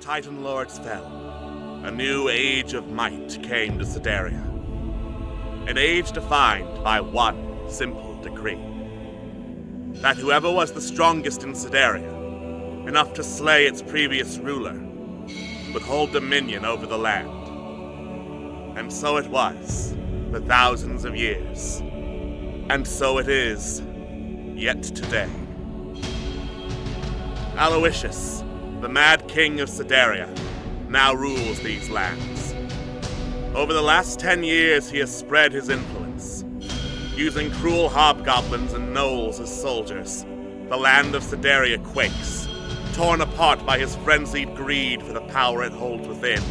Titan Lords fell, a new age of might came to Sedaria. An age defined by one simple decree. That whoever was the strongest in Sedaria, enough to slay its previous ruler, would hold dominion over the land. And so it was, for thousands of years. And so it is, yet today. Aloysius, the Mad King of Sedaria, now rules these lands. Over the last 10 years, he has spread his influence. Using cruel hobgoblins and gnolls as soldiers, the land of Sedaria quakes, torn apart by his frenzied greed for the power it holds within.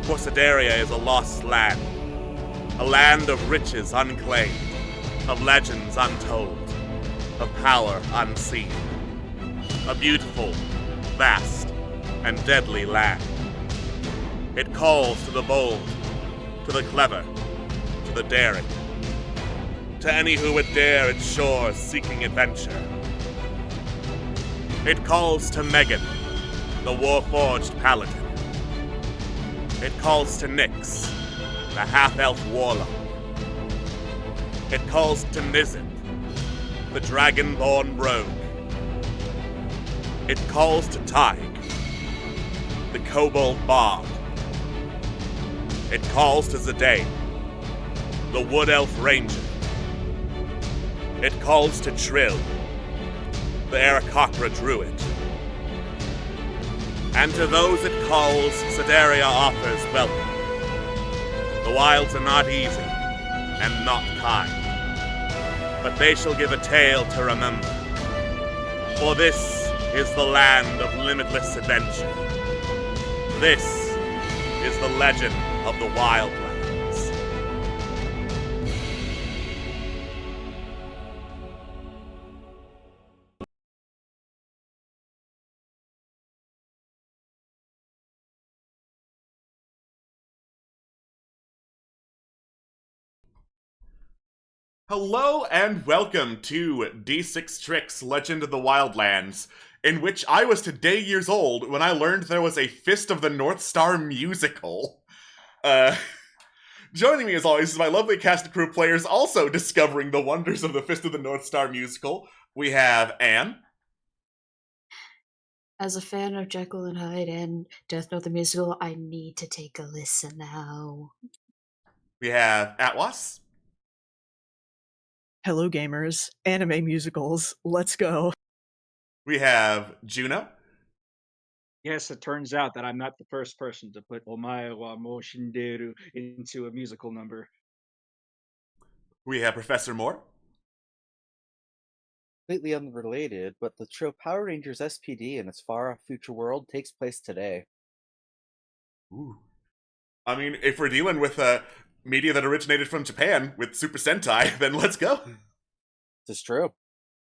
For Sedaria is a lost land, a land of riches unclaimed, of legends untold, of power unseen. A beautiful, vast, and deadly land. It calls to the bold, to the clever, to the daring, to any who would dare its shores seeking adventure. It calls to Megan, the war-forged paladin. It calls to Nyx, the half-elf warlock. It calls to Nizit, the dragon-born rogue. It calls to Tig, the kobold bard. It calls to Zidane, the wood elf ranger. It calls to Trill, the Aarakocra druid. And to those it calls, Sedaria offers welcome. The wilds are not easy, and not kind, but they shall give a tale to remember. For this is the land of limitless adventure. This is the legend of the Wildlands. Hello and welcome to D6 Tricks Legend of the Wildlands, in which I was today years old when I learned there was a Fist of the North Star musical. Joining me as always is my lovely cast of crew players also discovering the wonders of the Fist of the North Star musical. We have Anne. As a fan of Jekyll and Hyde and Death Note the musical, I need to take a listen now. We have Atwas. Hello gamers, anime musicals, let's go. We have Juno. Yes, it turns out that I'm not the first person to put Omae wa Moshinderu into a musical number. We have Professor Moore. Completely unrelated, but the Trill Power Rangers SPD in its far-off future world takes place today. Ooh. I mean, if we're dealing with media that originated from Japan with Super Sentai, then let's go. This is true.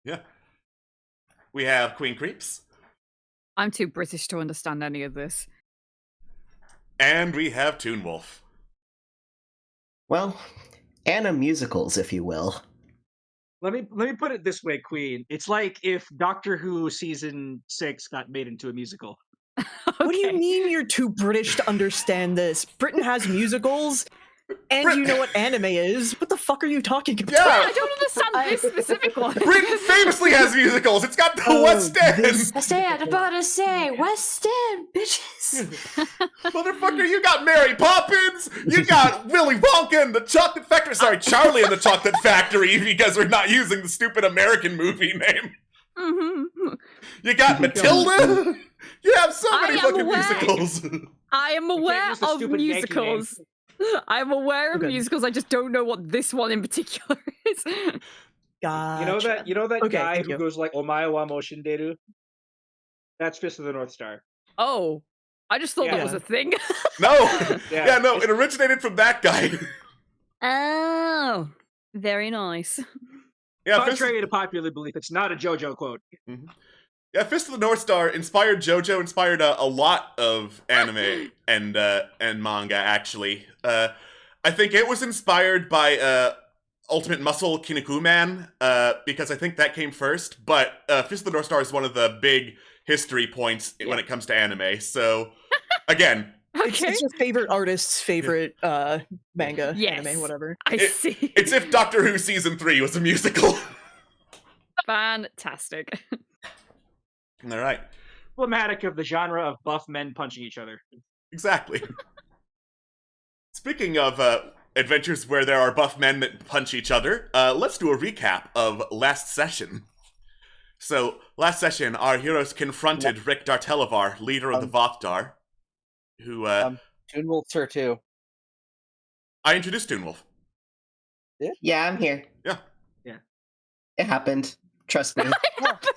Yeah. We have Queen Creeps. I'm too British to understand any of this. And we have Toonwolf. Well, Anna musicals, if you will. Let me put it this way, Queen. It's like if Doctor Who season 6 got made into a musical. What do you mean you're too British to understand this? Britain has musicals, and you know what anime is. What the fuck are you talking about? Yeah. I don't understand this specific one. Britain famously has musicals. It's got the West End. West End, about to say, West End, bitches. Motherfucker, you got Mary Poppins. You got Willy Wonka and the Chocolate Factory. Sorry, Charlie and the Chocolate Factory, because we're not using the stupid American movie name. Mm-hmm. You got Matilda. You have so many fucking aware. musicals. I am aware use the of stupid Yankee musicals. I'm aware of Okay. musicals. I just don't know what this one in particular is. Gotcha. You know that Okay, guy thank who you. goes like Omae wa Moshinderu? That's Fist of the North Star. Oh, I just thought that Yeah. was a thing. No. Yeah. Yeah, no, it originated from that guy. Oh, very nice. Yeah, Contrary to popular belief, it's not a JoJo quote. Yeah, Fist of the North Star inspired JoJo, inspired a lot of anime and manga, actually. I think it was inspired by Ultimate Muscle Kinnikuman, because I think that came first, but Fist of the North Star is one of the big history points when it comes to anime. So, again, It's your favorite artist's favorite manga, Yes. anime, whatever. I see. it's if Doctor Who season 3 was a musical. Fantastic. All right, Emblematic of the genre of buff men punching each other. exactly. Speaking of adventures where there are buff men that punch each other, let's do a recap of last session. So, last session, our heroes confronted Rick Dartelevar, leader of the Vothdar, who, Toonwolf's here too. I introduced Toonwolf. Yeah, I'm here. Yeah. It happened. Trust me.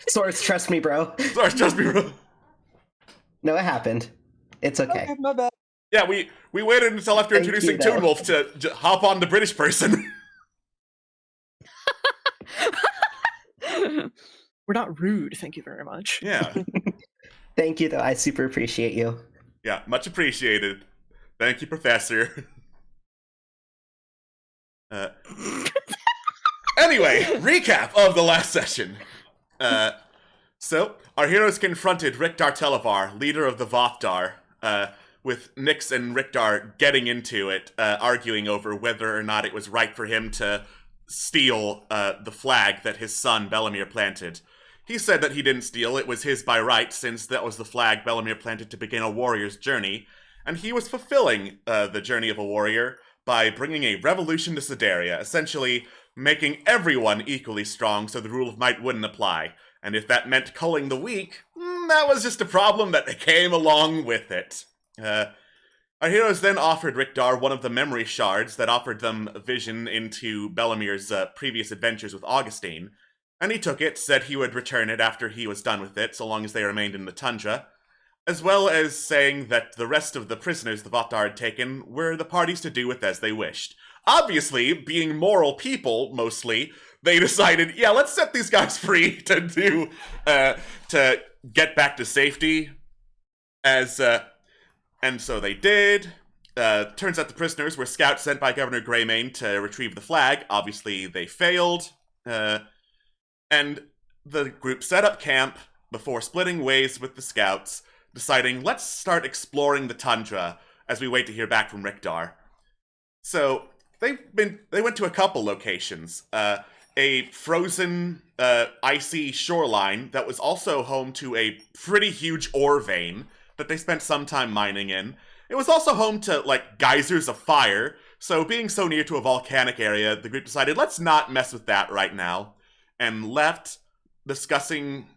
Source, trust me, bro. Sorry, trust me, bro. No, it happened. It's okay. My bad. Yeah, we waited until after Thank introducing you, though. Toonwolf to hop on the British person. We're not rude, thank you very much. Yeah. Thank you, though. I super appreciate you. Yeah, much appreciated. Thank you, Professor. Anyway, recap of the last session. So, our heroes confronted Rick Dartelevar, leader of the Vothdar, with Nyx and Rickdar getting into it, arguing over whether or not it was right for him to steal the flag that his son Belemir planted. He said that he didn't steal, it was his by right, since that was the flag Belemir planted to begin a warrior's journey, and he was fulfilling the journey of a warrior by bringing a revolution to Sedaria, essentially making everyone equally strong so the rule of might wouldn't apply. And if that meant culling the weak, that was just a problem that came along with it. Our heroes then offered Rickdar one of the memory shards that offered them a vision into Belemir's previous adventures with Augustine, and he took it, said he would return it after he was done with it, so long as they remained in the tundra, as well as saying that the rest of the prisoners the Vothdar had taken were the parties to do with as they wished. Obviously, being moral people, mostly, they decided, yeah, let's set these guys free to get back to safety, and so they did. Turns out the prisoners were scouts sent by Governor Greymane to retrieve the flag. Obviously, they failed. And the group set up camp before splitting ways with the scouts, deciding, let's start exploring the tundra as we wait to hear back from Rickdar. So, they went to a couple locations. A frozen, icy shoreline that was also home to a pretty huge ore vein that they spent some time mining in. It was also home to, like, geysers of fire, so being so near to a volcanic area, the group decided, let's not mess with that right now, and left discussing,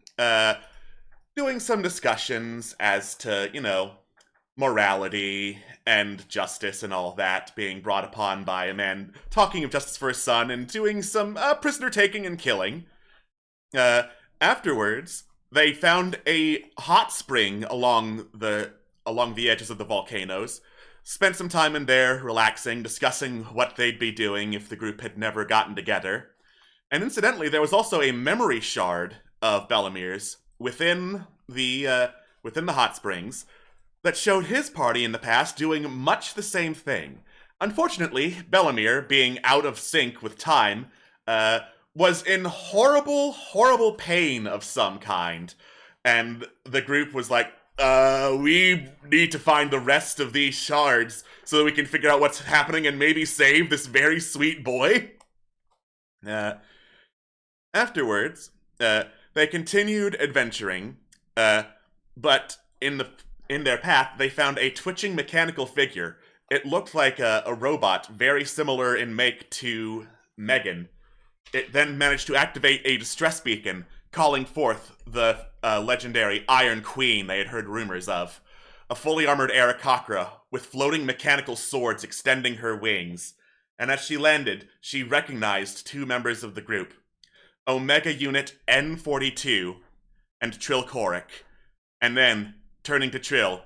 doing some discussions as to, morality and justice and all that being brought upon by a man talking of justice for his son and doing some prisoner taking and killing. Afterwards, they found a hot spring along the edges of the volcanoes, spent some time in there relaxing, discussing what they'd be doing if the group had never gotten together. And incidentally, there was also a memory shard of Belemir's within the hot springs that showed his party in the past doing much the same thing. Unfortunately, Belemir, being out of sync with time, was in horrible, horrible pain of some kind. And the group was like, we need to find the rest of these shards so that we can figure out what's happening and maybe save this very sweet boy. Afterwards, they continued adventuring, but in their path, they found a twitching mechanical figure. It looked like a robot, very similar in make to Megan. It then managed to activate a distress beacon, calling forth the legendary Iron Queen they had heard rumors of. A fully armored Aarakocra with floating mechanical swords extending her wings. And as she landed, she recognized two members of the group, Omega Unit N42 and Trill Korik. And then, turning to Trill,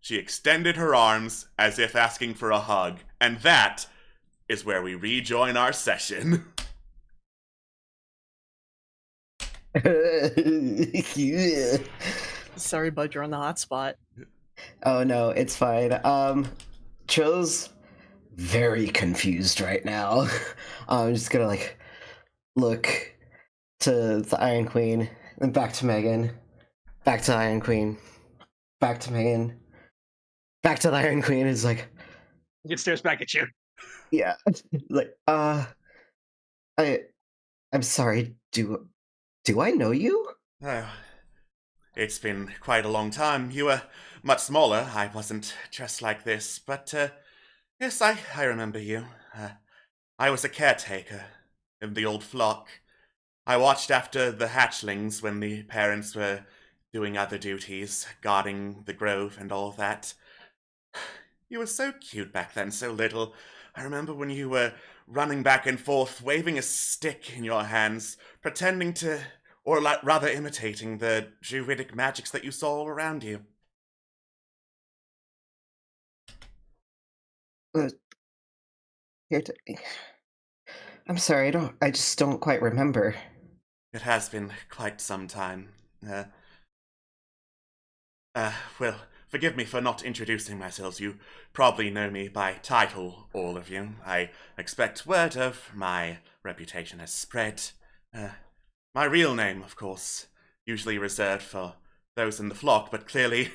she extended her arms as if asking for a hug. And that is where we rejoin our session. Yeah. Sorry, bud, you're on the hot spot. Oh no, it's fine. Trill's very confused right now. I'm just gonna look to the Iron Queen and back to Megan. back to the Iron Queen, back to Megan, back to the Iron Queen is like, It stares back at you. yeah, like, I'm sorry, do I know you? Oh, it's been quite a long time. You were much smaller. I wasn't dressed like this, but yes, I remember you. I was a caretaker of the old flock. I watched after the hatchlings when the parents were doing other duties, guarding the grove and all that. You were so cute back then, so little. I remember when you were running back and forth, waving a stick in your hands, pretending to, or rather imitating the druidic magics that you saw all around you. Here to, I'm sorry, I just don't quite remember. It has been quite some time. Well, forgive me for not introducing myself. You probably know me by title, all of you. I expect word of my reputation has spread. My real name, of course, usually reserved for those in the flock, but clearly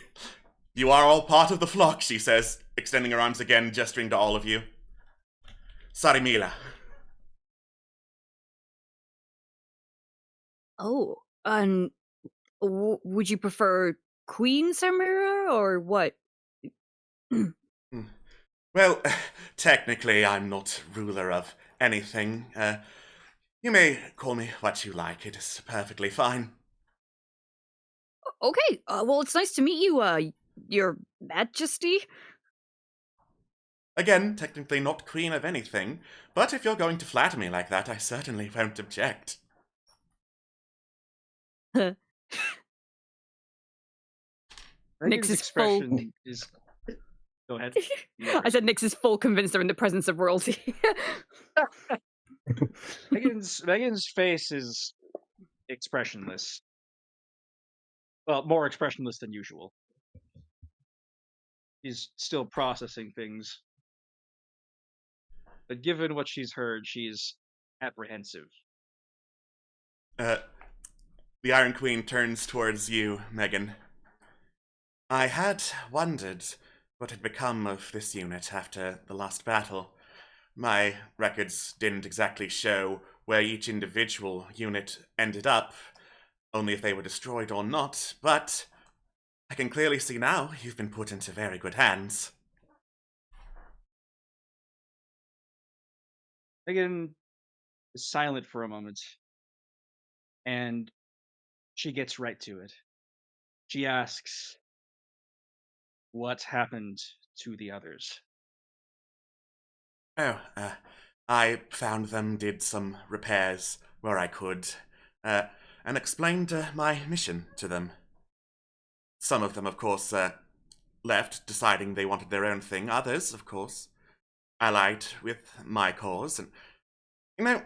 you are all part of the flock, she says, extending her arms again, gesturing to all of you. Sarimila. Oh, would you prefer Queen Samira or what? Well, technically, I'm not ruler of anything. You may call me what you like. It is perfectly fine. Okay, well, it's nice to meet you, Your Majesty. Again, technically not queen of anything, but if you're going to flatter me like that, I certainly won't object. Megan's Nyx is full. expression is. Go ahead. I said Nyx is full convinced they're in the presence of royalty. Megan's face is expressionless. Well, more expressionless than usual. She's still processing things. But given what she's heard, she's apprehensive. The Iron Queen turns towards you, Megan. I had wondered what had become of this unit after the last battle. My records didn't exactly show where each individual unit ended up, only if they were destroyed or not, but I can clearly see now you've been put into very good hands. Megan is silent for a moment, and she gets right to it. She asks, what happened to the others? Oh, I found them, did some repairs where I could, and explained my mission to them. Some of them, of course, left, deciding they wanted their own thing. Others, of course, allied with my cause. And, you know,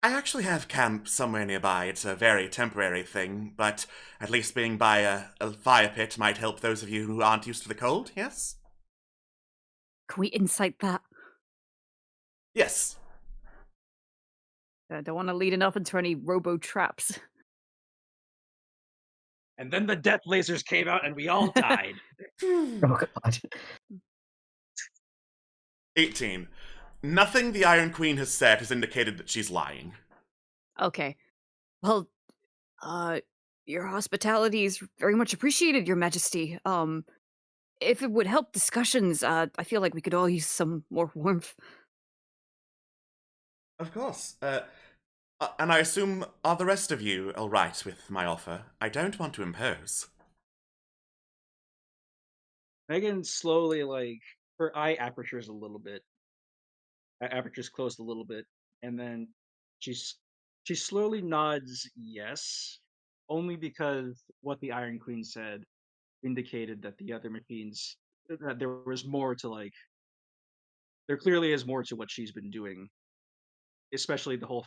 I actually have camp somewhere nearby. It's a very temporary thing, but at least being by a fire pit might help those of you who aren't used to the cold, yes? Can we insight that? Yes. I don't want to lead enough into any robo traps. And then the death lasers came out and we all died. Oh god. 18. Nothing the Iron Queen has said has indicated that she's lying. Okay. Well, your hospitality is very much appreciated, Your Majesty. If it would help discussions, I feel like we could all use some more warmth. Of course. And I assume, are the rest of you all right with my offer? I don't want to impose. Megan slowly, her eye apertures a little bit. Apertures closed a little bit, and then she slowly nods yes, only because what the Iron Queen said indicated that the other machines, that there was more to there clearly is more to what she's been doing, especially the whole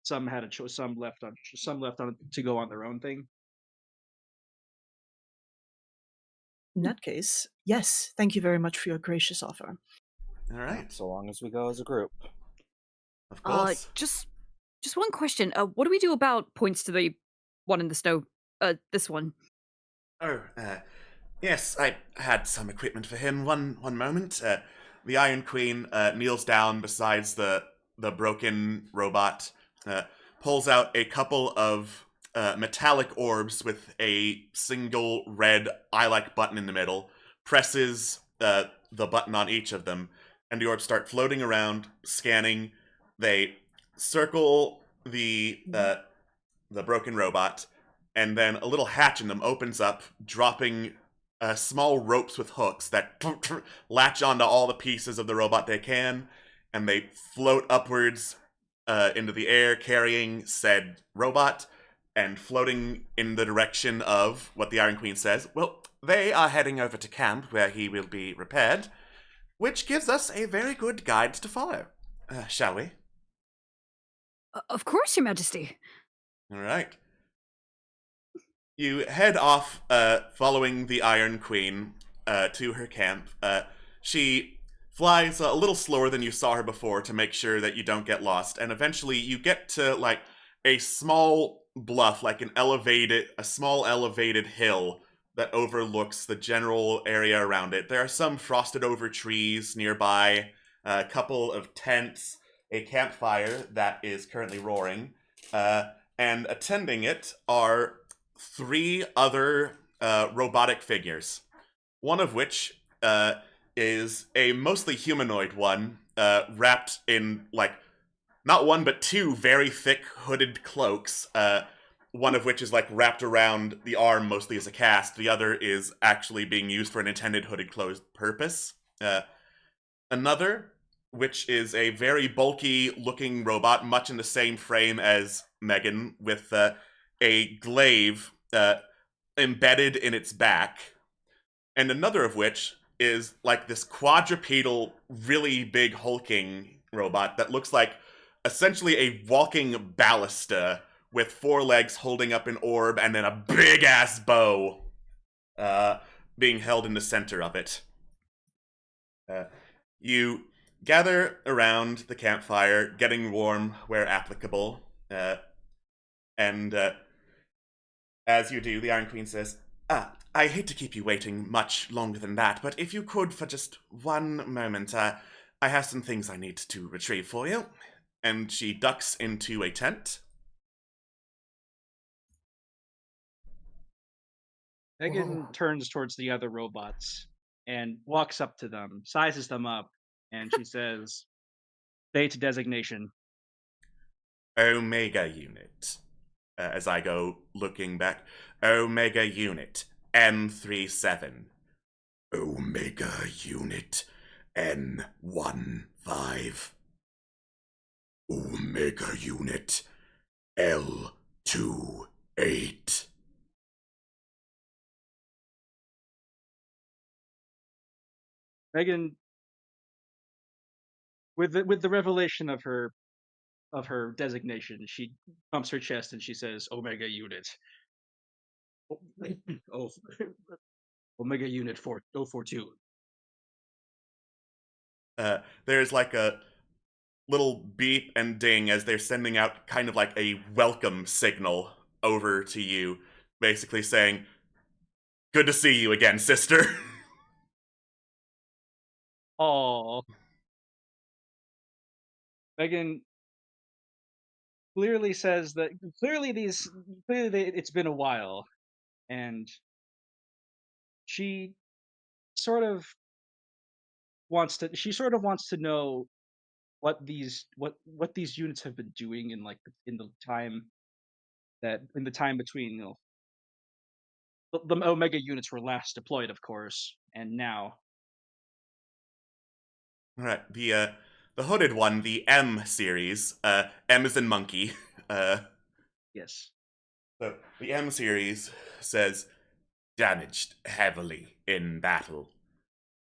some had a choice, some left on to go on their own thing. In that case, yes, thank you very much for your gracious offer. All right. So long as we go as a group. Of course. Just one question. What do we do about points to the one in the snow This one. Oh, yes, I had some equipment for him. One moment. The Iron Queen kneels down beside the broken robot, pulls out a couple of metallic orbs with a single red I like button in the middle, presses the button on each of them, and the orbs start floating around, scanning. They circle the broken robot, and then a little hatch in them opens up, dropping small ropes with hooks that latch onto all the pieces of the robot they can, and they float upwards into the air, carrying said robot, and floating in the direction of what the Iron Queen says. Well, they are heading over to camp where he will be repaired, which gives us a very good guide to follow. Shall we? Of course, Your Majesty. All right. You head off, following the Iron Queen to her camp. She flies a little slower than you saw her before to make sure that you don't get lost, and eventually you get to like a small bluff, like a small elevated hill that overlooks the general area around it. There are some frosted over trees nearby, a couple of tents, a campfire that is currently roaring, and attending it are 3 other robotic figures. One of which is a mostly humanoid one, wrapped in, like, not one but 2 very thick hooded cloaks. One of which is, like, wrapped around the arm mostly as a cast. The other is actually being used for an intended hooded closed purpose. Another, which is a very bulky looking robot, much in the same frame as Megan, with a glaive embedded in its back, and another of which is like this quadrupedal, really big hulking robot that looks like essentially a walking ballista with 4 legs holding up an orb and then a big-ass bow being held in the center of it. You gather around the campfire, getting warm where applicable, and as you do, the Iron Queen says, I hate to keep you waiting much longer than that, but if you could for just one moment, I have some things I need to retrieve for you. And she ducks into a tent. Megan turns towards the other robots and walks up to them, sizes them up, and she says, "Date designation." Omega Unit. As I go looking back. Omega Unit N37. Omega Unit N15. Omega Unit L28. Megan, with the revelation of her designation, she pumps her chest and she says, "Omega Unit." Oh, Omega Unit 4042. There's like a little beep and ding as they're sending out kind of like a welcome signal over to you, basically saying, "Good to see you again, sister." Oh, Megan clearly says that it's been a while, and she sort of wants to know what these units have been doing in the time between, the Omega units were last deployed, of course, and now. All right, the hooded one, the M series, M is in monkey. Yes. So the M series says, damaged heavily in battle,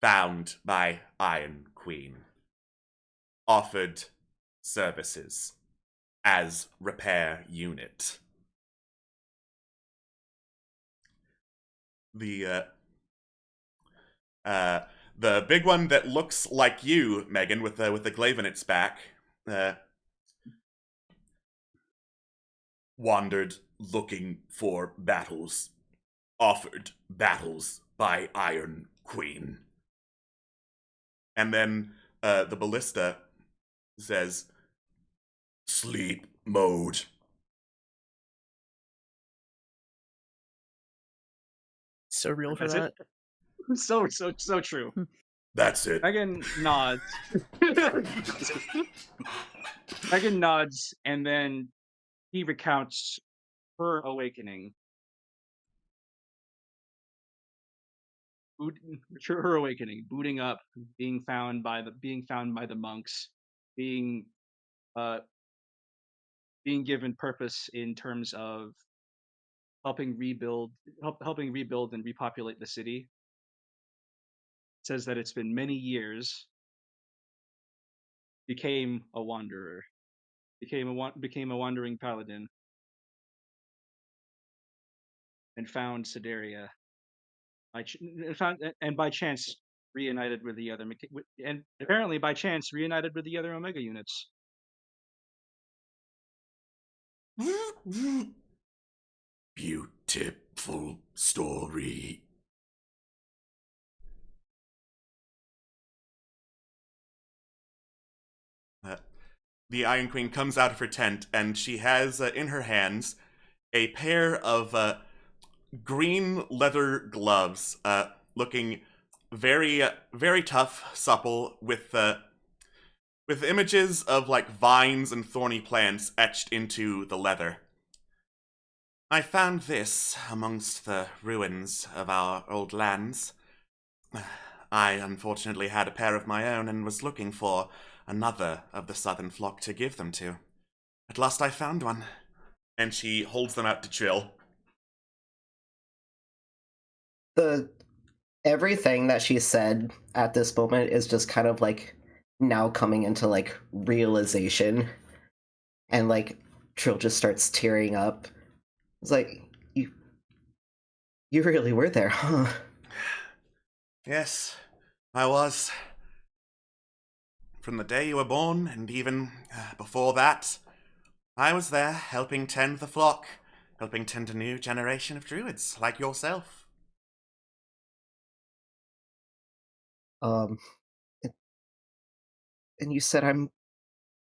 found by Iron Queen, offered services as repair unit. The big one that looks like you, Megan, with the glaive in its back. wandered looking for battles, offered battles by Iron Queen. And then the ballista says, sleep mode. So real for That's that. it. So true. That's it. Megan nods. Megan nods, and then he recounts her awakening. Her awakening, booting up, being found by the monks, being being given purpose in terms of helping rebuild and repopulate the city. It says that it's been many years. Became a wanderer. Became a wandering paladin. And found Sedaria. By chance reunited with the other, and apparently by chance reunited with the other Omega units. Beautiful story. The Iron Queen comes out of her tent, and she has in her hands a pair of green leather gloves, looking very, very tough, supple, with images of like vines and thorny plants etched into the leather. I found this amongst the ruins of our old lands. I unfortunately had a pair of my own and was looking for another of the southern flock to give them to. At last I found one. And she holds them out to Trill. Everything that she said at this moment is just kind of like now coming into like realization, and like Trill just starts tearing up. It's like, you really were there, huh? Yes, I was. From the day you were born, and even before that, I was there helping tend the flock, helping tend a new generation of druids like yourself. And you said I'm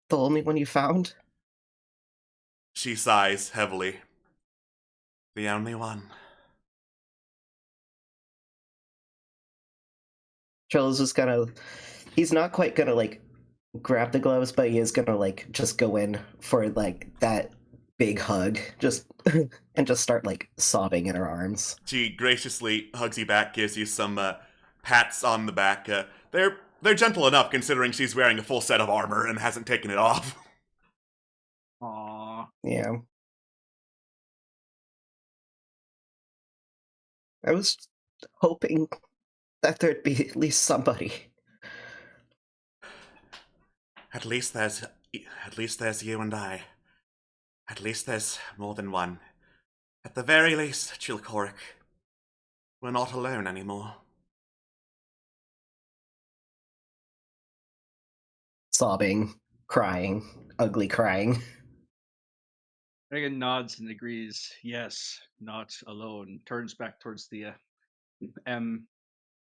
the only one you found? She sighs heavily. The only one. Trill is just gonna... He's not quite gonna, like, grab the gloves, but he is gonna, like, just go in for, like, that big hug. Just... and just start, like, sobbing in her arms. She graciously hugs you back, gives you some pats on the back. They're gentle enough considering she's wearing a full set of armor and hasn't taken it off. Aww. Yeah. I was hoping that there'd be at least somebody. At least there's you and I. At least there's more than one. At the very least, Chilcoric, we're not alone anymore. Sobbing, crying, ugly crying. Megan nods and agrees. Yes, not alone. Turns back towards the M,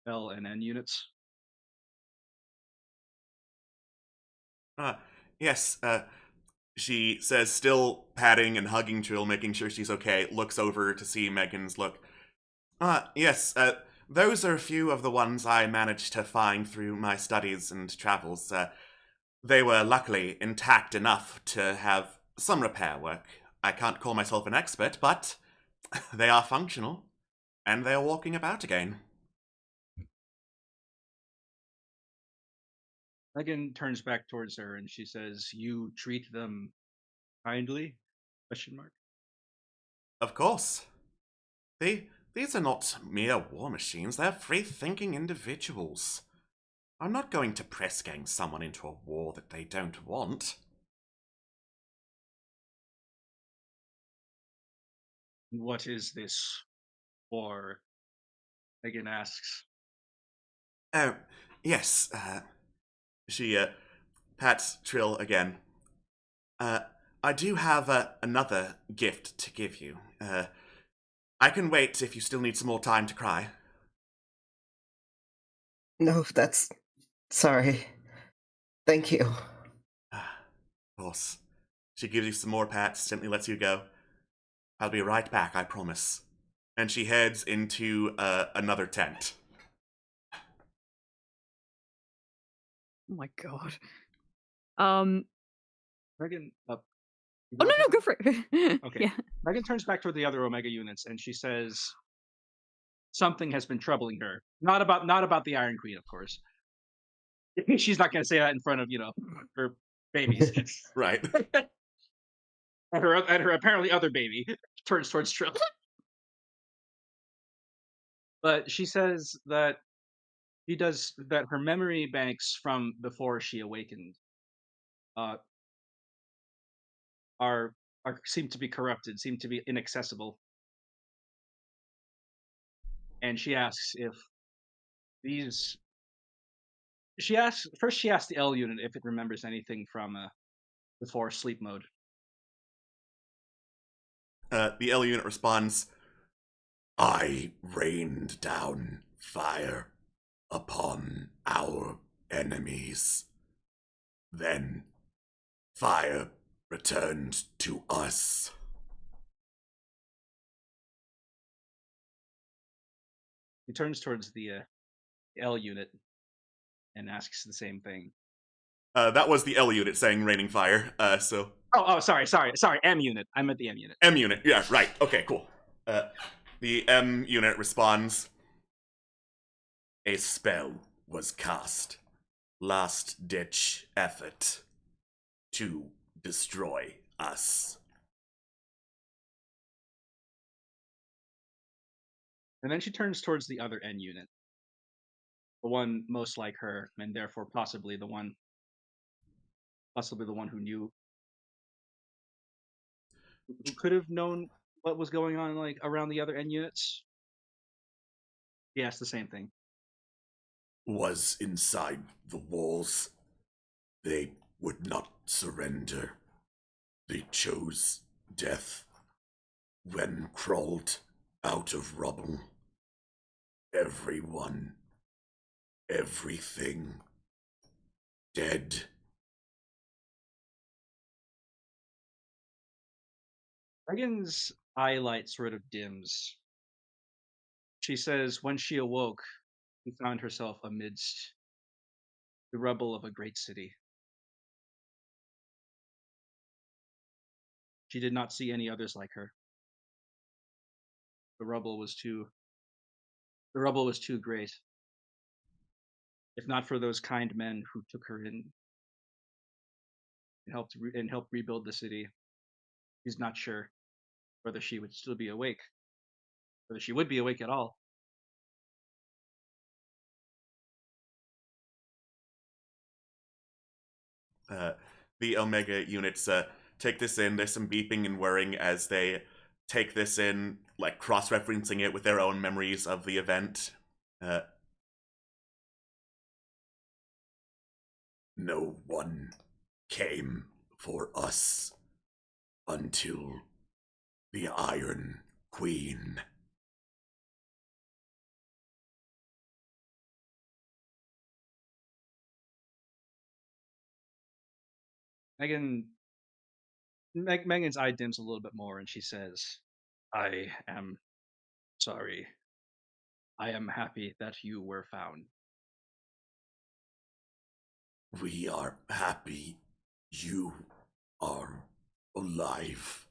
L, and N units. Yes, she says, still patting and hugging Trill, making sure she's okay, looks over to see Megan's look. Yes, those are a few of the ones I managed to find through my studies and travels. They were luckily intact enough to have some repair work. I can't call myself an expert, but they are functional, and they are walking about again. Megan turns back towards her and she says, "You treat them kindly?" Question mark. Of course. These are not mere war machines, they're free-thinking individuals. I'm not going to press gang someone into a war that they don't want. What is this war? Megan asks. Oh, yes, she pats Trill again. I do have another gift to give you. I can wait if you still need some more time to cry. No, that's. Sorry. Thank you. Of course. She gives you some more pats, gently lets you go. I'll be right back, I promise. And she heads into another tent. Oh my god. Megan, Oh no, go for it. Okay. Yeah. Megan turns back toward the other Omega units and she says something has been troubling her. Not about the Iron Queen, of course. She's not going to say that in front of her babies. Right. and her apparently other baby turns towards Trill. But she says that her memory banks from before she awakened uh, are seem to be corrupted, seem to be inaccessible. And she asks if these. She asks the L unit if it remembers anything from before sleep mode. The L unit responds, I rained down fire upon our enemies. Then fire returned to us. He turns towards the L unit and asks the same thing. That was the L unit saying raining fire, so... Oh, sorry, M unit. I meant the M unit. M unit, yeah, right, okay, cool. The M unit responds, a spell was cast. Last-ditch effort to destroy us. And then she turns towards the other N unit. The one most like her, and therefore possibly the one who knew, who could have known what was going on like around the other N units. He asked the same thing. Was inside the walls. They would not surrender. They chose death when crawled out of rubble. Everyone, everything, dead. Megan's eye light sort of dims. She says when she awoke, she found herself amidst the rubble of a great city. She did not see any others like her. The rubble was too great. If not for those kind men who took her in and helped rebuild the city, she's not sure whether she would still be awake, whether she would be awake at all. The Omega units take this in. There's some beeping and whirring as they take this in, like cross-referencing it with their own memories of the event. No one came for us until the Iron Queen. Megan's eye dims a little bit more and she says, I am sorry. I am happy that you were found. We are happy you are alive.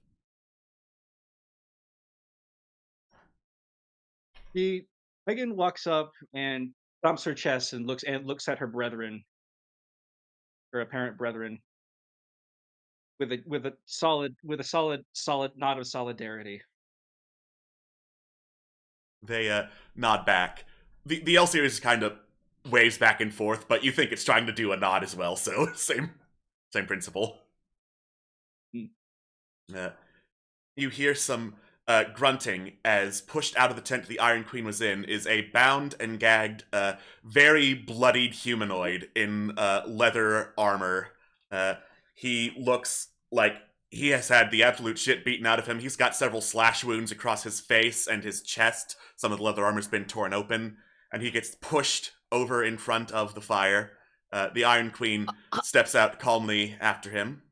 Megan walks up and bumps her chest and looks at her brethren, her apparent brethren, with a solid nod of solidarity. They nod back. The L series kind of waves back and forth, but you think it's trying to do a nod as well, so same principle. You hear some grunting as pushed out of the tent the Iron Queen was in is a bound and gagged, very bloodied humanoid in leather armor. He looks like he has had the absolute shit beaten out of him. He's got several slash wounds across his face and his chest. Some of the leather armor's been torn open, and he gets pushed over in front of the fire. The Iron Queen steps out calmly after him.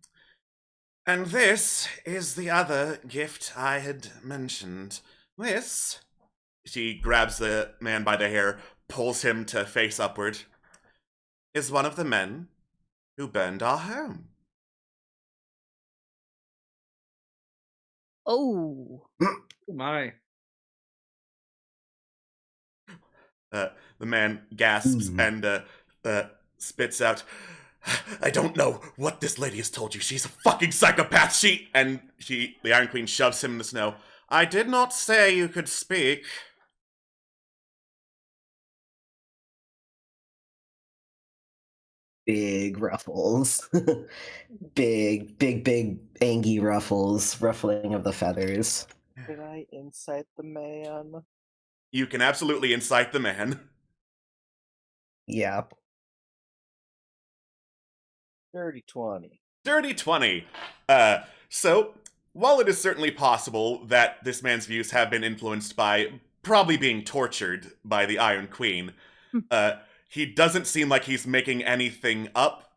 And this is the other gift I had mentioned. This, she grabs the man by the hair, pulls him to face upward, is one of the men who burned our home. Oh. Oh my. The man gasps and spits out, I don't know what this lady has told you. She's a fucking psychopath. The Iron Queen shoves him in the snow. I did not say you could speak. Big ruffles. big, angry ruffles, ruffling of the feathers. Did I incite the man? You can absolutely incite the man. Yeah. Dirty 20. Dirty 20. So, while it is certainly possible that this man's views have been influenced by probably being tortured by the Iron Queen, he doesn't seem like he's making anything up.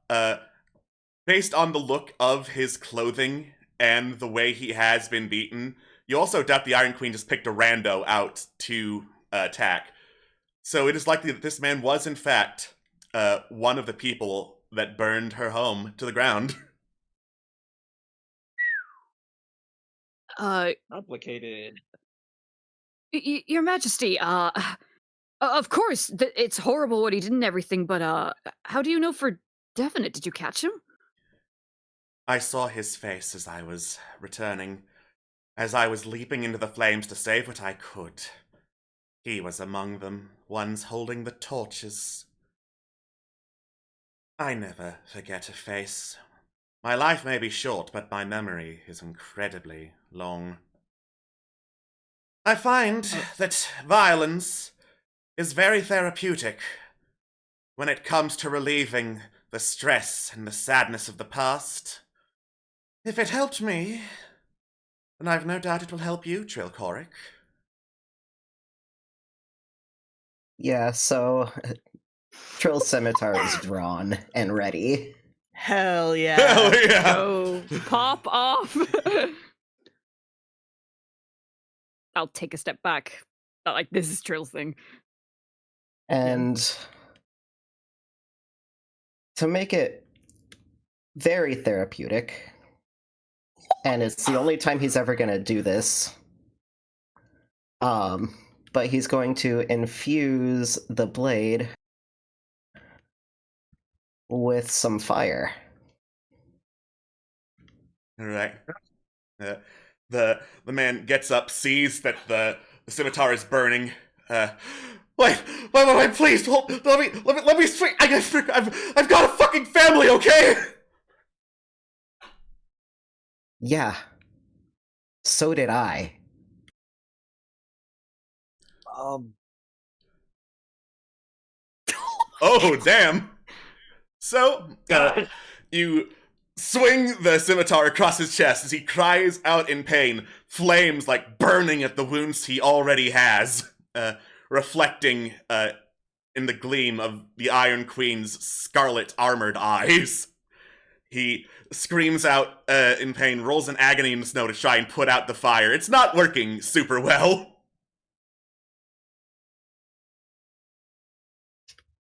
Based on the look of his clothing and the way he has been beaten, you also doubt the Iron Queen just picked a rando out to attack. So it is likely that this man was, in fact, one of the people that burned her home to the ground. Complicated. Your Majesty, of course, it's horrible what he did and everything, but how do you know for definite? Did you catch him? I saw his face as I was returning, as I was leaping into the flames to save what I could. He was among them, ones holding the torches. I never forget a face. My life may be short, but my memory is incredibly long. I find that violence is very therapeutic when it comes to relieving the stress and the sadness of the past. If it helped me, then I've no doubt it will help you, Trill. Yeah, so Trill's scimitar is drawn and ready. Hell yeah. Hell yeah! Oh, pop off! I'll take a step back. Like, this is Trill's thing. And to make it very therapeutic, and it's the only time he's ever going to do this, but he's going to infuse the blade with some fire. All right. The man gets up, sees that the scimitar is burning. Wait, please, let me speak. I've got a fucking family, okay? Yeah. So did I. Oh, damn. So, you swing the scimitar across his chest as he cries out in pain, flames like burning at the wounds he already has, reflecting in the gleam of the Iron Queen's scarlet armored eyes. He screams out in pain, rolls in agony in the snow to try and put out the fire. It's not working super well.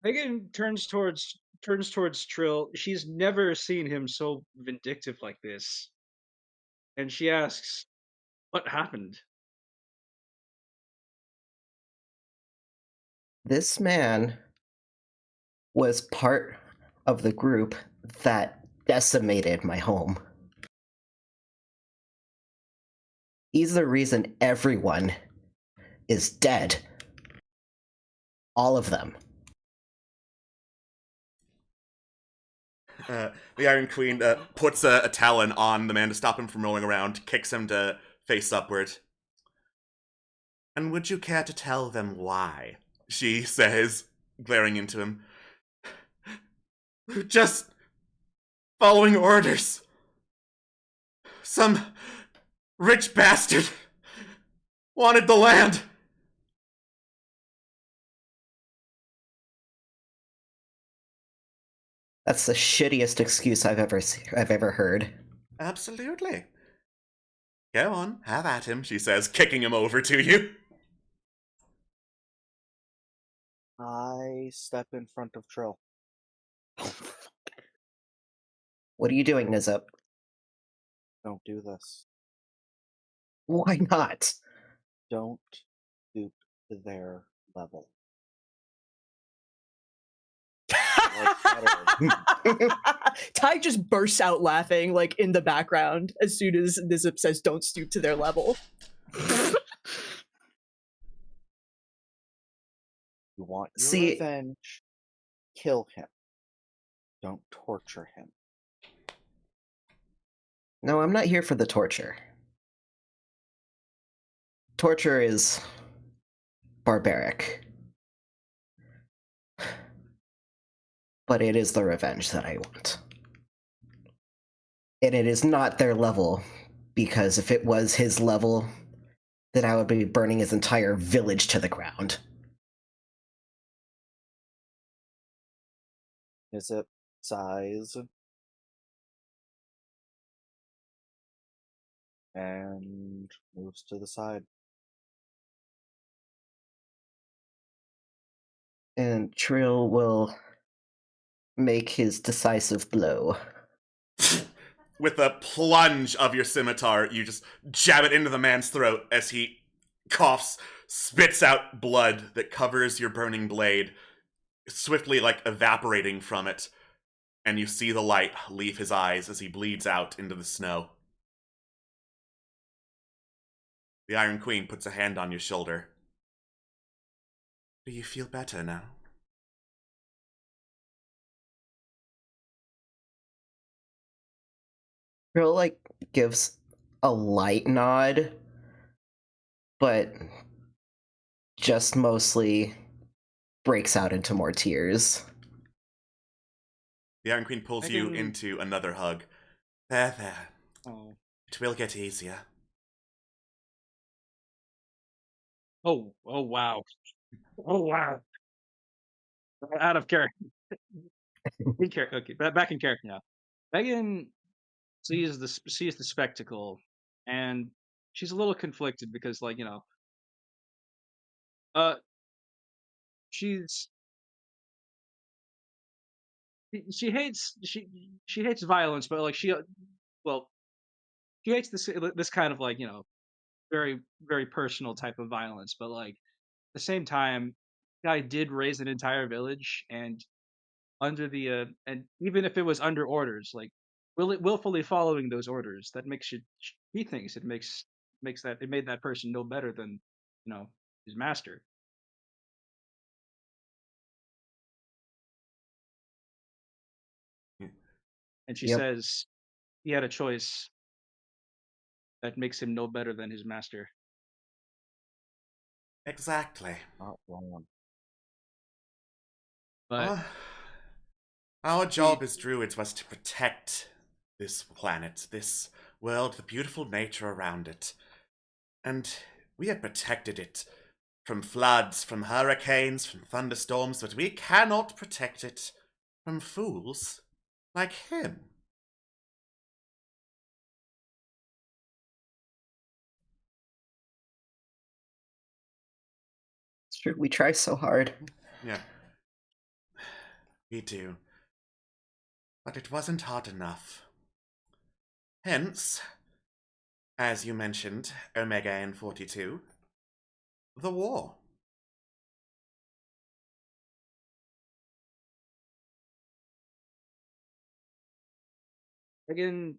Megan turns towards Trill. She's never seen him so vindictive like this. And she asks, what happened? This man was part of the group that decimated my home. He's the reason everyone is dead. All of them. The Iron Queen puts a talon on the man to stop him from rolling around, kicks him to face upward. And would you care to tell them why? She says, glaring into him. Just following orders. Some rich bastard wanted the land. That's the shittiest excuse I've ever heard. Absolutely. Go on, have at him, she says, kicking him over to you. I step in front of Trill. What are you doing, Nizup? Don't do this. Why not? Don't stoop to their level. Ty just bursts out laughing, like in the background, as soon as Nizup says, "Don't stoop to their level." You want your See- revenge? Kill him. Don't torture him. No, I'm not here for the torture. Torture is barbaric. But it is the revenge that I want. And it is not their level, because if it was his level, then I would be burning his entire village to the ground. Is it size? And moves to the side. And Trill will make his decisive blow. With a plunge of your scimitar, you just jab it into the man's throat as he coughs, spits out blood that covers your burning blade, swiftly like evaporating from it, and you see the light leave his eyes as he bleeds out into the snow. The Iron Queen puts a hand on your shoulder. Do you feel better now? Trill, like, gives a light nod, but just mostly breaks out into more tears. The Iron Queen pulls you into another hug. There, there. Oh. It will get easier. Oh wow. Oh wow. Out of character. Okay, back in character now. Megan sees the spectacle, and she's a little conflicted because, like, uh, she's she hates she hates violence, but like well she hates this kind of, like, very very personal type of violence, but like at the same time, guy did raise an entire village, and under the and even if it was under orders, like willfully following those orders, that makes you he thinks it makes that it made that person no better than his master. And she Yep. says he had a choice that makes him no better than his master. Exactly. Not wrong. But Our job as druids was to protect this planet, this world, the beautiful nature around it. And we have protected it from floods, from hurricanes, from thunderstorms, but we cannot protect it from fools like him. It's true, we try so hard. Yeah. We do. But it wasn't hard enough. Hence, as you mentioned, Omega N42, the war. Megan's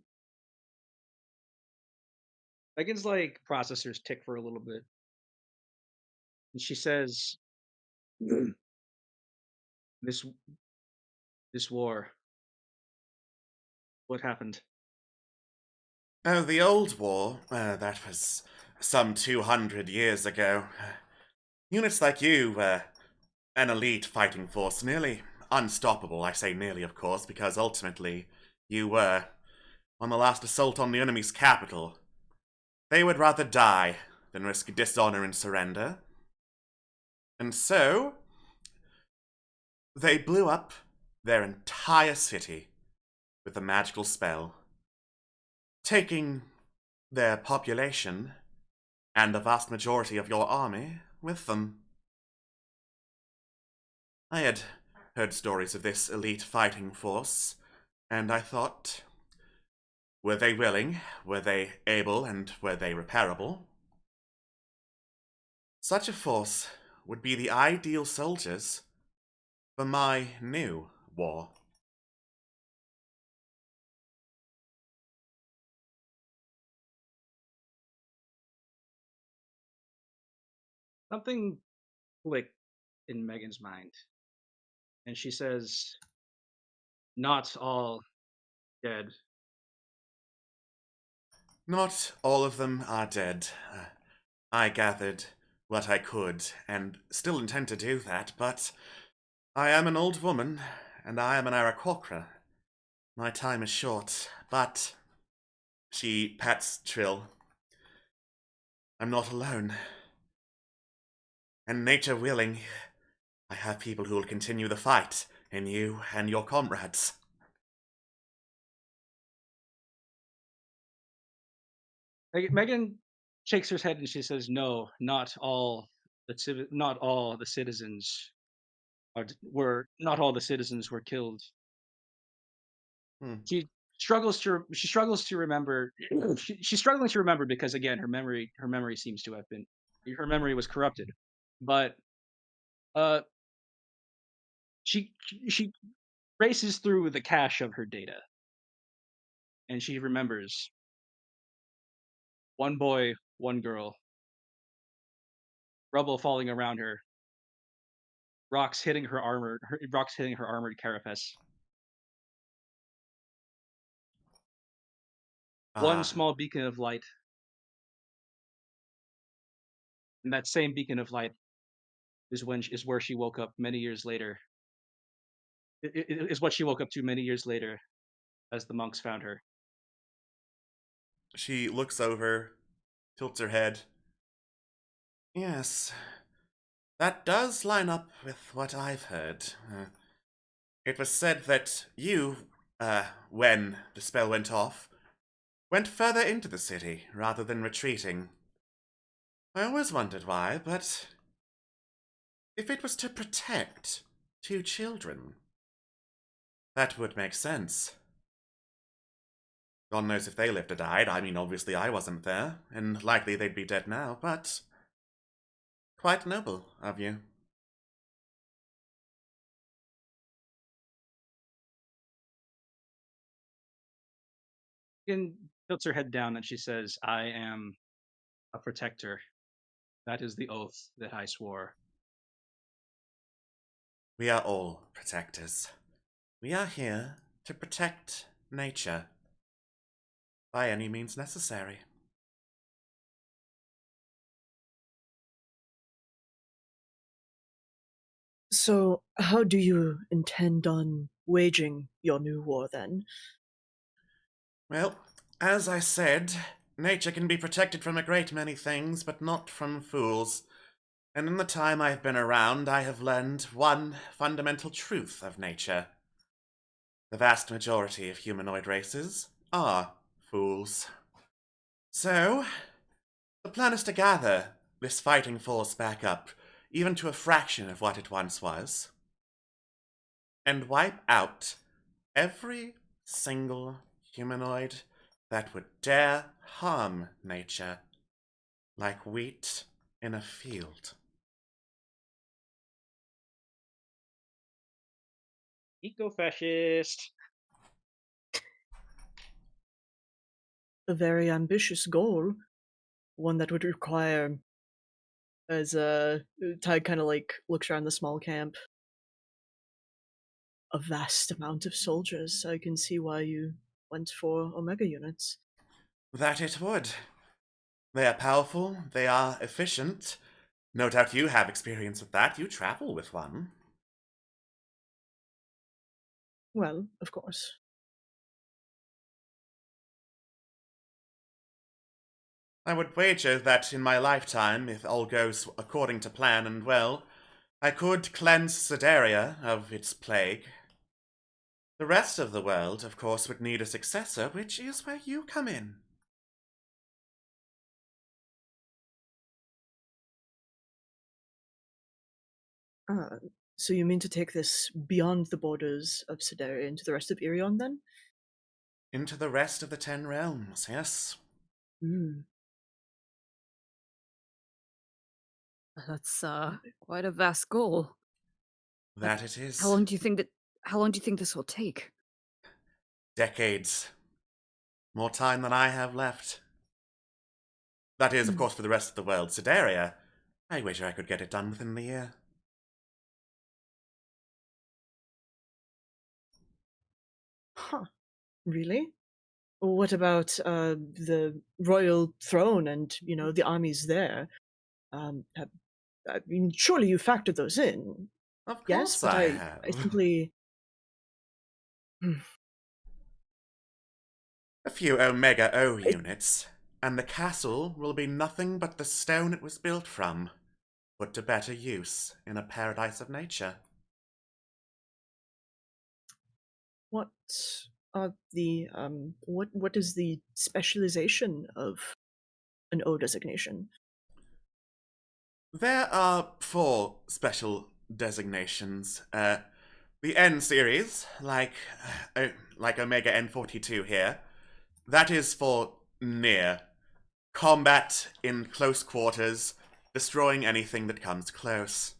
like processors tick for a little bit, and she says, "This war, what happened?" Oh, the old war, that was some 200 years ago. Units like you were an elite fighting force, nearly unstoppable. I say nearly, of course, because ultimately you were on the last assault on the enemy's capital. They would rather die than risk dishonor and surrender. And so, they blew up their entire city with a magical spell, taking their population and the vast majority of your army with them. I had heard stories of this elite fighting force, and I thought, were they willing, were they able, and were they repairable? Such a force would be the ideal soldiers for my new war. Something clicked in Megan's mind, and she says, "Not all dead." Not all of them are dead. I gathered what I could, and still intend to do that, but I am an old woman, and I am an Aarakocra. My time is short, but she pats Trill. I'm not alone. And nature willing, I have people who will continue the fight, in you and your comrades. Megan shakes her head and she says, "No, not all the citizens not all the citizens were killed." Hmm. She struggles to remember. She's struggling to remember because again, her memory seems to have been her memory was corrupted, but uh, she races through the cache of her data, and she remembers one boy, one girl, rubble falling around her, rocks hitting her armored carapace. One Ah, small beacon of light, and that same beacon of light is where she woke up many years later. Is what she woke up to many years later, as the monks found her. she looks over, tilts her head. Yes, that does line up with what I've heard. It was said that you, when the spell went off, went further into the city rather than retreating. I always wondered why, but if it was to protect two children, that would make sense. God knows if they lived or died. I mean, obviously I wasn't there, and likely they'd be dead now, but quite noble of you. And tilts her head down and she says, "I am a protector. That is the oath that I swore." We are all protectors. We are here to protect nature by any means necessary. So, how do you intend on waging your new war then? Well, as I said, nature can be protected from a great many things, but not from fools. And in the time I've been around, I have learned one fundamental truth of nature. The vast majority of humanoid races are fools. So, the plan is to gather this fighting force back up, even to a fraction of what it once was, and wipe out every single humanoid that would dare harm nature, like wheat in a field. Eco-fascist. A very ambitious goal, one that would require, as Ty kind of like looks around the small camp, a vast amount of soldiers. I can see why you went for Omega units. That it would. They are powerful, they are efficient. No doubt you have experience with that. You travel with one. Well, of course. I would wager that in my lifetime, if all goes according to plan and well, I could cleanse Sedaria of its plague. The rest of the world, of course, would need a successor, which is where you come in. Uh, so you mean to take this beyond the borders of Sedaria into the rest of Irion, then? Into the rest of the 10 realms, yes. Hmm. That's quite a vast goal. That it is. How long do you think this will take? Decades. More time than I have left. That is, of course, for the rest of the world. Sedaria, I wager I could get it done within the year. Huh. Really? What about the royal throne and, the armies there? I mean, surely you factored those in. Of Yes, course but I I have. simply. A few Omega O units, and the castle will be nothing but the stone it was built from, put to better use in a paradise of nature. What are the what is the specialization of an O designation? There are 4 special designations. The N series, like Omega N42 here, that is for near. Combat in close quarters, destroying anything that comes close.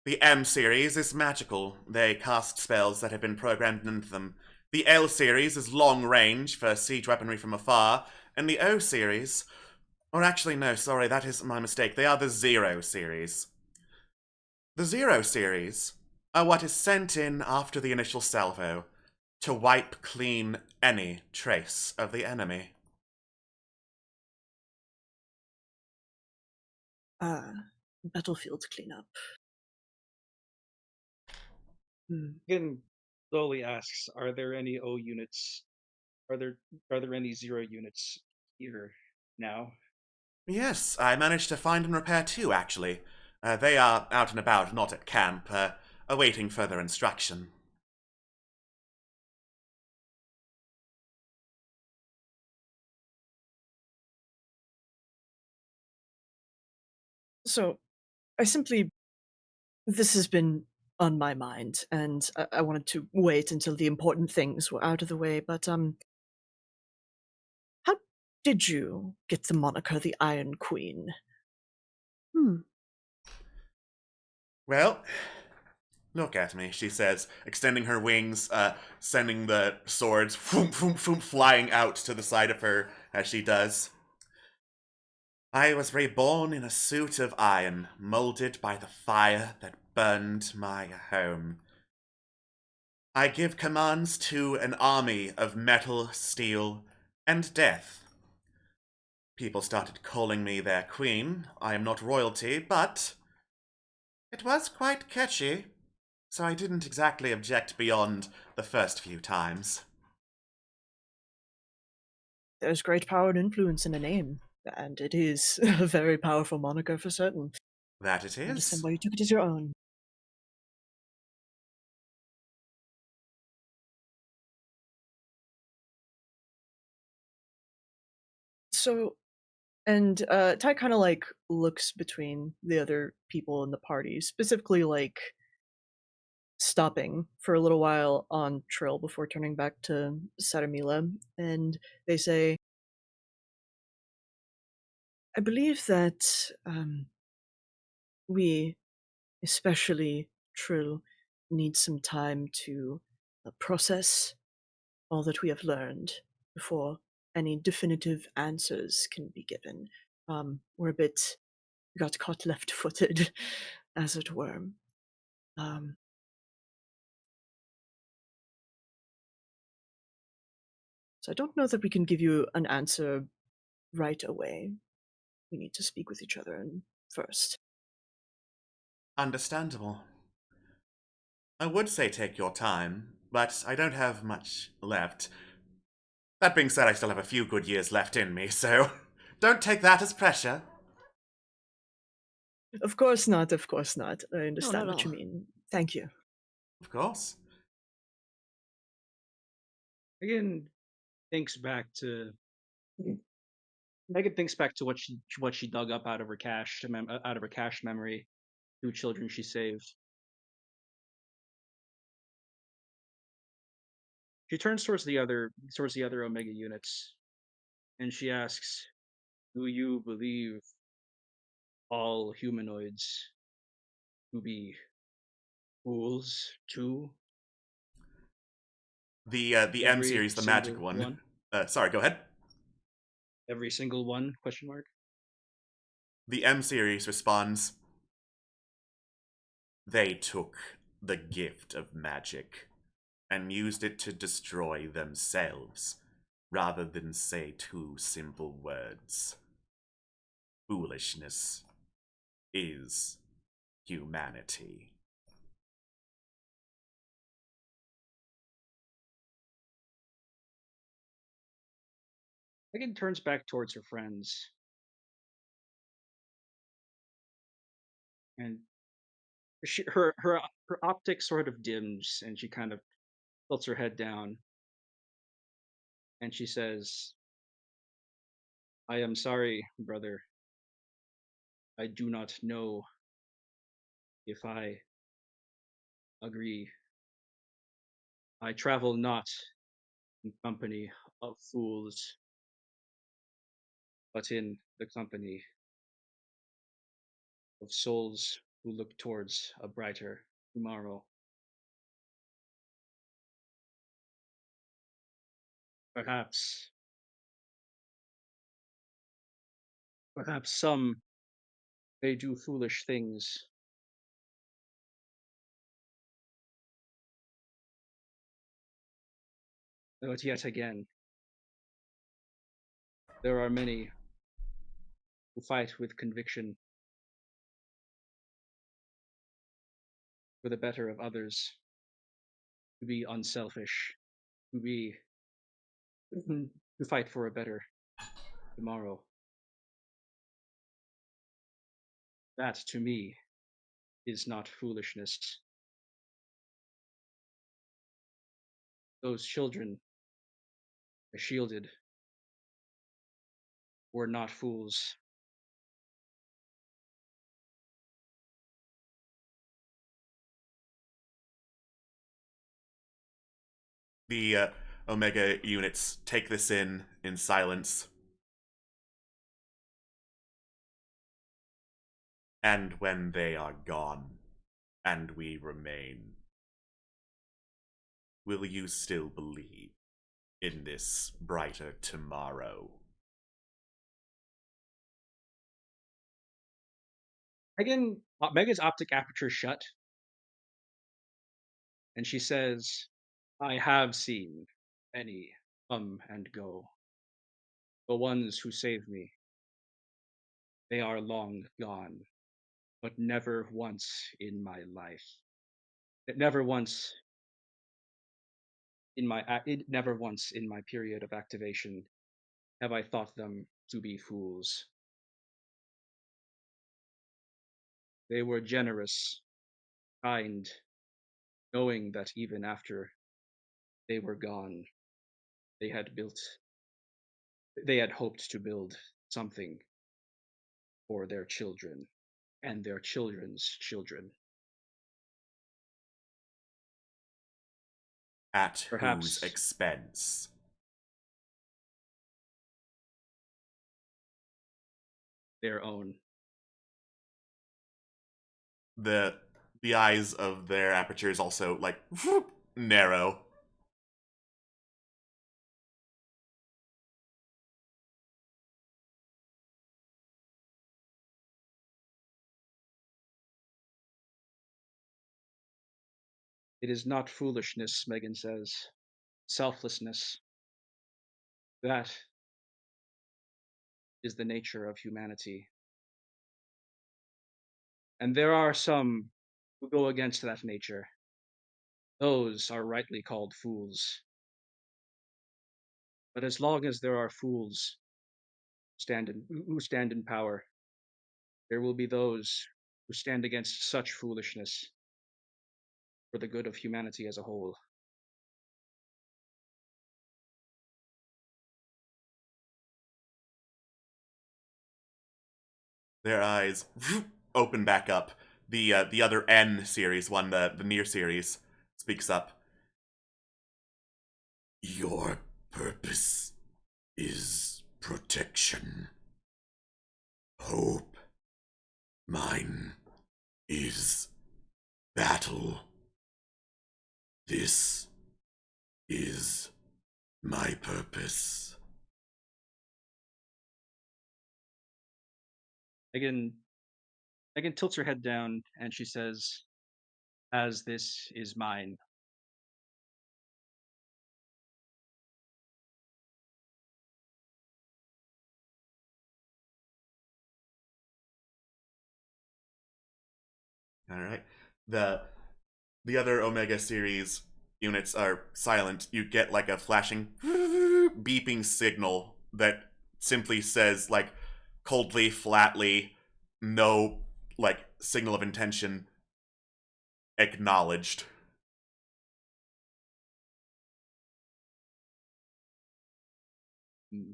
The M series is magical. They cast spells that have been programmed into them. The L series is long range for siege weaponry from afar. And the O series... Or actually, no, sorry, that is my mistake. They are the Zero series. The Zero series are what is sent in after the initial salvo to wipe clean any trace of the enemy. Battlefield cleanup. Again, slowly asks, "Are there any O units? Are there any Zero units here now?" Yes, I managed to find and repair 2, actually. They are out and about, not at camp, awaiting further instruction. So, this has been on my mind, and I wanted to wait until the important things were out of the way, but, how did you get the moniker the Iron Queen? Hmm. Well, look at me, she says, extending her wings, sending the swords flying out to the side of her as she does. I was reborn in a suit of iron, molded by the fire that burned my home. I give commands to an army of metal, steel, and death. People started calling me their queen. I am not royalty, but it was quite catchy, so I didn't exactly object beyond the first few times. There's great power and influence in a name, and it is a very powerful moniker for certain. That it I understand is. why you took it as your own. So, and Ty kind of like looks between the other people in the party, specifically like stopping for a little while on Trill before turning back to Saramila, and they say, I believe that we, especially Trill, need some time to process all that we have learned before any definitive answers can be given. We're a bit got caught left-footed, as it were. So I don't know that we can give you an answer right away. We need to speak with each other first. Understandable. I would say take your time, but I don't have much left. That being said, I still have a few good years left in me, so Don't take that as pressure. Of course not, of course not. I not understand at what you all. mean. Thank you. Of course. Megan thinks back to Megan thinks back to what she dug up out of her out of her cache memory, 2 children she saved. She turns towards the other Omega units, and she asks, "Do you believe all humanoids to be fools too? The M Every series, the magic single one. one? Sorry, go ahead. Every single one?" Question mark. The M series responds, they took the gift of magic and used it to destroy themselves, rather than say 2 simple words. Foolishness is humanity. Megan turns back towards her friends, and her optics sort of dims, and she kind of tilts her head down, and she says, "I am sorry, brother. I do not know if I agree. I travel not in company of fools, but in the company of souls who look towards a brighter tomorrow. Perhaps, perhaps some may do foolish things, but yet again, there are many who fight with conviction for the better of others, to be unselfish, to be to fight for a better tomorrow. That, to me, is not foolishness. Those children shielded were not fools. The Omega units take this in silence. And when they are gone, and we remain, will you still believe in this brighter tomorrow? Megan's optic aperture shut, and she says, "I have seen many come and go. The ones who saved me, they are long gone, but never once in my life, never once never once in my period of activation have I thought them to be fools. They were generous, kind, knowing that even after they were gone, they had built, they had hoped to build something for their children and their children's children. At whose Perhaps expense? their own." The eyes of their apertures also like narrow. "It is not foolishness," Megan says. "Selflessness. That is the nature of humanity. And there are some who go against that nature. Those are rightly called fools. But as long as there are fools, who stand in power. There will be those who stand against such foolishness for the good of humanity as a whole. Their eyes open back up. The other N series one, the near series, speaks up. Your purpose is protection. Hope. Mine is battle. This is my purpose. Megan tilts her head down and she says, "As this is mine." All right. The other Omega series units are silent. You get like a flashing beeping signal that simply says like coldly, flatly, no like signal of intention acknowledged. Hmm.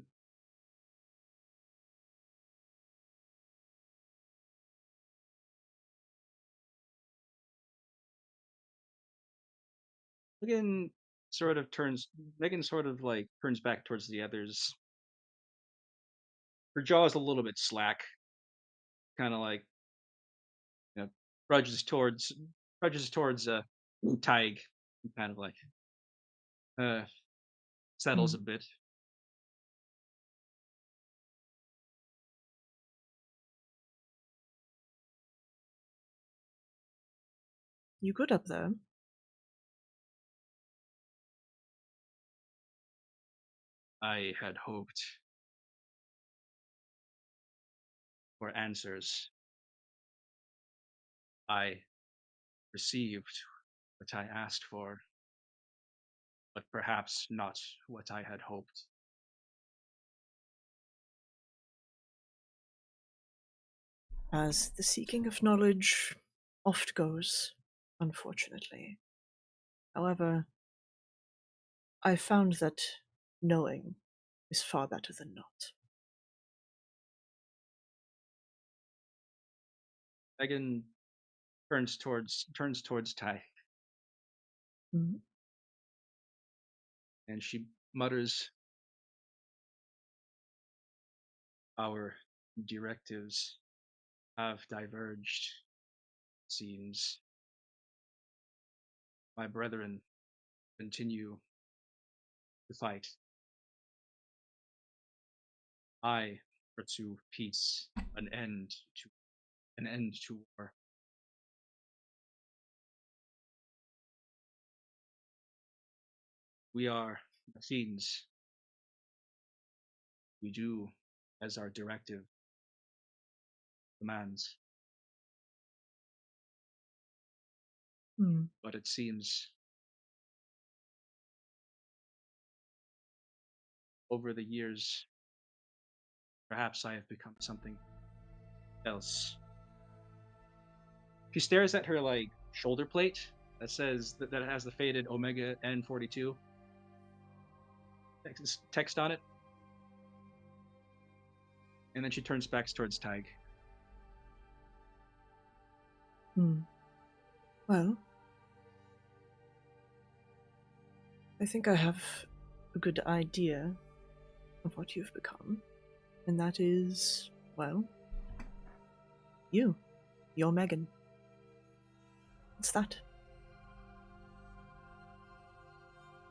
Megan Megan sort of like turns back towards the others. Her jaw is a little bit slack, kind of like, you know, grudges towards Tig, kind of like settles a bit. You good up there? I had hoped for answers. I received what I asked for, but perhaps not what I had hoped. As the seeking of knowledge oft goes, unfortunately. However, I found that knowing is far better than not. Megan turns towards Ty, Mhm. and she mutters, "Our directives have diverged, it seems. My brethren continue to fight. I pursue peace, an end to war. We are machines. We do as our directive commands. Hmm. But it seems over the years, perhaps I have become something else." She stares at her like shoulder plate that says that has the faded Omega N42 text on it, and then she turns back towards Tig. Well, I think I have a good idea of what you've become, and that is, well, you're Megan. What's that?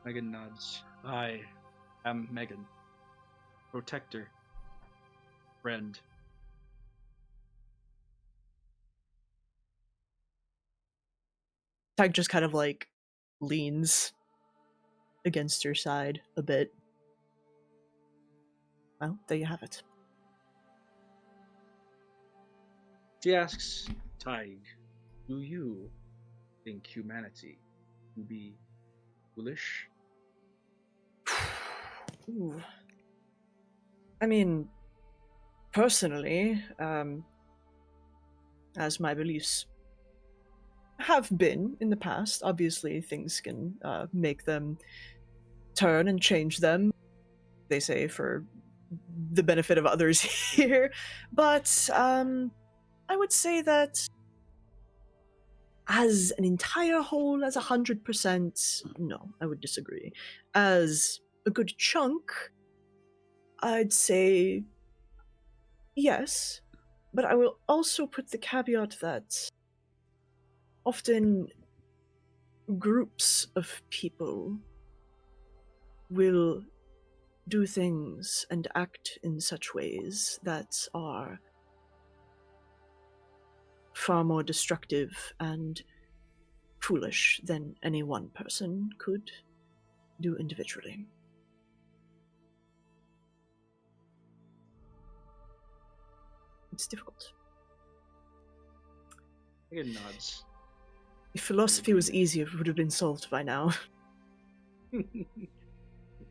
Megan nods. "I am Megan. Protector. Friend." Tag just kind of like leans against your side a bit. Well, there you have it. She asks Tig, "Do you think humanity to be foolish?" Ooh. I mean, personally, as my beliefs have been in the past, obviously things can make them turn and change them, they say, for the benefit of others here. But I would say that as an entire whole, as 100%, no, I would disagree. As a good chunk, I'd say yes, but I will also put the caveat that often groups of people will do things and act in such ways that are far more destructive and foolish than any one person could do individually. It's difficult. Megan nods. If philosophy was easier, it would have been solved by now.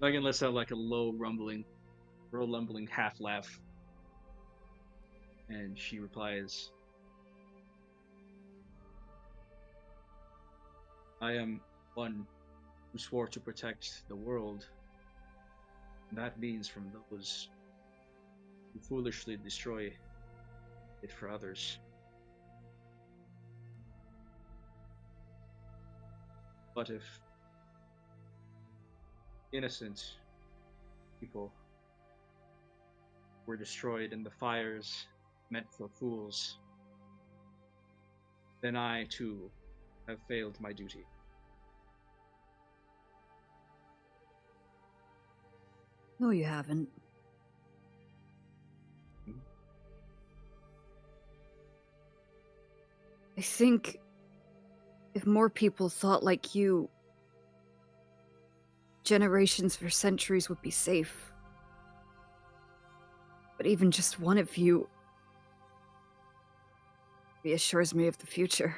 Megan lets out like a low rumbling half laugh. And she replies, I am one who swore to protect the world. And that means from those who foolishly destroy it for others. But if innocent people were destroyed in the fires meant for fools, then I too have failed my duty. No, you haven't. I think if more people thought like you, generations for centuries would be safe. But even just one of you reassures me of the future.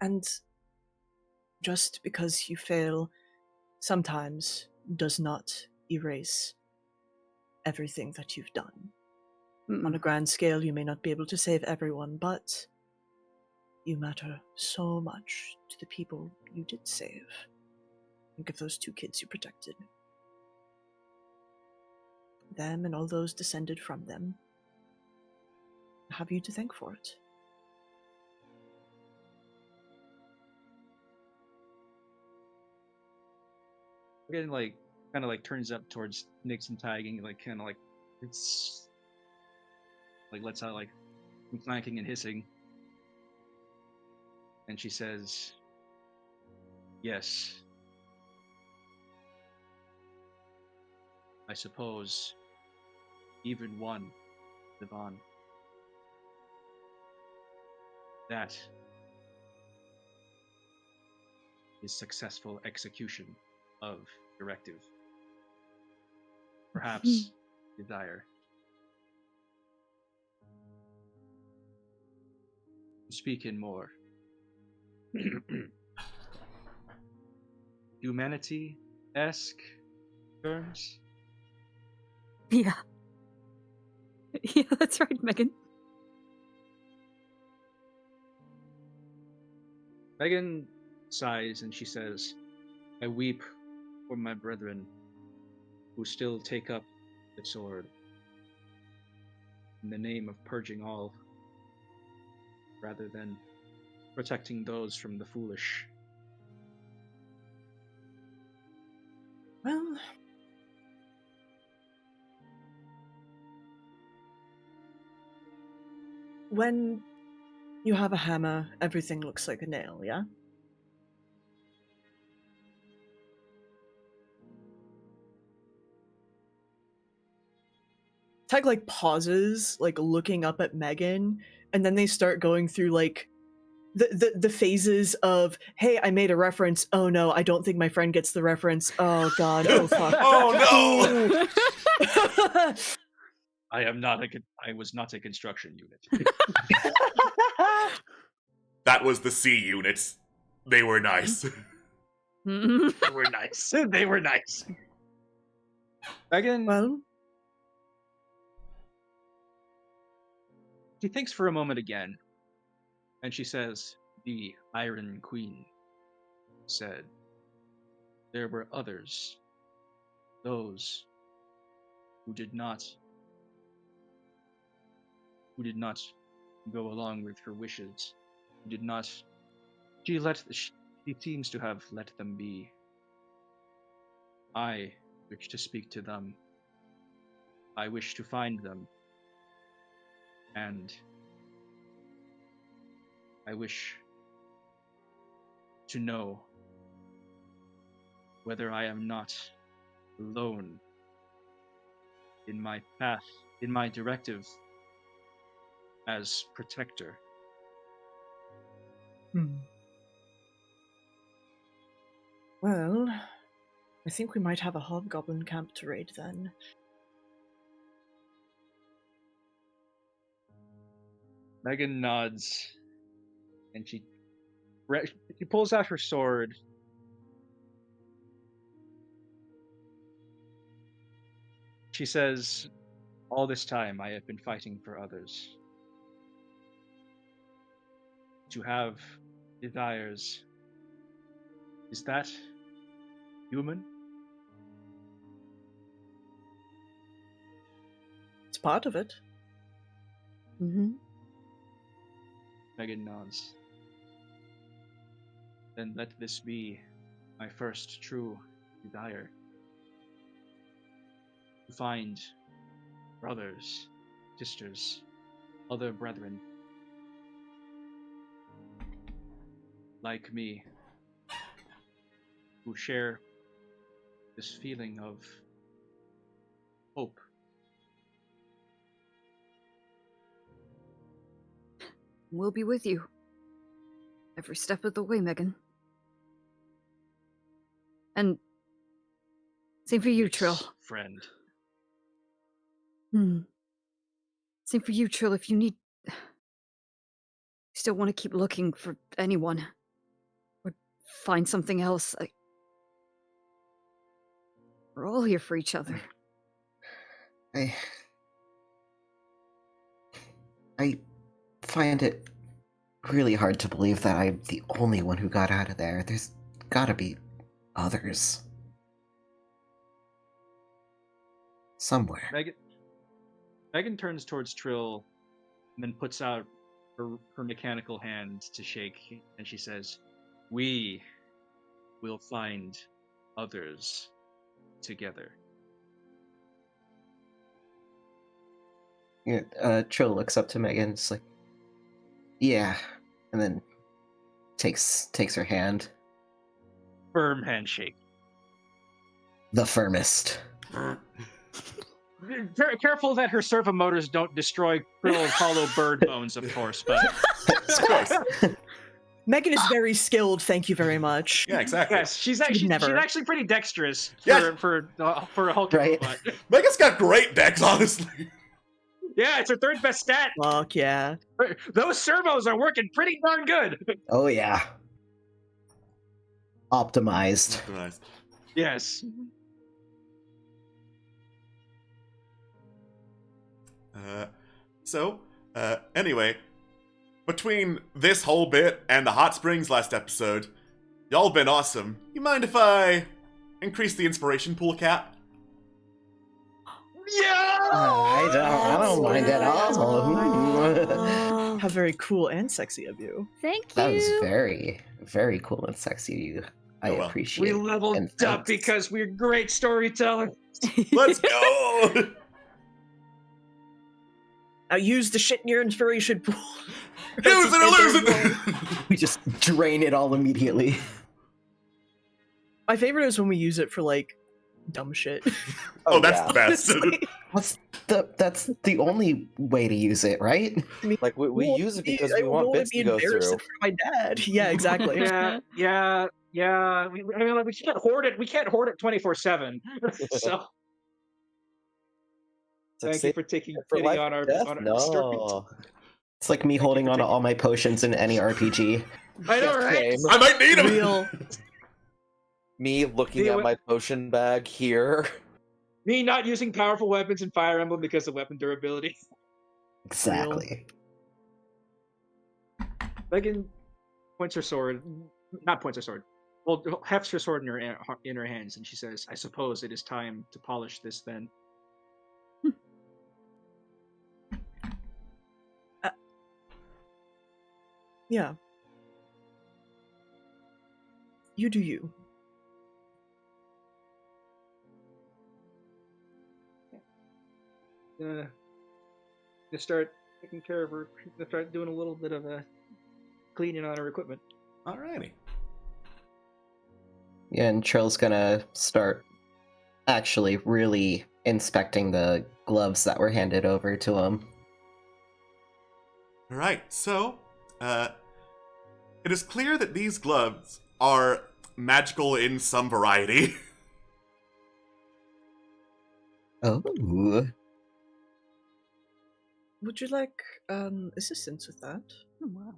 And just because you fail sometimes does not erase everything that you've done. On a grand scale, you may not be able to save everyone, but you matter so much to the people you did save. Think of those 2 kids you protected. Them and all those descended from them have you to thank for it. Again, like, kind of like turns up towards Nyx and tagging, like, kind of like, it's like lets out like some clanking and hissing. And she says, yes. I suppose even one live on. That is successful execution of directive. Perhaps desire. To speak in more humanity-esque terms. Yeah. Yeah, that's right, Megan. Megan sighs and she says, I weep for my brethren who still take up the sword in the name of purging all, rather than protecting those from the foolish. Well, when you have a hammer, everything looks like a nail, yeah? Tag like pauses, like looking up at Megan, and then they start going through like the phases of, hey, I made a reference. Oh no, I don't think my friend gets the reference. Oh god, oh fuck. Oh no! I was not a construction unit. That was the C units. They were nice. They were nice. They were nice. Megan, Well, She thinks for a moment again, and she says, "The Iron Queen said there were others, those who did not go along with her wishes, who did not. She seems to have let them be. I wish to speak to them. I wish to find them. And I wish to know whether I am not alone in my path, in my directive as protector." Well, I think we might have a hobgoblin camp to raid then. Megan nods, and she pulls out her sword. She says, "All this time I have been fighting for others. To have desires, is that human?" It's part of it. Mm-hmm. Megan nods. "Then let this be my first true desire. To find brothers, sisters, other brethren like me who share this feeling of hope." We'll be with you every step of the way, Megan. And same for you, Yes, Trill. friend. Same for you, Trill. If you need, still want to keep looking for anyone or find something else, we're all here for each other. I find it really hard to believe that I'm the only one who got out of there. There's gotta be others. Somewhere. Megan turns towards Trill and then puts out her mechanical hand to shake, and she says, "We will find others together." Yeah, Trill looks up to Megan, it's like, yeah, and then takes her hand. Firm handshake. The firmest. Careful that her servo motors don't destroy Trill's hollow bird bones, of course, but Of course. Megan is very skilled, thank you very much. Yeah, exactly. yes, she's actually pretty dexterous for a Hulk Right. robot. Megan's got great decks, honestly. Yeah, it's her third best stat. Fuck yeah. Those servos are working pretty darn good. Oh yeah. Optimized. Nice. Yes. Anyway, between this whole bit and the hot springs last episode, y'all been awesome. You mind if I increase the inspiration pool cap? Yeah. I don't mind at all. How very cool and sexy of you. Thank you. That was very, very cool and sexy of you. I Oh, well. appreciate We it. leveled And up thanks. because we're great storytellers. Let's go! Now use the shit in your inspiration pool. Use it or lose it! We just drain it all immediately. My favorite is when we use it for like dumb shit. Oh, that's the best. That's the only way to use it, right? Like we use it because we I want would bits be to go embarrassed through. in front of my dad. Yeah, exactly. Yeah. We can't hoard it. We can't hoard it 24/7. So It's like thank you for taking for pity life on or our death? story. No. It's like me holding on to all my potions in any RPG. I know, right? I might need him! Real. Me looking at my potion bag here. Me not using powerful weapons in Fire Emblem because of weapon durability. Exactly. Megan points her sword, not points her sword, well, hefts her sword in her hands, and she says, "I suppose it is time to polish this then." Yeah. You do you. Gonna start taking care of her. Gonna start doing a little bit of a cleaning on her equipment. Alrighty. Yeah, and Trill's gonna start actually really inspecting the gloves that were handed over to him. Alright, so, it is clear that these gloves are magical in some variety. Oh. Would you like assistance with that? Oh,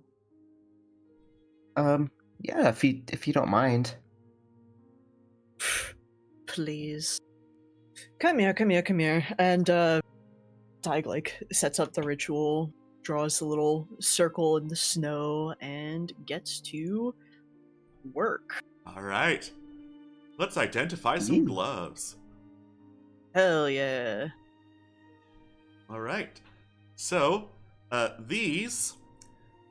wow. Yeah, if you don't mind. Please. Come here. And Tig sets up the ritual, draws a little circle in the snow, and gets to work. Alright. Let's identify some gloves. Hell yeah. Alright. So, these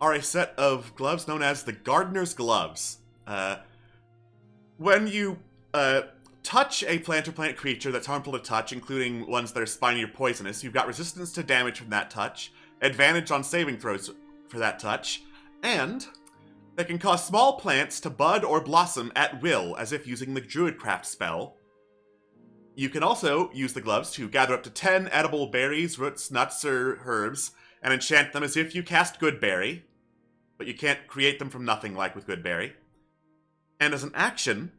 are a set of gloves known as the Gardener's Gloves. When you touch a plant or plant creature that's harmful to touch, including ones that are spiny or poisonous, you've got resistance to damage from that touch, advantage on saving throws for that touch, and they can cause small plants to bud or blossom at will, as if using the Druidcraft spell. You can also use the gloves to gather up to 10 edible berries, roots, nuts, or herbs, and enchant them as if you cast Goodberry, but you can't create them from nothing like with Goodberry. And as an action,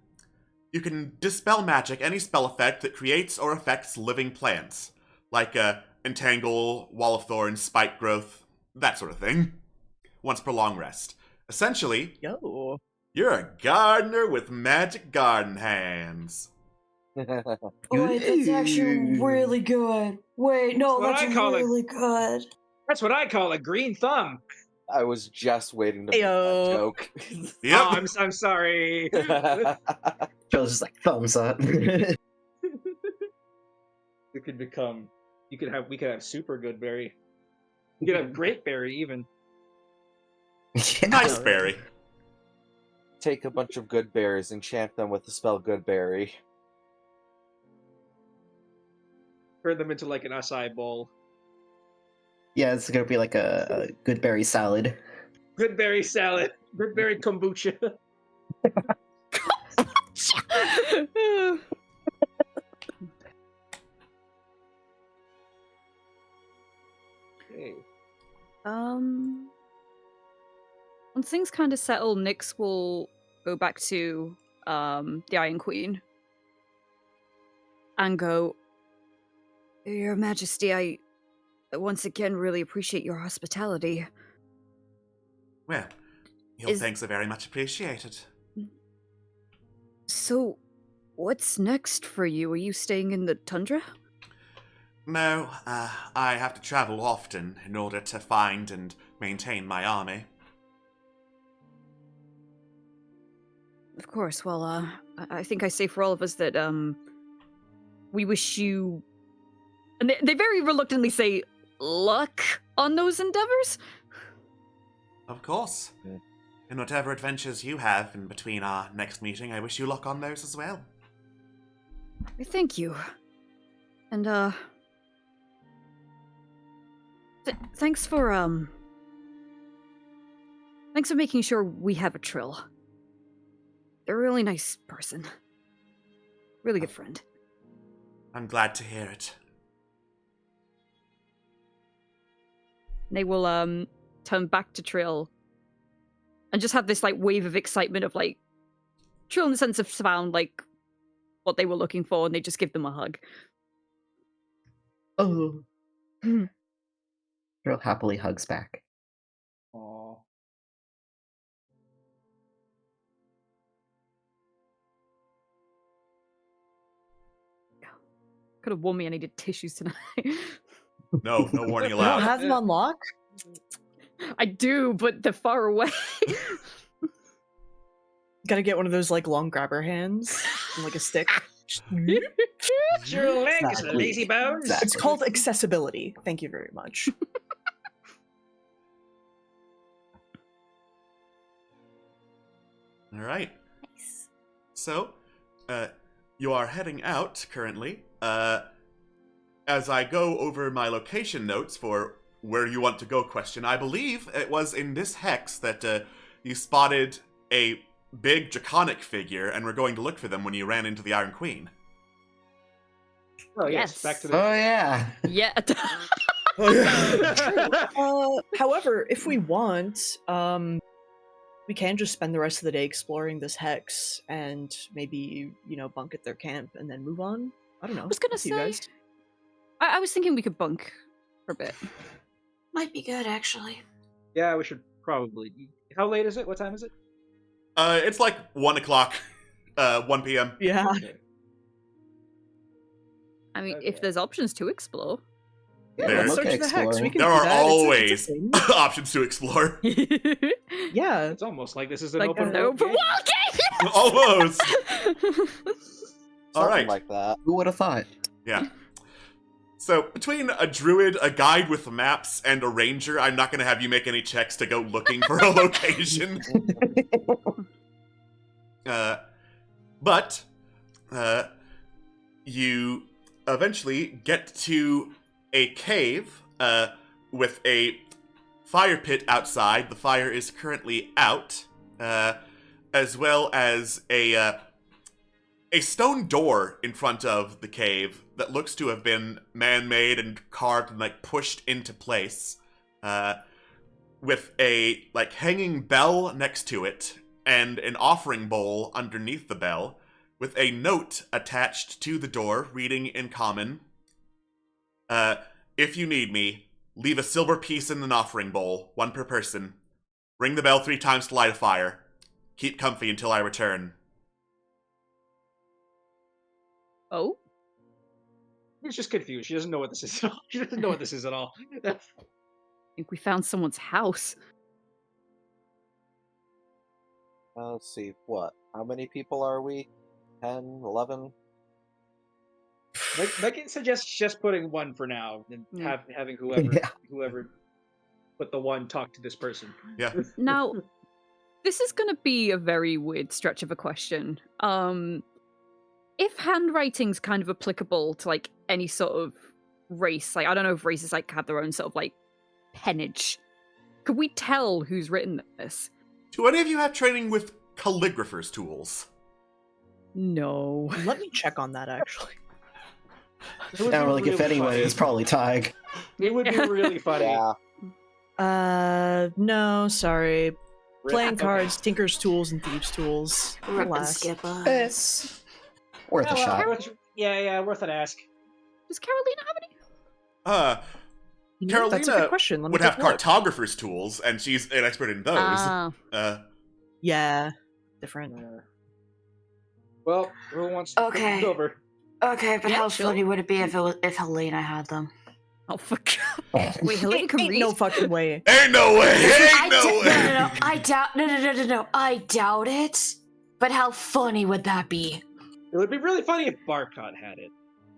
you can dispel magic, any spell effect that creates or affects living plants, like Entangle, Wall of Thorns, Spike Growth, that sort of thing, once per long rest. Essentially, Yo. you're a gardener with magic garden hands. Wait, that's actually really good. Wait, no, That's what that's I call it. really good. That's what I call a green thumb. I was just waiting to make that Ayo. joke. Yep. Oh, I'm sorry. Trill's just like, thumbs up. It could become. We could have super good berry. You could have great berry even. Yeah. Nice berry. Take a bunch of good berries, enchant them with the spell Goodberry. Turn them into like an acai bowl. Yeah, it's gonna be like a good berry salad. Good berry salad. Good berry kombucha. Okay. Once things kind of settle, Nyx will go back to the Iron Queen and go, "Your Majesty, I once again really appreciate your hospitality." Well, your thanks are very much appreciated. So, what's next for you? Are you staying in the tundra? No, I have to travel often in order to find and maintain my army. Of course. Well, I think I say for all of us that we wish you, and they very reluctantly say, luck on those endeavors. Of course. Yeah. In whatever adventures you have in between our next meeting, I wish you luck on those as well. Thank you. And thanks for making sure we have a Trill. They're a really nice person. Really good friend. I'm glad to hear it. They will turn back to Trill and just have this like wave of excitement of like Trill in the sense of found like what they were looking for, and they just give them a hug. Oh. Trill happily hugs back. Aw. Could have worn me. I needed tissues tonight. No warning You don't allowed. have them on lock? I do, but they're far away. Gotta get one of those like long grabber hands and like a stick. Your legs, Exactly. lazy bones. Exactly. It's called accessibility. Thank you very much. All right. Nice. So, you are heading out currently. As I go over my location notes for where you want to go question, I believe it was in this hex that you spotted a big draconic figure and were going to look for them when you ran into the Iron Queen. Oh yes, Yes. back to the. Oh yeah. Yeah. Oh, yeah. However, if we want, we can just spend the rest of the day exploring this hex and maybe, bunk at their camp and then move on. I don't know. I was gonna Up to you say. guys. I was thinking we could bunk for a bit. Might be good, actually. Yeah, we should probably. How late is it? What time is it? It's like 1 o'clock, 1 p.m. Yeah. Okay. I mean, Okay. if there's options to explore. Yeah, There- I'm Let's okay search the hex. We exploring. can There do are that. It's a always thing. options to explore. Yeah. It's almost like this is an Like open an world open game. world game. Almost. All Something right. like that. Who would have thought? Yeah. So, between a druid, a guide with maps, and a ranger, I'm not going to have you make any checks to go looking for a location. But you eventually get to a cave with a fire pit outside. The fire is currently out, as well as a stone door in front of the cave that looks to have been man-made and carved and pushed into place, with a hanging bell next to it and an offering bowl underneath the bell, with a note attached to the door reading in common, "If you need me, leave a silver piece in an offering bowl, 1 per person. Ring the bell 3 times to light a fire. Keep comfy until I return." Oh, She's just confused. She doesn't know what this is at all. She doesn't know what this is at all. I think we found someone's house. Let's see, what? How many people are we? 10, 11? Megan suggests just putting 1 for now, and Yeah. having whoever Yeah. whoever put the 1 talk to this person. Yeah. Now, this is going to be a very weird stretch of a question. If handwriting's kind of applicable to any sort of race, I don't know if races have their own sort of pennage. Could we tell who's written this? Do any of you have training with calligrapher's tools? No. Let me check on that, actually. It would Now, be like, if really anyone, funny. it's probably Tig. It would be really funny. Yeah. No, sorry. Playing Okay. cards, tinker's tools, and thieves' tools. Rip and Alas. skip us. It's worth Yeah, a well, shot. worth an ask. Does Carolina have any? That's a Carolina good question. Let me would take have a look. cartographer's tools, and she's an expert in those. Yeah, different. Well, who wants to Okay. take over? Okay, but Yeah, how sure. funny would it be if Helena had them? Oh, fuck. Wait, Helena can Ain't read? no fucking way. Ain't no way! Ain't no No, way! no, no. I doubt. No. I doubt it. But how funny would that be? It would be really funny if Barcott had it.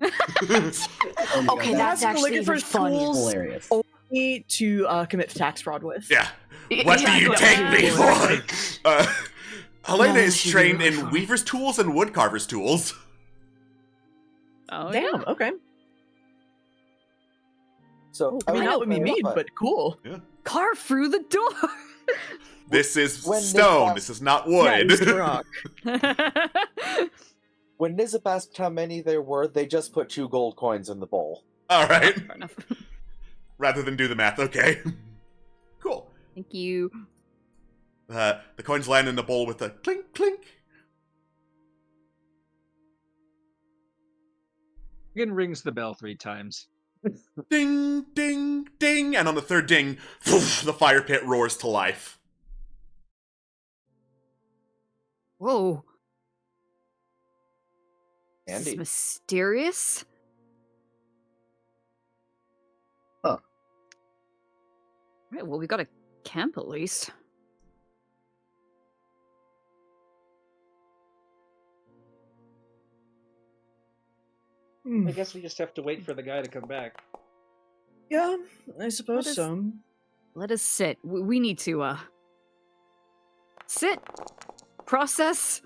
Oh my Okay, God, that's actually even calligrapher's funny. tools. hilarious. Only to commit tax fraud with. Yeah. What do you Yeah, take yeah, me yeah. for? Helena No, is she'd be trained really in funny. weaver's tools and woodcarver's tools. Oh, Damn. yeah. Okay. So, I mean, would not with me know, made, but cool. Carve through the door. This is When they stone. pass- This is not Yeah, wood. it's the rock. when Nizip asked how many there were, they just put 2 gold coins in the bowl. All right. Fair enough. Rather than do the math, okay. Cool. Thank you. The coins land in the bowl with a clink, clink. Megan rings the bell 3 times. Ding, ding, ding. And on the 3rd ding, the fire pit roars to life. Whoa. This is Andy. mysterious. Huh. Right, well, we gotta camp at least. I guess we just have to wait for the guy to come back. Yeah, I suppose us- so. Let us sit. We need to sit, process.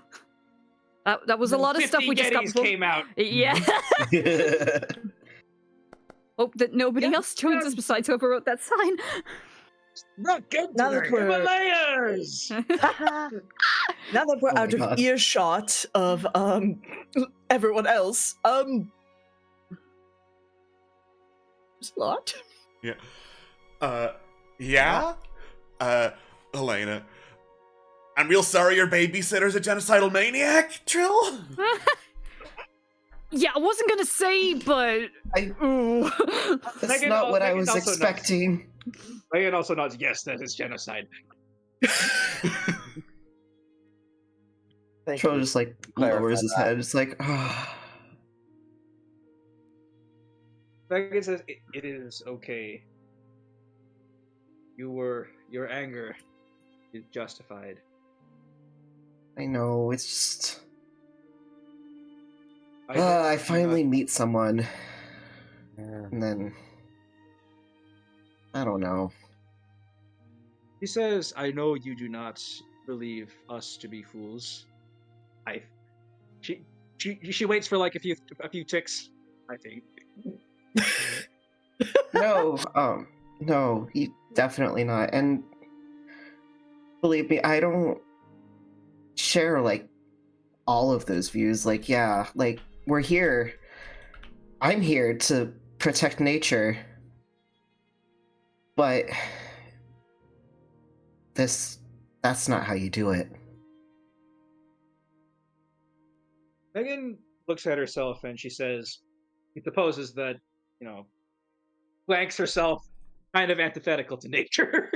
That was a lot of stuff we just got before. came out. Yeah. Hope that nobody else joins us besides whoever wrote that sign. Look into Now the that we're- Himalayas! Now that we're Oh my out of God. earshot of everyone else, there's a lot. Yeah? Elena. I'm real sorry your babysitter's a genocidal maniac, Trill? Yeah, I wasn't gonna say, but ooh. That's Megan not what I Megan was also knows. expecting. Megan also nods, yes, that is genocide. Thank Trill you. just like Clarify lowers his that. head. It's like, ah. Megan says, it is okay. Your anger is justified. I know, it's just. don't I do finally not- meet someone, Yeah. and then. I don't know. He says, I know you do not believe us to be fools. She waits for like a few ticks, I think. No, definitely not. And believe me, I don't share like all of those views. Like, yeah, like we're here. I'm here to protect nature. But that's not how you do it. Megan looks at herself and she says, she supposes that, blanks herself kind of antithetical to nature.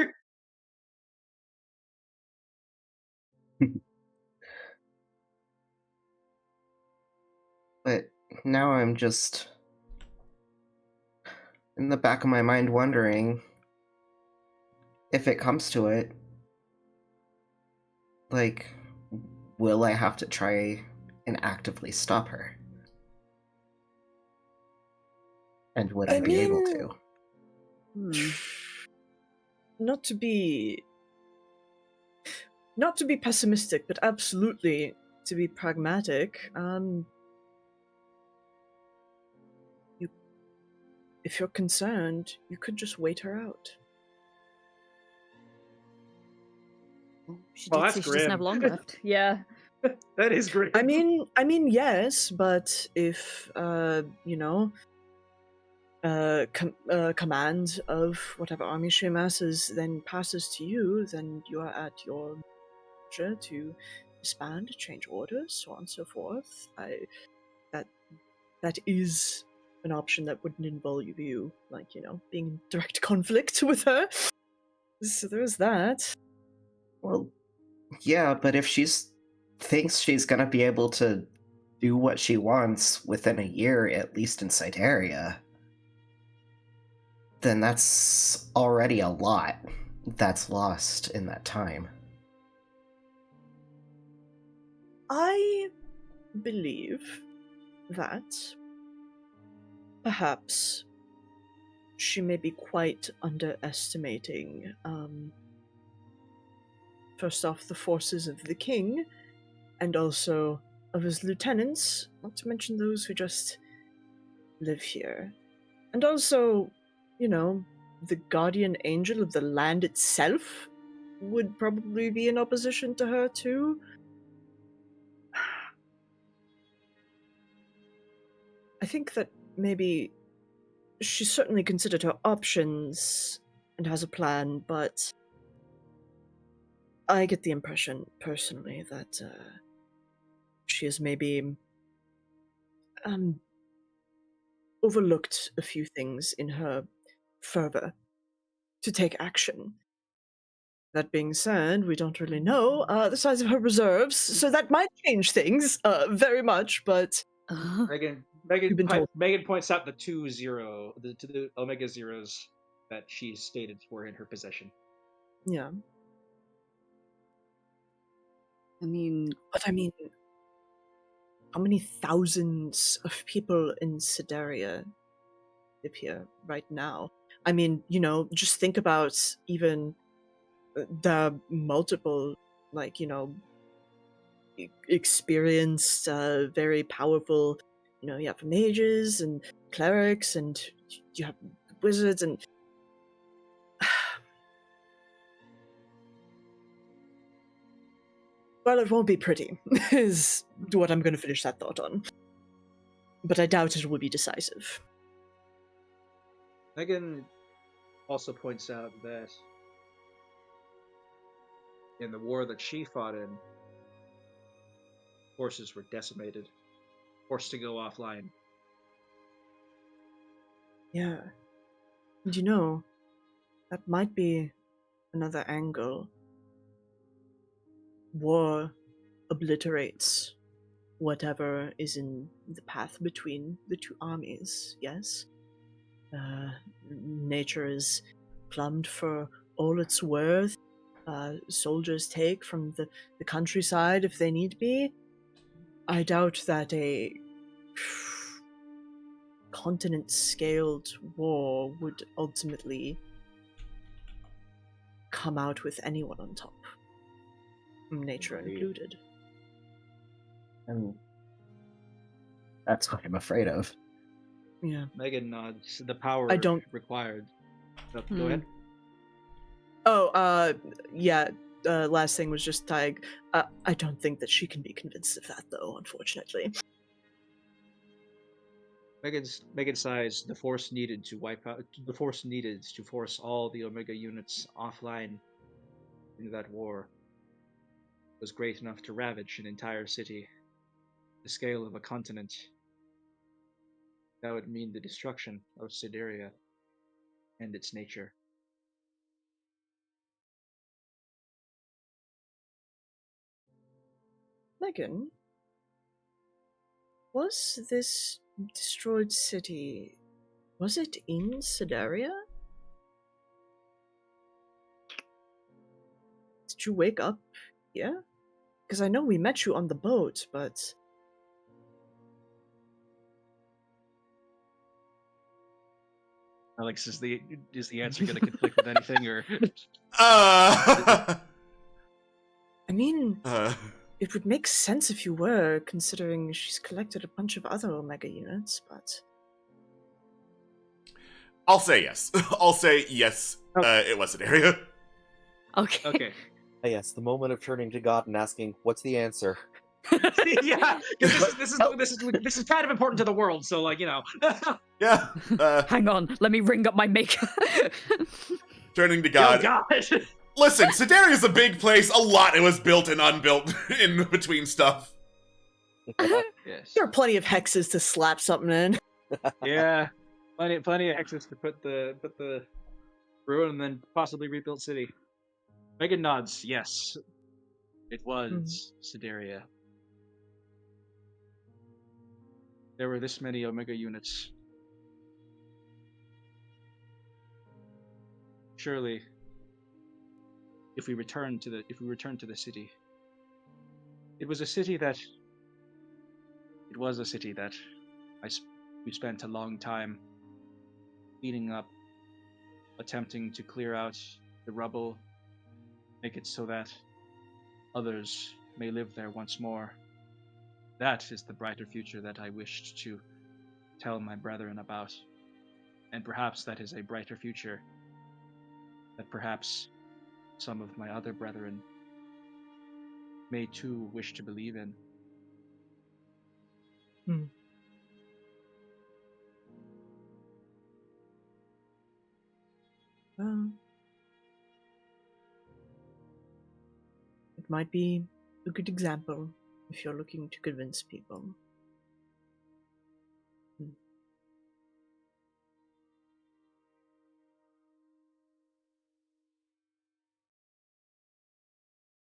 But now I'm just in the back of my mind wondering if it comes to it, like, will I have to try and actively stop her? And would I be able to? Not to be pessimistic, but absolutely to be pragmatic. If you're concerned, you could just wait her out. She Well, did that's say she doesn't have grim. long left. Yeah. That is great. I mean, yes, but if command of whatever army she amasses then passes to you, then you are at your leisure to disband, change orders, so on and so forth. That is an option that wouldn't involve you, like, being in direct conflict with her. So there's that. Well, yeah, but if thinks she's gonna be able to do what she wants within a year, at least in Siberia, then that's already a lot that's lost in that time. I believe that perhaps she may be quite underestimating, first off, the forces of the king, and also of his lieutenants, not to mention those who just live here. And also, the guardian angel of the land itself would probably be in opposition to her too. I think that maybe she's certainly considered her options and has a plan, but I get the impression, personally, that she has maybe overlooked a few things in her fervor to take action. That being said, we don't really know the size of her reserves, so that might change things very much, but Megan points out the the Omega Zeros that she stated were in her possession. Yeah. I mean, But I mean, how many thousands of people in Sidaria live here right now? I mean, just think about even the multiple, like, experienced, very powerful, you have mages and clerics, and you have wizards, and well, it won't be pretty, is what I'm going to finish that thought on. But I doubt it will be decisive. Megan also points out that in the war that she fought in, forces were decimated, forced to go offline. Yeah. And that might be another angle. War obliterates whatever is in the path between the two armies, yes? Nature is plumbed for all it's worth. Soldiers take from the countryside if they need be. I doubt that a continent-scaled war would ultimately come out with anyone on top, nature Agreed. included. And that's what I'm afraid of. Yeah. Megan nods. The power I don't- required. Oh, Hmm. Go ahead. Oh, yeah. Last thing was just Tig. I don't think that she can be convinced of that, though, unfortunately. Megan sighs. The force needed to wipe out. The force needed to force all the Omega units offline in that war was great enough to ravage an entire city, the scale of a continent. That would mean the destruction of Sideria and its nature. Megan, was this destroyed city, was it in Sidaria? Did you wake up here? Because I know we met you on the boat, but... Alex, is the answer going to conflict with anything, or Uh, I mean, uh, it would make sense if you were, considering she's collected a bunch of other Omega units, but... I'll say yes. I'll say yes. It was an area. okay. okay? Yes, the moment of turning to God and asking, "What's the answer?" Yeah, 'cause this is kind of important to the world. So, like, Yeah. Hang on, let me ring up my maker. Turning to Oh God. God. Listen, Sidaria's a big place. A lot it was built and unbuilt in between stuff. Yes. There are plenty of hexes to slap something in. Yeah. Plenty of hexes to put the ruin and then possibly rebuilt city. Megan nods. Yes, it was Sideria. There were this many Omega units. Surely, if we return to the city, it was a city that we spent a long time cleaning up, attempting to clear out the rubble, make it so that others may live there once more. That is the brighter future that I wished to tell my brethren about. And perhaps that is a brighter future that perhaps some of my other brethren may too wish to believe in. Well, it might be a good example if you're looking to convince people.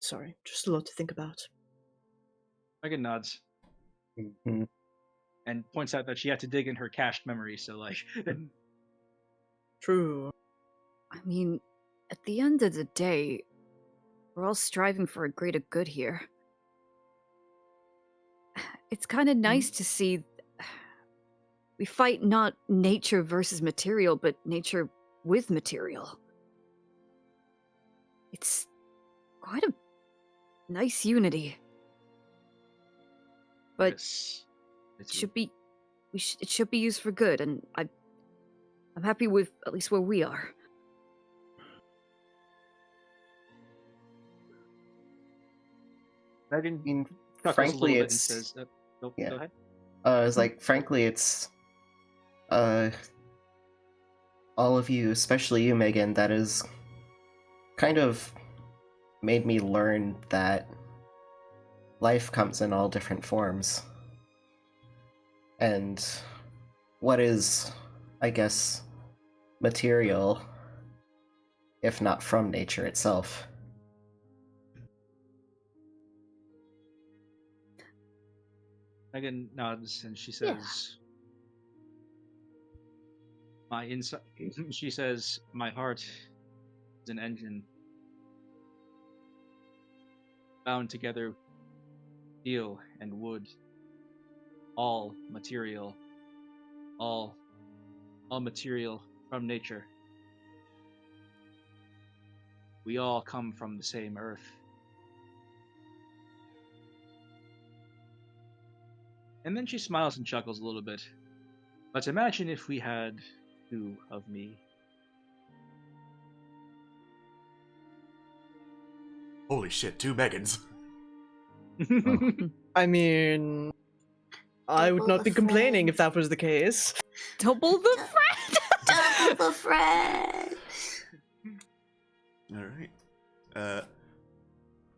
Sorry, just a lot to think about. Megan nods Mhm. and points out that she had to dig in her cached memory, so like True. I mean, at the end of the day, we're all striving for a greater good here. It's kind of nice to see we fight not nature versus material, but nature with material. It's quite a nice unity. But Yes. it should be it should be used for good, and I'm happy with at least where we are. Megan I mean, chuckles a frankly, little bit and it's says, "Go yeah. ahead." It's like, frankly, it's all of you, especially you, Megan, that has kind of made me learn that life comes in all different forms. And what is, I guess, material, if not from nature itself? Megan nods and she says, "My inside." She says, "My heart is an engine bound together, steel and wood, all material, all material from nature. We all come from the same earth." And then she smiles and chuckles a little bit. "But imagine if we had two of me." Holy shit, 2 Megans. I mean, I would Double not the be complaining friend. if that was the case. Double the friend! Double the friend. Alright.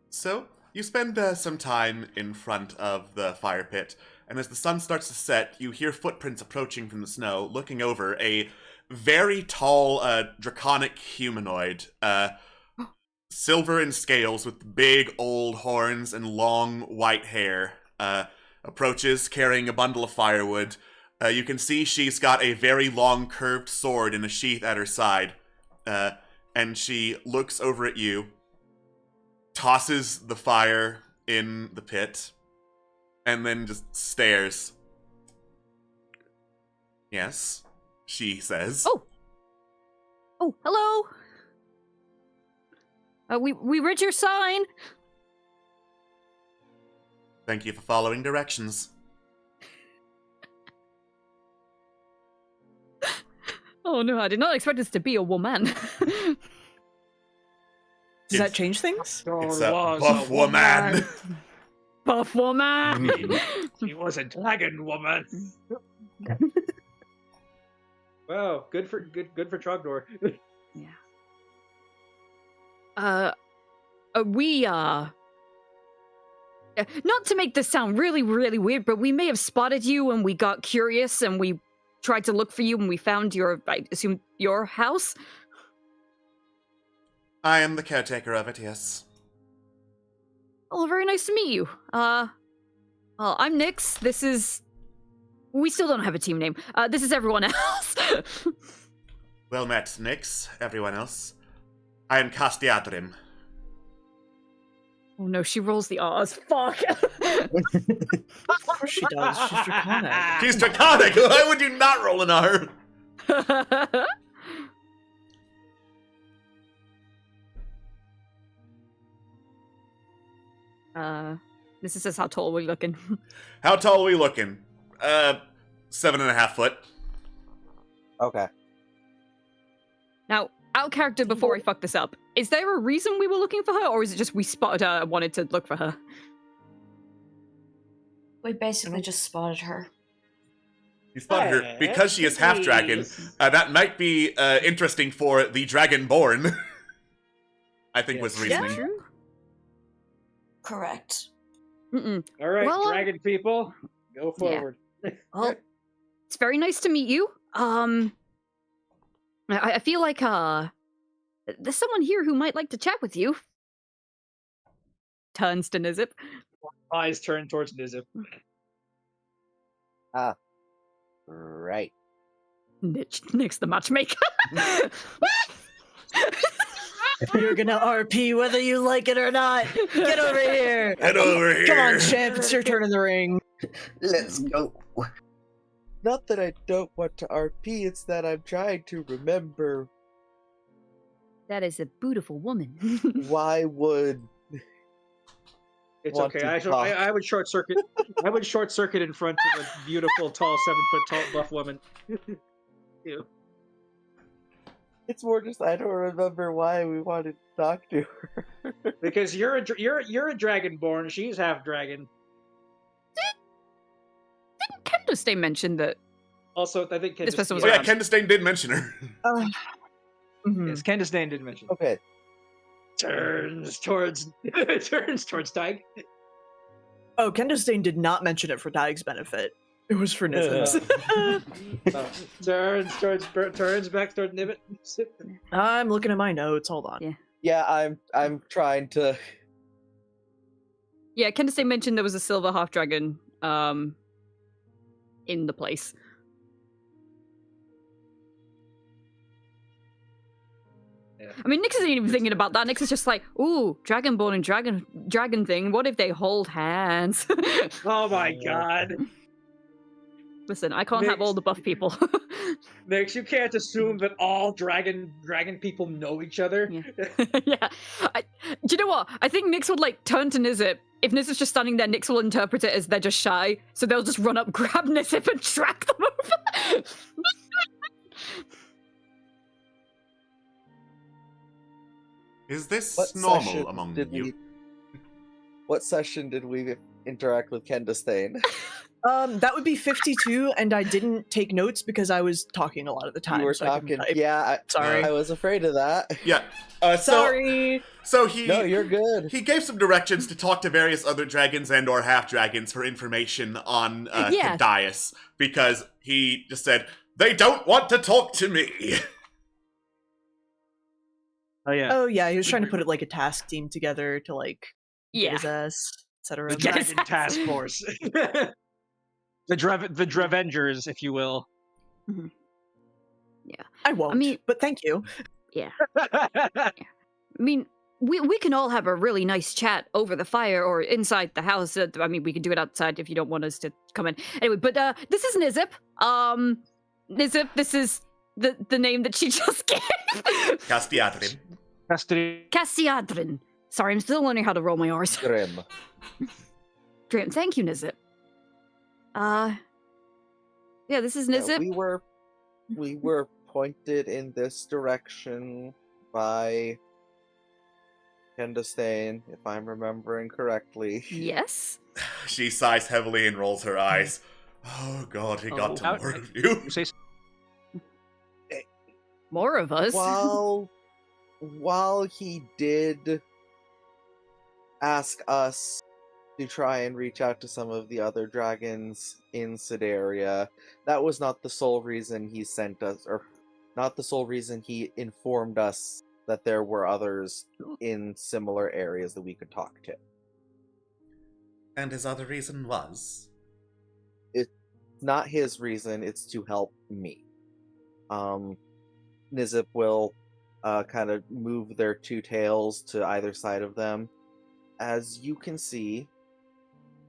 So, you spend some time in front of the fire pit, and as the sun starts to set, you hear footprints approaching from the snow, looking over a very tall, draconic humanoid. Silver in scales with big old horns and long white hair. Approaches carrying a bundle of firewood. You can see she's got a very long curved sword in a sheath at her side. And she looks over at you, tosses the fire in the pit, and then just stares. "Yes," she says. Oh, hello. We read your sign. "Thank you for following directions." Oh no, I did not expect this to be a woman. Does that change things? It's a buff woman. Buff woman. She was a dragon woman. Wow, good for Trogdor. We not to make this sound really, really weird, but we may have spotted you and we got curious and we tried to look for you and we found I assume, your house? I am the caretaker of it, yes. Oh, very nice to meet you. Well, I'm Nyx. This is... We still don't have a team name. This is everyone else. Well met, Nyx, everyone else. I am Castiadrim. Oh no, she rolls the R's. Fuck. Of course she does. She's draconic. She's draconic! Why would you not roll an R? This says how tall we're looking. How tall are we looking? 7.5 foot. Okay. Now, out of character before I fuck this up, is there a reason we were looking for her, or is it just we spotted her and wanted to look for her? We basically just spotted her. You spotted her because she is half dragon. That might be interesting for the Dragonborn. I think was Yes. reasoning. True. Correct. Mm-mm. All right, Well, dragon people, go forward. Well, it's very nice to meet you. I feel like there's someone here who might like to chat with you. Turns to Nizip. Eyes turn towards Nizip. Right. Nick's the matchmaker. You're gonna RP whether you like it or not. Get over here. Head over here. Come on, champ. It's your turn in the ring. Let's go. Not that I don't want to RP, it's that I'm trying to remember That is a beautiful woman. why would It's want okay. to I talk. would short circuit. I would short circuit in front of a beautiful, tall, 7-foot tall, buff woman. Ew. It's more just I don't remember why we wanted to talk to her. Because you're a dragonborn. She's half dragon. Didn't Kendall mention that? Also, I think This person was Oh yeah, around. Candace Dane did mention her. Yes, Candace Dane did mention. Okay. Turns towards Tig. Oh, Kendall did not mention it for Dyke's benefit. It was for Nizam's. Turns back toward Nibbit. I'm looking at my notes. Hold on. Yeah. Yeah, I'm trying to. Yeah, Kendall mentioned there was a silver half dragon in the place. Yeah. I mean, Nix isn't even thinking about that. Nix is just like, ooh, Dragonborn and dragon thing. What if they hold hands? Oh my god. Listen, I can't have all the buff people. Nix, you can't assume that all dragon people know each other. Yeah. Yeah. Do you know what? I think Nix would like turn to Nizip. If Nizip's just standing there, Nix will interpret it as they're just shy, so they'll just run up, grab Nizip, and track them over. Is this What normal session among did you? we? What session did we interact with Kendastain? That would be 52, and I didn't take notes because I was talking a lot of the time. You were so I couldn't talking. type. Yeah, Sorry. I was afraid of that. Yeah. Sorry. So he No, you're good. he gave some directions to talk to various other dragons and or half dragons for information on Yeah. Cadius, because he just said they don't want to talk to me. Oh yeah. Oh yeah, he was trying to put it like a task team together to like get Yeah. his ass, etc. The Yes. Dragon Task Force. the Dravengers, if you will. I won't. I mean- but thank you. I mean, we can all have a really nice chat over the fire or inside the house. I mean, we can do it outside if you don't want us to come in. Anyway, but this is Nizip. Nizip, this is the name that she just gave. Castiadrin. Custody. Cassiadrin. Sorry, I'm still learning how to roll my R's. Grim. Great, thank you, Nizip. Yeah, this is Yeah, Nizip. we were pointed in this direction by Kendastain, if I'm remembering correctly. Yes. She sighs heavily and rolls her eyes. Oh god, he got to How- more of you. You say More of us. While he did ask us to try and reach out to some of the other dragons in Sidaria, that was not the sole reason he sent us, or not the sole reason he informed us that there were others in similar areas that we could talk to. And his other reason was? Not his reason, it's to help me. Nizip will kind of move their two tails to either side of them. As you can see,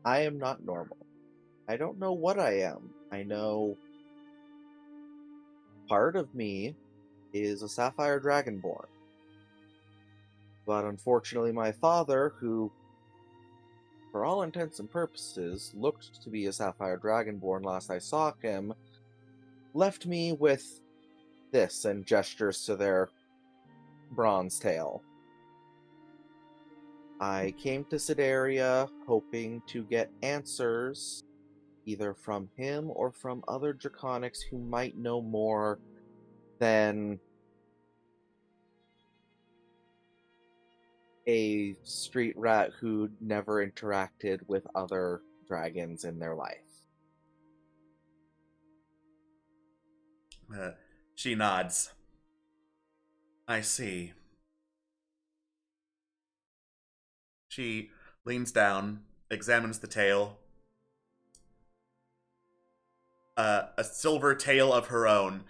I am not normal. I don't know what I am. I know part of me is a Sapphire Dragonborn. But unfortunately my father, who for all intents and purposes looked to be a Sapphire Dragonborn last I saw him, left me with this and gestures to their bronze tail. I came to Sidaria hoping to get answers either from him or from other Draconics who might know more than a street rat who never interacted with other dragons in their life. She nods. I see. She leans down, examines the tail. A silver tail of her own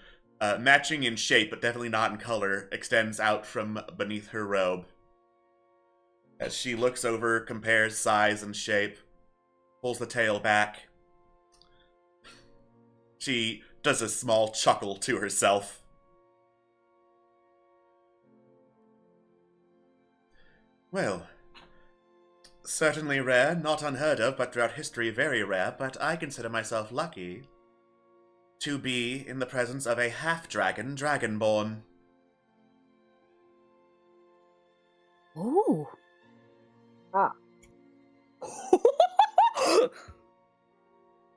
matching in shape, but definitely not in color, extends out from beneath her robe. As she looks over, compares size and shape, pulls the tail back. She does a small chuckle to herself. Well, certainly rare, not unheard of, but throughout history very rare, but I consider myself lucky to be in the presence of a half-dragon dragonborn. Ooh.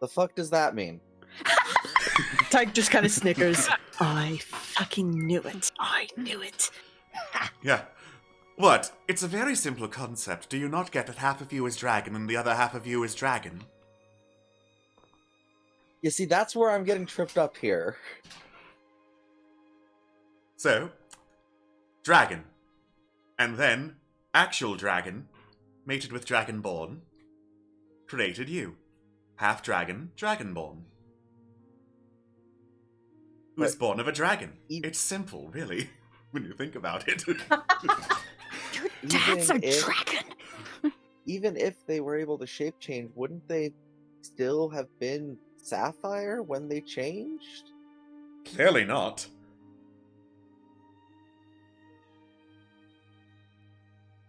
The fuck does that mean? Tyke just kind of snickers. I fucking knew it. I knew it. Yeah. What? It's a very simple concept. Do you not get that half of you is dragon and the other half of you is dragon? You see, that's where I'm getting tripped up here. So, dragon. And then, actual dragon, mated with dragonborn, created you. Half dragon, dragonborn. Who is born of a dragon. It's simple, really, when you think about it. Your dad's a Even if- dragon. Even if they were able to shape change, wouldn't they still have been Sapphire when they changed? Clearly not.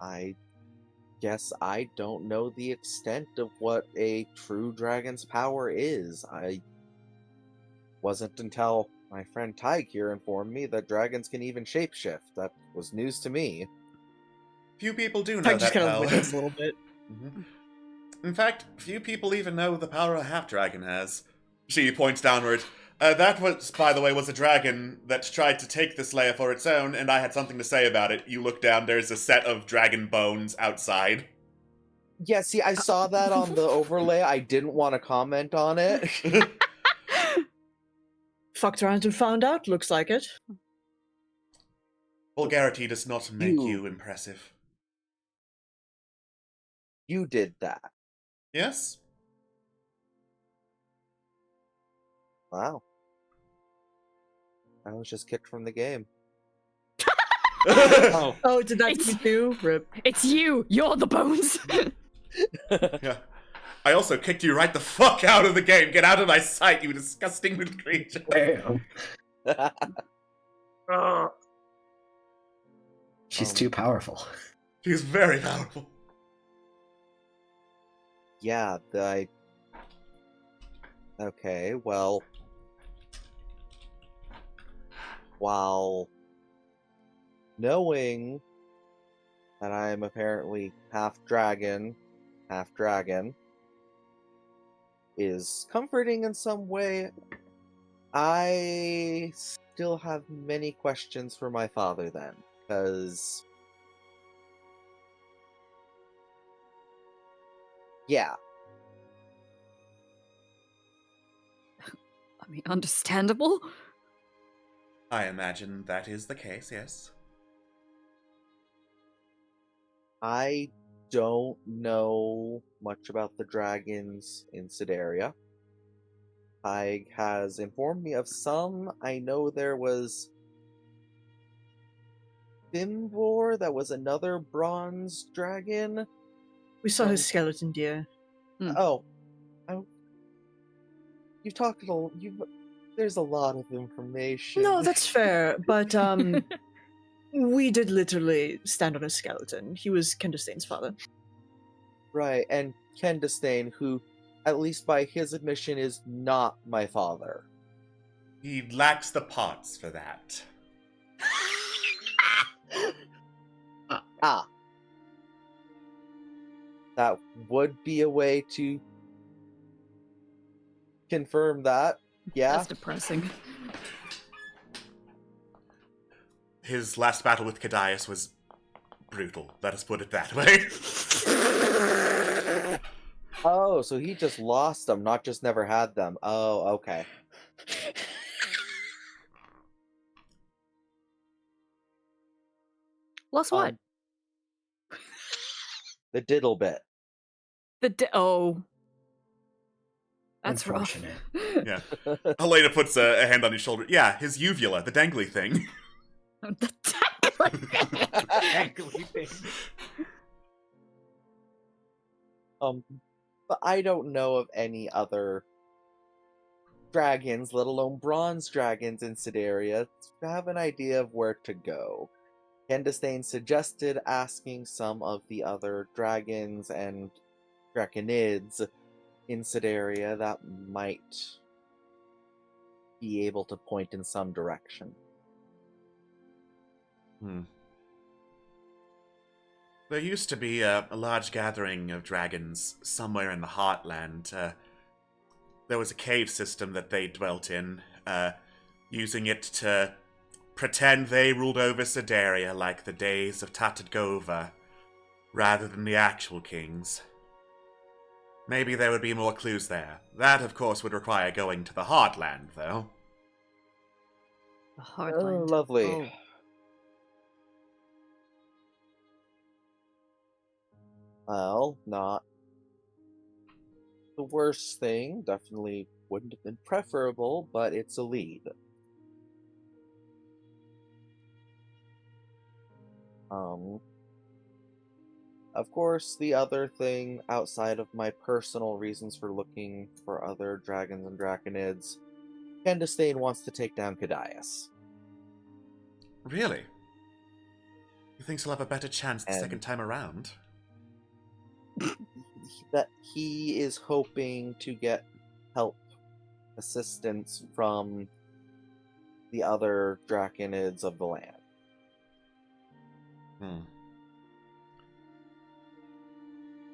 I guess I don't know the extent of what a true dragon's power is. I wasn't until my friend Tyke here informed me that dragons can even shapeshift. That was news to me. Few people do know Tyke that just kind of power. wiggles a little bit. Mhm. In fact, few people even know the power a half-dragon has. She points downward. That was, by the way, was a dragon that tried to take this layer for its own, and I had something to say about it. You look down, there's a set of dragon bones outside. Yeah, see, I saw that on the overlay. I didn't want to comment on it. Fucked around and found out, looks like it. Vulgarity does not make you impressive. You did that. Yes? Wow. I was just kicked from the game. Oh, Oh, did that It's- you too? Rip. It's you. You're the bones. Yeah. I also kicked you right the fuck out of the game. Get out of my sight, you disgusting little creature. Damn. uh, She's too powerful. She's very powerful. Yeah, okay, well... While knowing that I am apparently half dragon is comforting in some way, I still have many questions for my father then, because... Yeah. I mean, understandable. I imagine that is the case, yes. I don't know much about the dragons in Sidaria. Tig has informed me of some. I know there was Fimbor, that was another bronze dragon. We saw his skeleton, dear. Oh, you've talked there's a lot of information. No, that's fair, but we did literally stand on a skeleton. He was Kendastane's father. Right, and Kendastane, who, at least by his admission, is not my father. He lacks the parts for that. Ah. That would be a way to confirm that. Yeah. That's depressing. His last battle with Cadius was brutal, let us put it that way. Oh, so he just lost them, not just never had them. Oh, okay. Lost what? The diddle bit. Oh. That's rough. Unfortunate. Yeah. Helena puts a hand on his shoulder. Yeah, his uvula, the dangly thing. The dangly thing. Dangly thing. But I don't know of any other dragons, let alone bronze dragons in Sidaria, to have an idea of where to go. Kendistain suggested asking some of the other dragons and draconids in Sidaria that might be able to point in some direction. There used to be a large gathering of dragons somewhere in the Heartland. There was a cave system that they dwelt in, using it to pretend they ruled over Sidaria like the days of Tatagova, rather than the actual kings. Maybe there would be more clues there. That, of course, would require going to the Heartland, though. The Oh, Heartland. lovely. Oh. Well, not the worst thing. Definitely wouldn't have been preferable, but it's a lead. Of course, the other thing, outside of my personal reasons for looking for other dragons and draconids, Kendistain wants to take down Cadius. Really? You think he'll have a better chance the And- second time around? That he is hoping to get help, assistance from the other draconids of the land.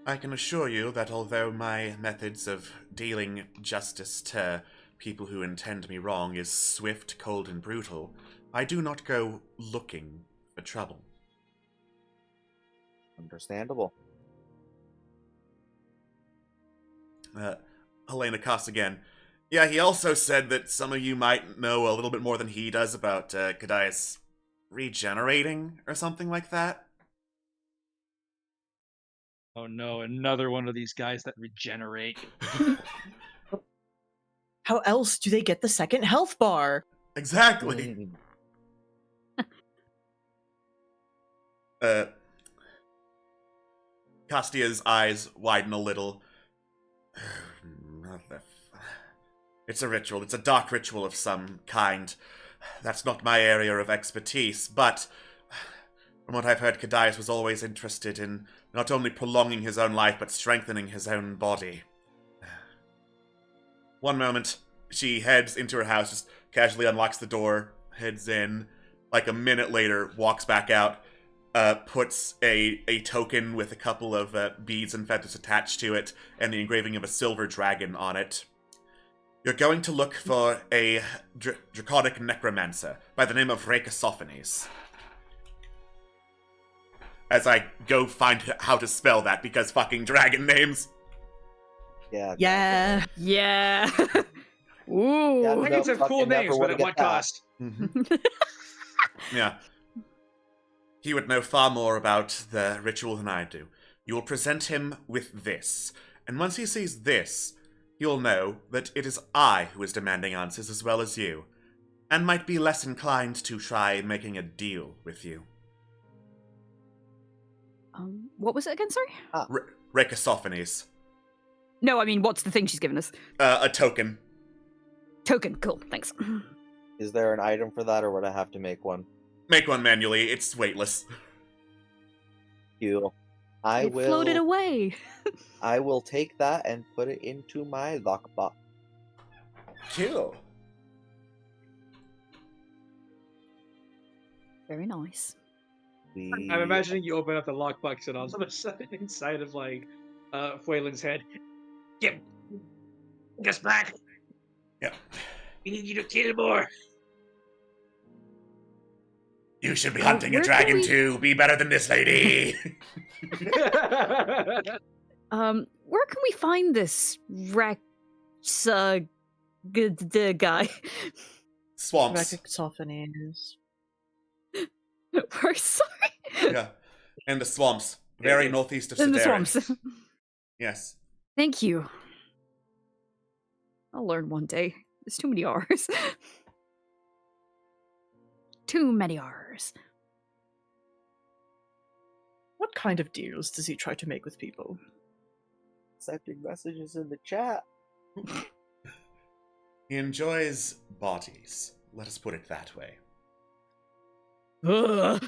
I can assure you that although my methods of dealing justice to people who intend me wrong is swift, cold, and brutal, I do not go looking for trouble. Understandable. Helena coughs again. Yeah, he also said that some of you might know a little bit more than he does about Cadius regenerating or something like that. Oh no, another one of these guys that regenerate. How else do they get the second health bar? Exactly. Castia's eyes widen a little. It's a ritual. It's a dark ritual of some kind. That's not my area of expertise, but from what I've heard, Cadius was always interested in not only prolonging his own life, but strengthening his own body. One moment, she heads into her house, just casually unlocks the door, heads in. Like a minute later, walks back out, puts a token with a couple of beads and feathers attached to it, and the engraving of a silver dragon on it. You're going to look for a draconic necromancer by the name of Rhekasophanes. As I go find how to spell that, because fucking dragon names. Yeah. Yeah. Yeah. Ooh. Yeah, Dragons have cool fucking never names, but wanna at get what that. cost? Yeah. He would know far more about the ritual than I do. You will present him with this, and once he sees this, he'll know that it is I who is demanding answers as well as you, and might be less inclined to try making a deal with you. What was it again, sorry? Rhekasophanes. No, I mean, what's the thing she's given us? A token. Token, cool, thanks. Is there an item for that, or would I have to make one? Make one manually, it's weightless. Cool. It floated away. I will take that and put it into my lockbox. Cool. Very nice. I'm imagining you open up the lockbox and all of a sudden inside of like Fuelin's head, get us back. Yep. We need you to kill more. You should be hunting a where can dragon we- too. Be better than this lady. Where can we find this Rex guy? Swamps. Rhekasophanes. We're sorry. Yeah. And the swamps. Very northeast of Sidaris. In the swamps. Yes. Thank you. I'll learn one day. There's too many R's. Too many R's. What kind of deals does he try to make with people? Sending messages in the chat. He enjoys bodies. Let us put it that way. Ugh.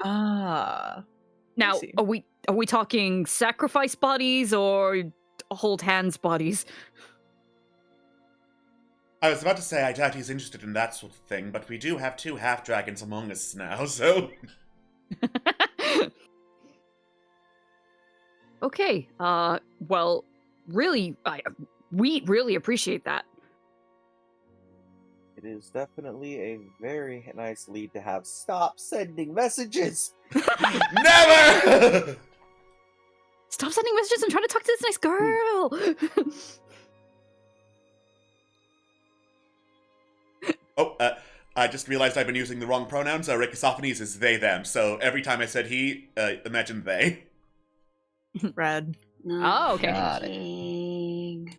Ah. Now, see. are we talking sacrifice bodies or hold hands bodies? I was about to say I doubt he's interested in that sort of thing, but we do have 2 half-dragons among us now, so... Okay. Well, really, we really appreciate that. It is definitely a very nice lead to have. Stop sending messages! Never! Stop sending messages. I'm trying to talk to this nice girl. Oh, I just realized I've been using the wrong pronouns. Rikisophanes is they, them, so every time I said he, imagine they. Rad. Oh, okay. Got it. Nothing.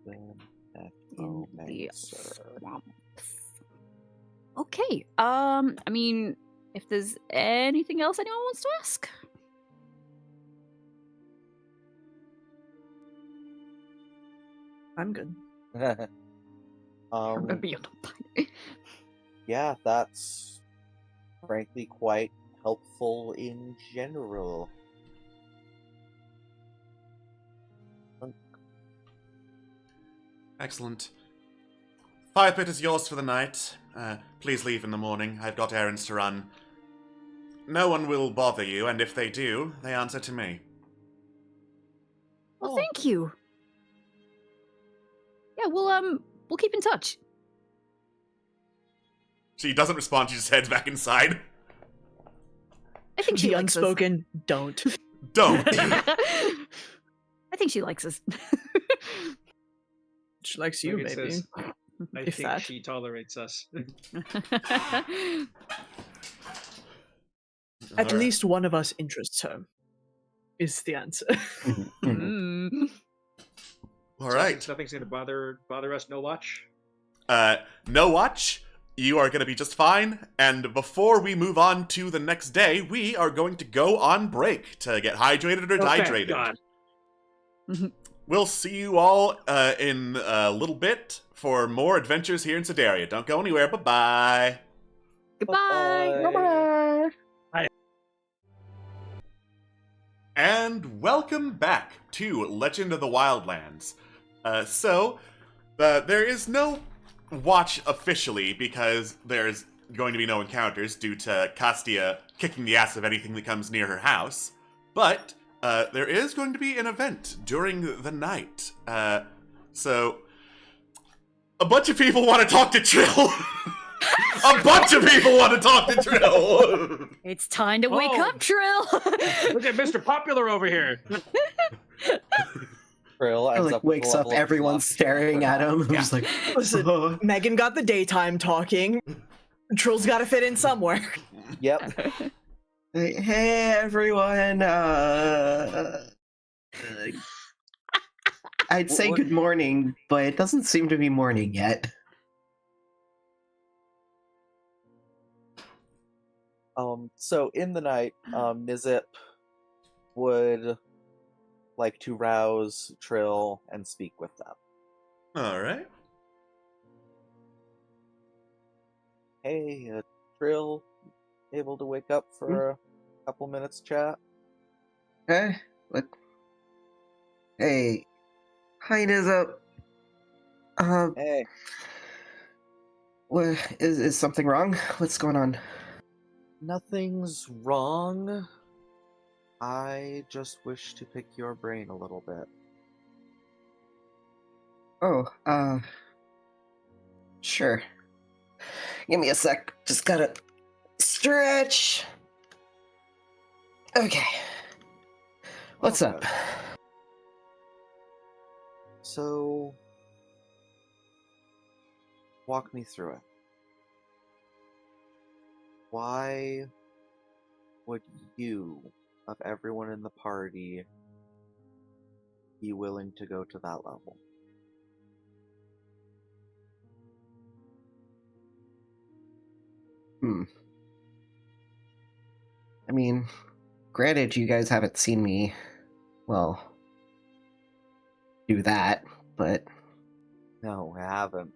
In the Necromancer. swamp. Okay. I mean, if there's anything else anyone wants to ask. I'm good. Remember you don't. Yeah, that's frankly quite helpful in general. Excellent. Fire pit is yours for the night. Please leave in the morning. I've got errands to run. No one will bother you, and if they do, they answer to me. Well, thank you. Yeah, we'll keep in touch. She doesn't respond, she just heads back inside. I think she The likes unspoken don't. Don't! us. I think she likes us. She likes you, Like it maybe. says, I If think that. she tolerates us. At Alright. least one of us interests her, is the answer. Mm. Alright. Nothing's gonna bother us. No watch. No watch. You are going to be just fine. And before we move on to the next day, we are going to go on break to get hydrated or Oh, thank dehydrated. God. We'll see you all in a little bit for more adventures here in Sedaria. Don't go anywhere. Bye-bye. Goodbye. Bye-bye. And welcome back to Legend of the Wildlands. There is no watch officially because there's going to be no encounters due to Castia kicking the ass of anything that comes near her house. But there is going to be an event during the night. So a bunch of people want to talk to Trill. A bunch of people want to talk to Trill. It's time to wake Oh. up, Trill. Look at Mr. Popular over here. Trill ends Like up with a wakes up, level of everyone's fluff. staring at him. I'm just like, Listen, Megan got the daytime talking. Trill's got to fit in somewhere. Yep. hey everyone. I'd say What- good morning, but it doesn't seem to be morning yet. So in the night, Nizip would like to rouse Trill and speak with them. Alright. Hey, Trill, able to wake up for a couple minutes chat? Hey, what? Hey, hi, Nizza. Hey. What, is something wrong? What's going on? Nothing's wrong. I just wish to pick your brain a little bit. Oh, sure. Give me a sec. Just gotta stretch. Okay. What's up? Okay. So, walk me through it. Why would you, of everyone in the party, be willing to go to that level. I mean, granted, you guys haven't seen me, well, do that, but No, I haven't.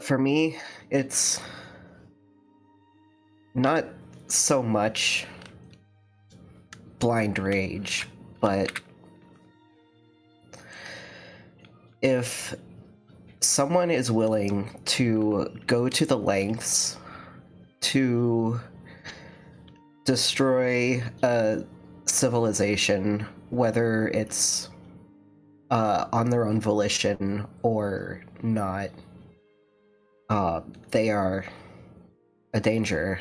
for me, it's not so much blind rage, but if someone is willing to go to the lengths to destroy a civilization, whether it's on their own volition or not, they are a danger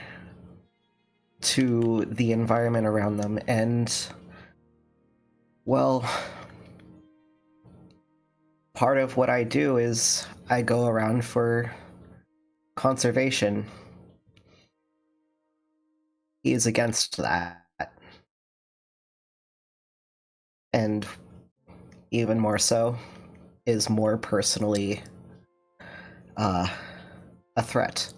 to the environment around them. And, well, part of what I do is I go around for conservation. He is against that. And even more so, is more personally a threat.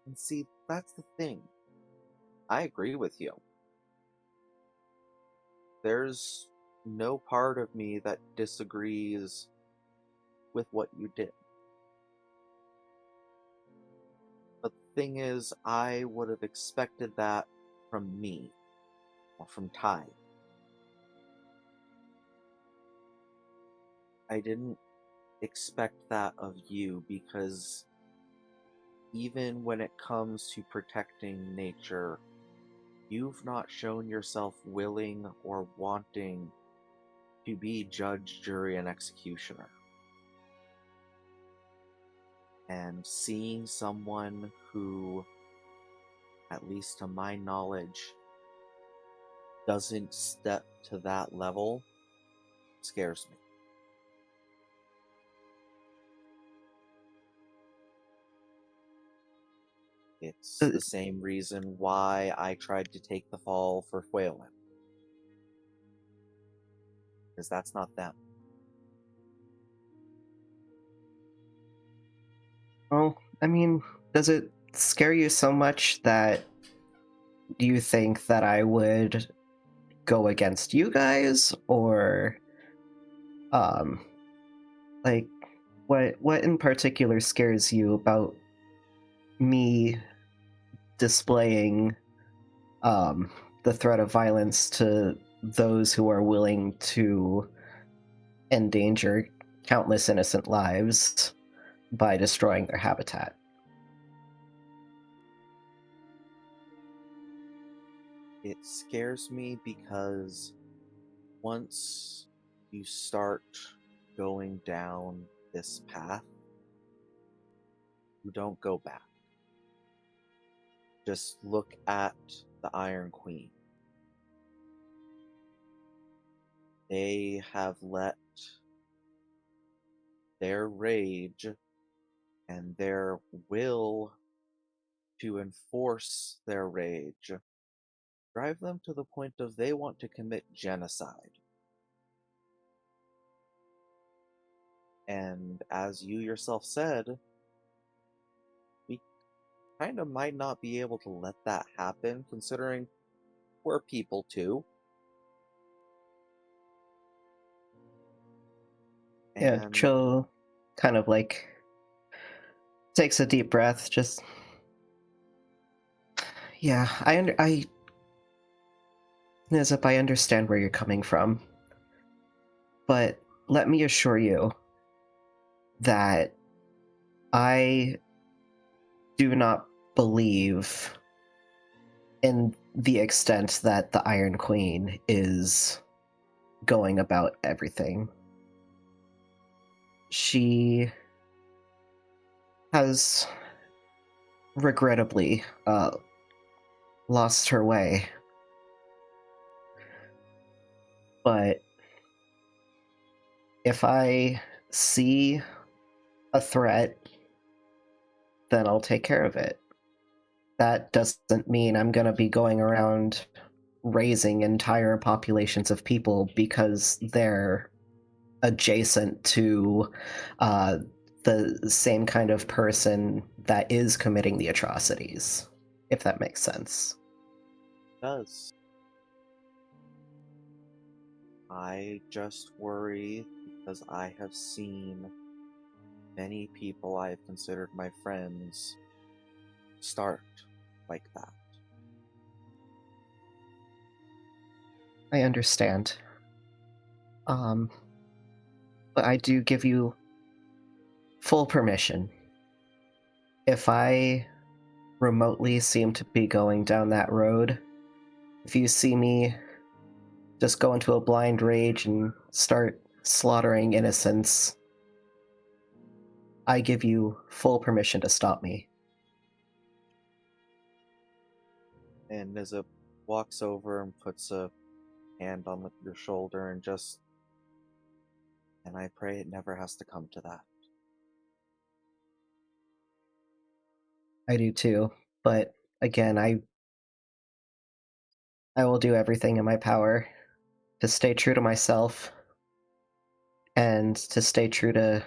And see, that's the thing. I agree with you. There's no part of me that disagrees with what you did. But the thing is, I would have expected that from me, or from Ty. I didn't expect that of you, because even when it comes to protecting nature, you've not shown yourself willing or wanting to be judge, jury, and executioner. And seeing someone who, at least to my knowledge, doesn't step to that level scares me. It's the same reason why I tried to take the fall for Whalen. Because that's not them. Well, I mean, does it scare you so much that you think that I would go against you guys, or like what in particular scares you about me displaying the threat of violence to those who are willing to endanger countless innocent lives by destroying their habitat? It scares me because once you start going down this path, you don't go back. Just look at the Iron Queen. They have let their rage and their will to enforce their rage drive them to the point of they want to commit genocide. And as you yourself said, we kind of might not be able to let that happen, considering we're people too. Yeah, And Trill kind of like takes a deep breath, just yeah, Nizip, I understand where you're coming from, but let me assure you that I do not believe in the extent that the Iron Queen is going about everything. She has regrettably lost her way. But if I see a threat, then I'll take care of it. that doesn't mean I'm going to be going around raising entire populations of people because they're adjacent to the same kind of person that is committing the atrocities, if that makes sense. It does. I just worry because I have seen many people I have considered my friends start like that. I understand. But I do give you full permission. If I remotely seem to be going down that road, if you see me just go into a blind rage and start slaughtering innocents, I give you full permission to stop me. And Nizip walks over and puts a hand on your shoulder and just... And I pray it never has to come to that. I do too, but again, I will do everything in my power to stay true to myself and to stay true to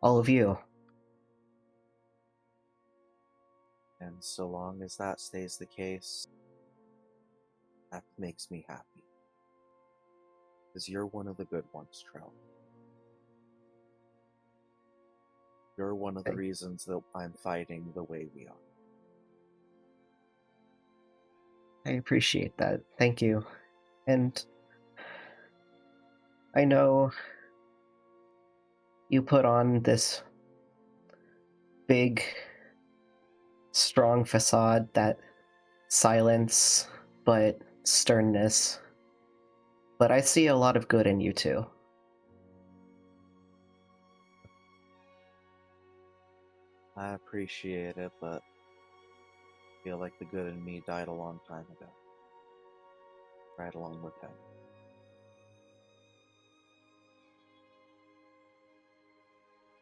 all of you. And so long as that stays the case, that makes me happy. Because you're one of the good ones, Trill. You're one of the reasons that I'm fighting the way we are. I appreciate that. Thank you. And I know you put on this big, strong facade, that silence, but sternness. But I see a lot of good in you too. I appreciate it, but I feel like the good in me died a long time ago. Right along with him.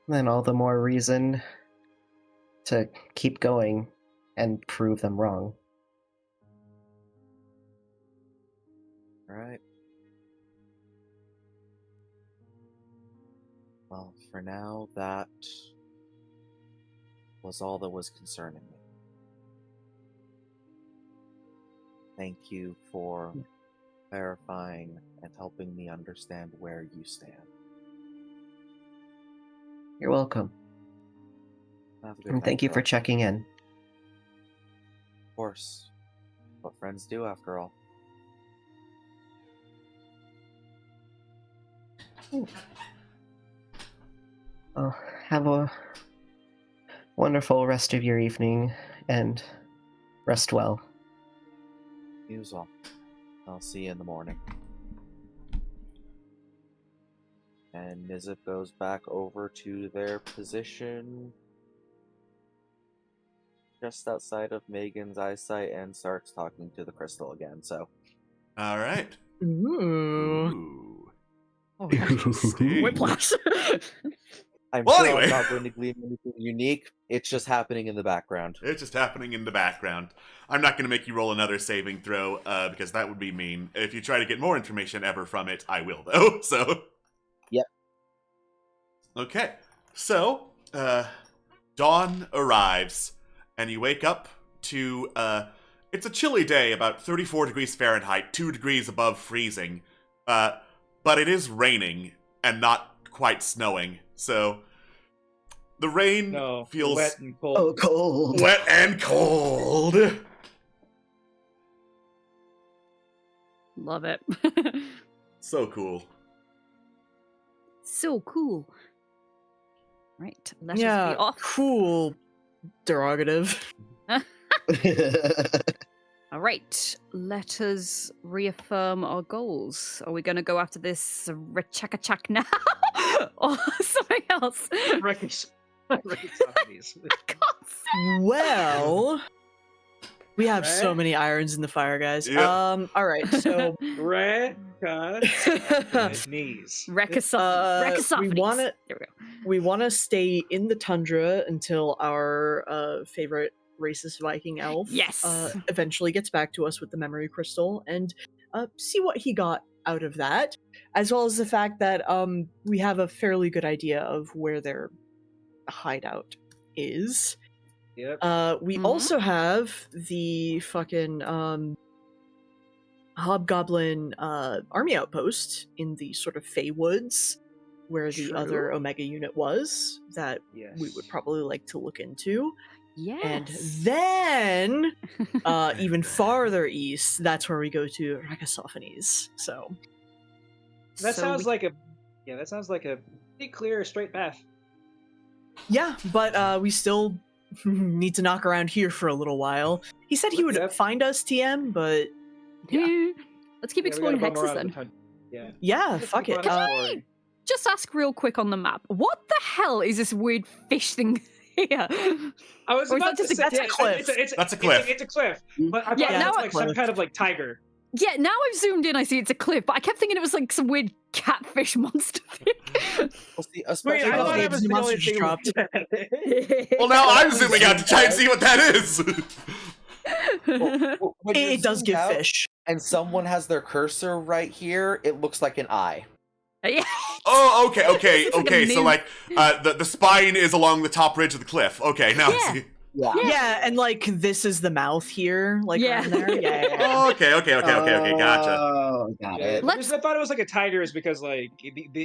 Then all the more reason to keep going and prove them wrong. Alright. Well, for now, that was all that was concerning me. Thank you for clarifying and helping me understand where you stand. You're welcome. Have a good And night, thank you for Trill. checking in. Of course. What friends do, after all. Well, have a wonderful rest of your evening, and rest well. You as well. I'll see you in the morning. And Nizip goes back over to their position just outside of Megan's eyesight and starts talking to the crystal again, so... All right. Ooh. Ooh. Oh, Interesting. Whiplash. I'm Well, sure anyway. I'm not going to glean anything unique. It's just happening in the background. It's just happening in the background. I'm not going to make you roll another saving throw, because that would be mean. If you try to get more information ever from it, I will, though. So. Yep. Okay. So, dawn arrives, and you wake up to, it's a chilly day, about 34 degrees Fahrenheit, 2 degrees above freezing. But it is raining, and not quite snowing. So, the rain feels wet and cold. Oh, cold. wet and cold. Love it. So cool. So cool. Right, let us Yeah, be off. cool. Derogative. All right, let us reaffirm our goals. Are we going to go after this Rechakachak now? Or something else? Reconcilies. Well, we have so Right? many irons in the fire, guys. Yep. All right, so Knees. we want to stay in the tundra until our favorite racist Viking elf Yes. eventually gets back to us with the memory crystal and see what he got out of that, as well as the fact that we have a fairly good idea of where their hideout is. Yep. We also have the fucking hobgoblin army outpost in the sort of Fey Woods, where the other True. Omega unit was, that we would Yes. probably like to look into. Yes. And then, even farther east, that's where we go to Rakasophanes. So, That So sounds we- like a pretty clear straight path. yeah, but we still need to knock around here for a little while. He said he would Yep. find us, TM, but Let's keep Yeah, we exploring gotta bum hexes around then. the ton- Yeah. yeah, Let's fuck keep it. on exploring. Just ask real quick on the map. What the hell is this weird fish thing here? I was Or is about that to just say a- that's a cliff. That's a cliff. It's a cliff. But I thought Yeah, it now was I- like some kind of like tiger. Yeah, now I've zoomed in, I see it's a cliff, but I kept thinking it was like some weird catfish monster thing. Well, see, Wait, especially I Oh, thought the I was the monster only just thing. dropped. Well, now I'm zooming out to try and see what that is. when you're It does zoomed give out fish. and someone has their cursor right here, it looks like an eye. Yeah. Oh, okay, okay, It's like a okay. So meme. like, the spine is along the top ridge of the cliff. Okay, now I Yeah. see. Yeah. Yeah, and like this is the mouth here, like Yeah. around there. Yeah. Oh, okay, gotcha. Oh, got Yeah, it. the reason I thought it was like a tiger is because like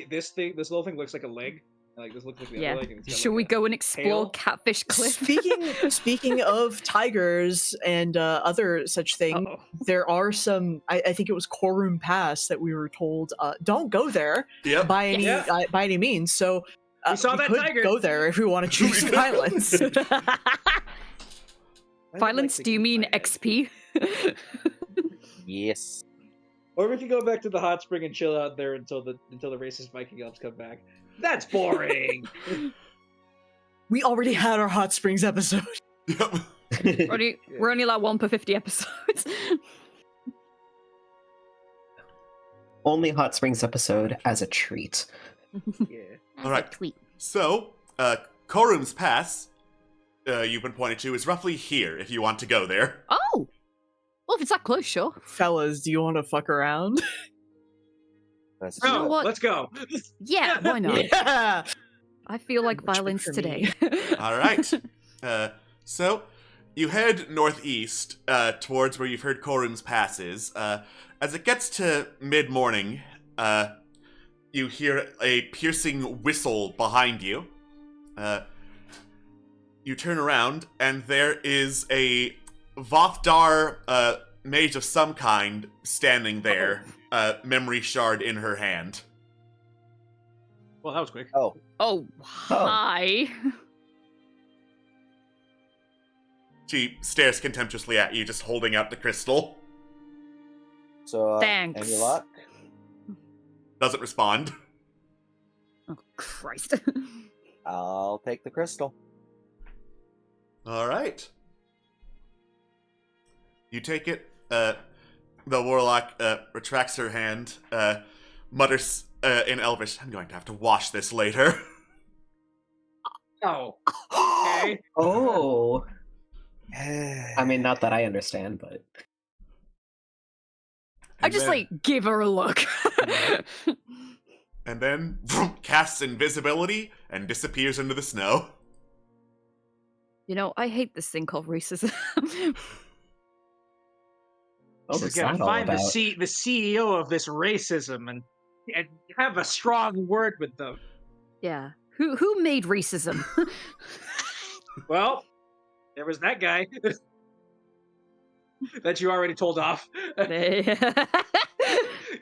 this little thing looks like a leg. Like this looks like the Yeah. other leg. And it's got, Should like, we a- go and explore tail? Catfish Cliff? Speaking of tigers and other such things, Uh-oh. there are some. I think it was Corum Pass that we were told don't go there Yep. by any Yeah. by any means. So We saw that could tiger. go there if we want to choose violence. I would Violence, like to do you keep mean my head. XP? Yes. Or we could go back to the hot spring and chill out there until the racist Viking elves come back. That's boring. We already had our hot springs episode. Yep. We're only like 1 per 50 episodes. Only Hot Springs episode as a treat. Yeah. All right. Tweet. So, Korum's Pass, you've been pointed to, is roughly here if you want to go there. Oh! Well, if it's that close, sure. Fellas, do you want to fuck around? That's You know No, what? let's go. Yeah, why not? Yeah. I feel like Much good violence for today. All right. So, you head northeast towards where you've heard Korum's Pass is. As it gets to mid-morning, you hear a piercing whistle behind you. You turn around, and there is a Vothdar mage of some kind standing there, memory shard in her hand. Well, that was quick. Oh, Oh, hi. She stares contemptuously at you, just holding out the crystal. so Thanks. any luck? Doesn't respond. Oh, Christ. I'll take the crystal. All right. You take it. The warlock retracts her hand, mutters in Elvish, "I'm going to have to wash this later." Oh. Okay. Oh. I mean, not that I understand, but I And just, then- like, give her a look. and then casts invisibility and disappears into the snow. You know, I hate this thing called racism. oh, She's what's gonna that all find about? the CEO of this racism and have a strong word with them. Yeah. Who made racism? Well, there was that guy that you already told off.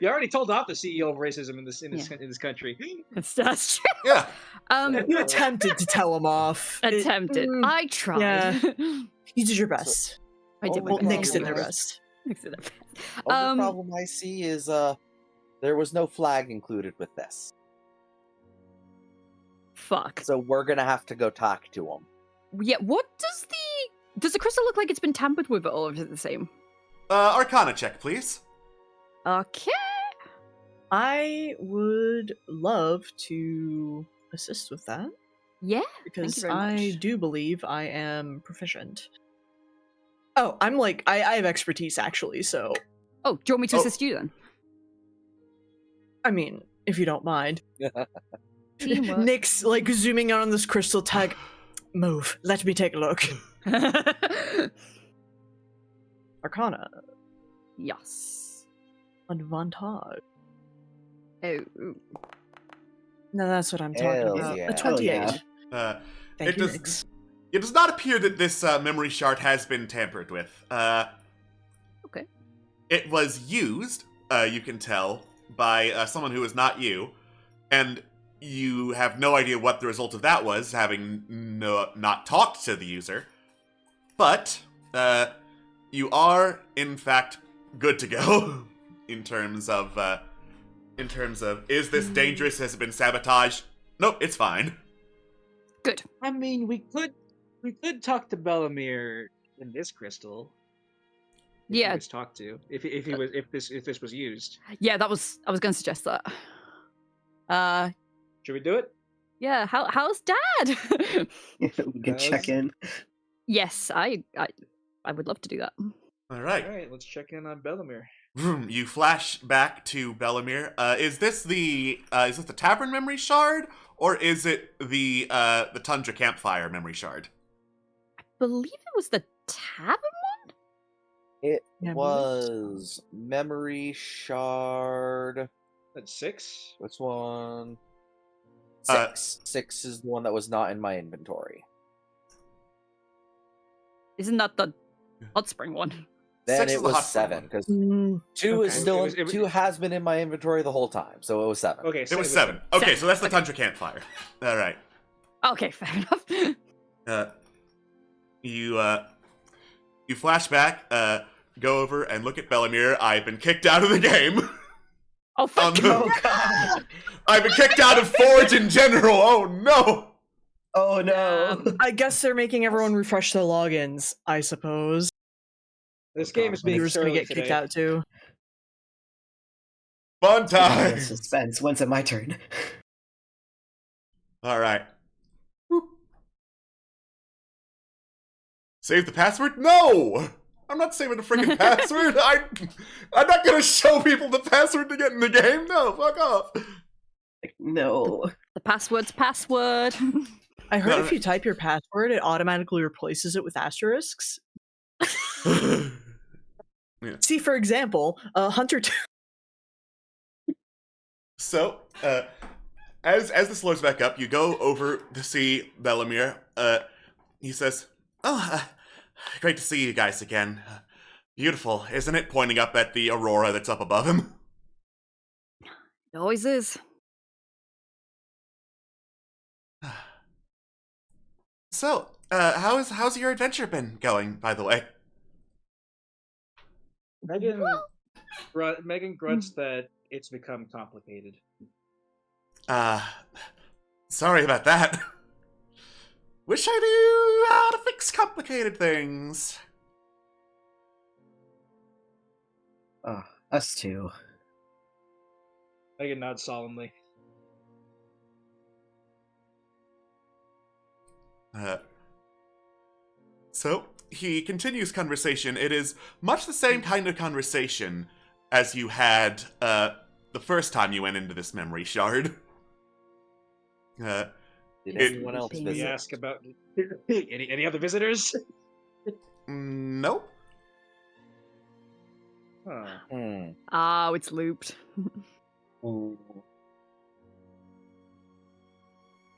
You already told off the CEO of racism in this country. That's true. Yeah. You attempted to tell him off. Attempted. I tried. yeah. You did your best. I did my Oh, Well, best. Nyx did their best. Nyx did their best. Only problem I see is there was no flag included with this, Fuck. so we're gonna have to go talk to him. Yeah, what does the crystal look like it's been tampered with, or is it the same? Arcana check, please. Okay. I would love to assist with that Yeah. because very I much. do believe I am proficient. Oh, I'm like, I have expertise actually, so Oh, do you want me to Oh. assist you then? I mean, if you don't mind. Teamwork. Nick's like zooming out on this crystal tag. Move. Let me take a look. Arcana. Yes. Advantage. Oh, No, that's what I'm talking Hells about. yeah. A 28. yeah. Thank It you, does- Nix. It does not appear that this memory shard has been tampered with. okay. It was used, you can tell, by someone who is not you, and you have no idea what the result of that was, having not talked to the user. But you are, in fact, good to go in terms of is this dangerous? Has it been sabotaged? Nope, it's fine. Good. I mean, we could talk to Bellamere in this crystal. If Yeah. he was talked to. If this was used. Yeah, I was going to suggest that. Should we do it? Yeah. How's Dad? We can check in. Yes, I would love to do that. All right. Alright, let's check in on Bellamere. You flash back to Bellamere. Is this the tavern memory shard, or is it the tundra campfire memory shard? I believe it was the tavern one. It Yeah, I believe was memory shard. That's 6. Which one? Uh, 6. 6 is the one that was not in my inventory. Isn't that the hot spring one? Then 6 is it the hot was spring 7 one. because Mm, 2 is okay. still It was- 2 has been in my inventory the whole time, so it was 7. Okay, It was 7. Okay, Seven. so that's the tundra campfire. All right. Okay, fair enough. You flash back, go over and look at Bellamere. I've been kicked out of the game. Oh, fuck. Oh god. I've been kicked out of Forge in general. Oh no. Oh no. I guess they're making everyone refresh their logins, I suppose. This game is being You're just gonna surly get kicked today. out too. Fun time. Suspense. When's it my turn? All right. Whoop. Save the password? No! I'm not saving the freaking password. I'm not gonna show people the password to get in the game. No, fuck off. No. The password's password. I heard No, if you type your password, it automatically replaces it with asterisks. See, for example, Hunter 2. So, as this loads back up, you go over to see Bellamere. He says, "Oh, great to see you guys again. Beautiful, isn't it?" Pointing up at the aurora that's up above him. It always is. So, how's your adventure been going, by the way? Megan grunts that it's become complicated. Sorry about that. Wish I knew how to fix complicated things. Us too. Megan nods solemnly. So, he continues conversation. It is much the same kind of conversation as you had the first time you went into this memory shard. Did It- anyone else Did We visit? ask about any other visitors? Nope. Huh. Oh, it's looped. Ooh.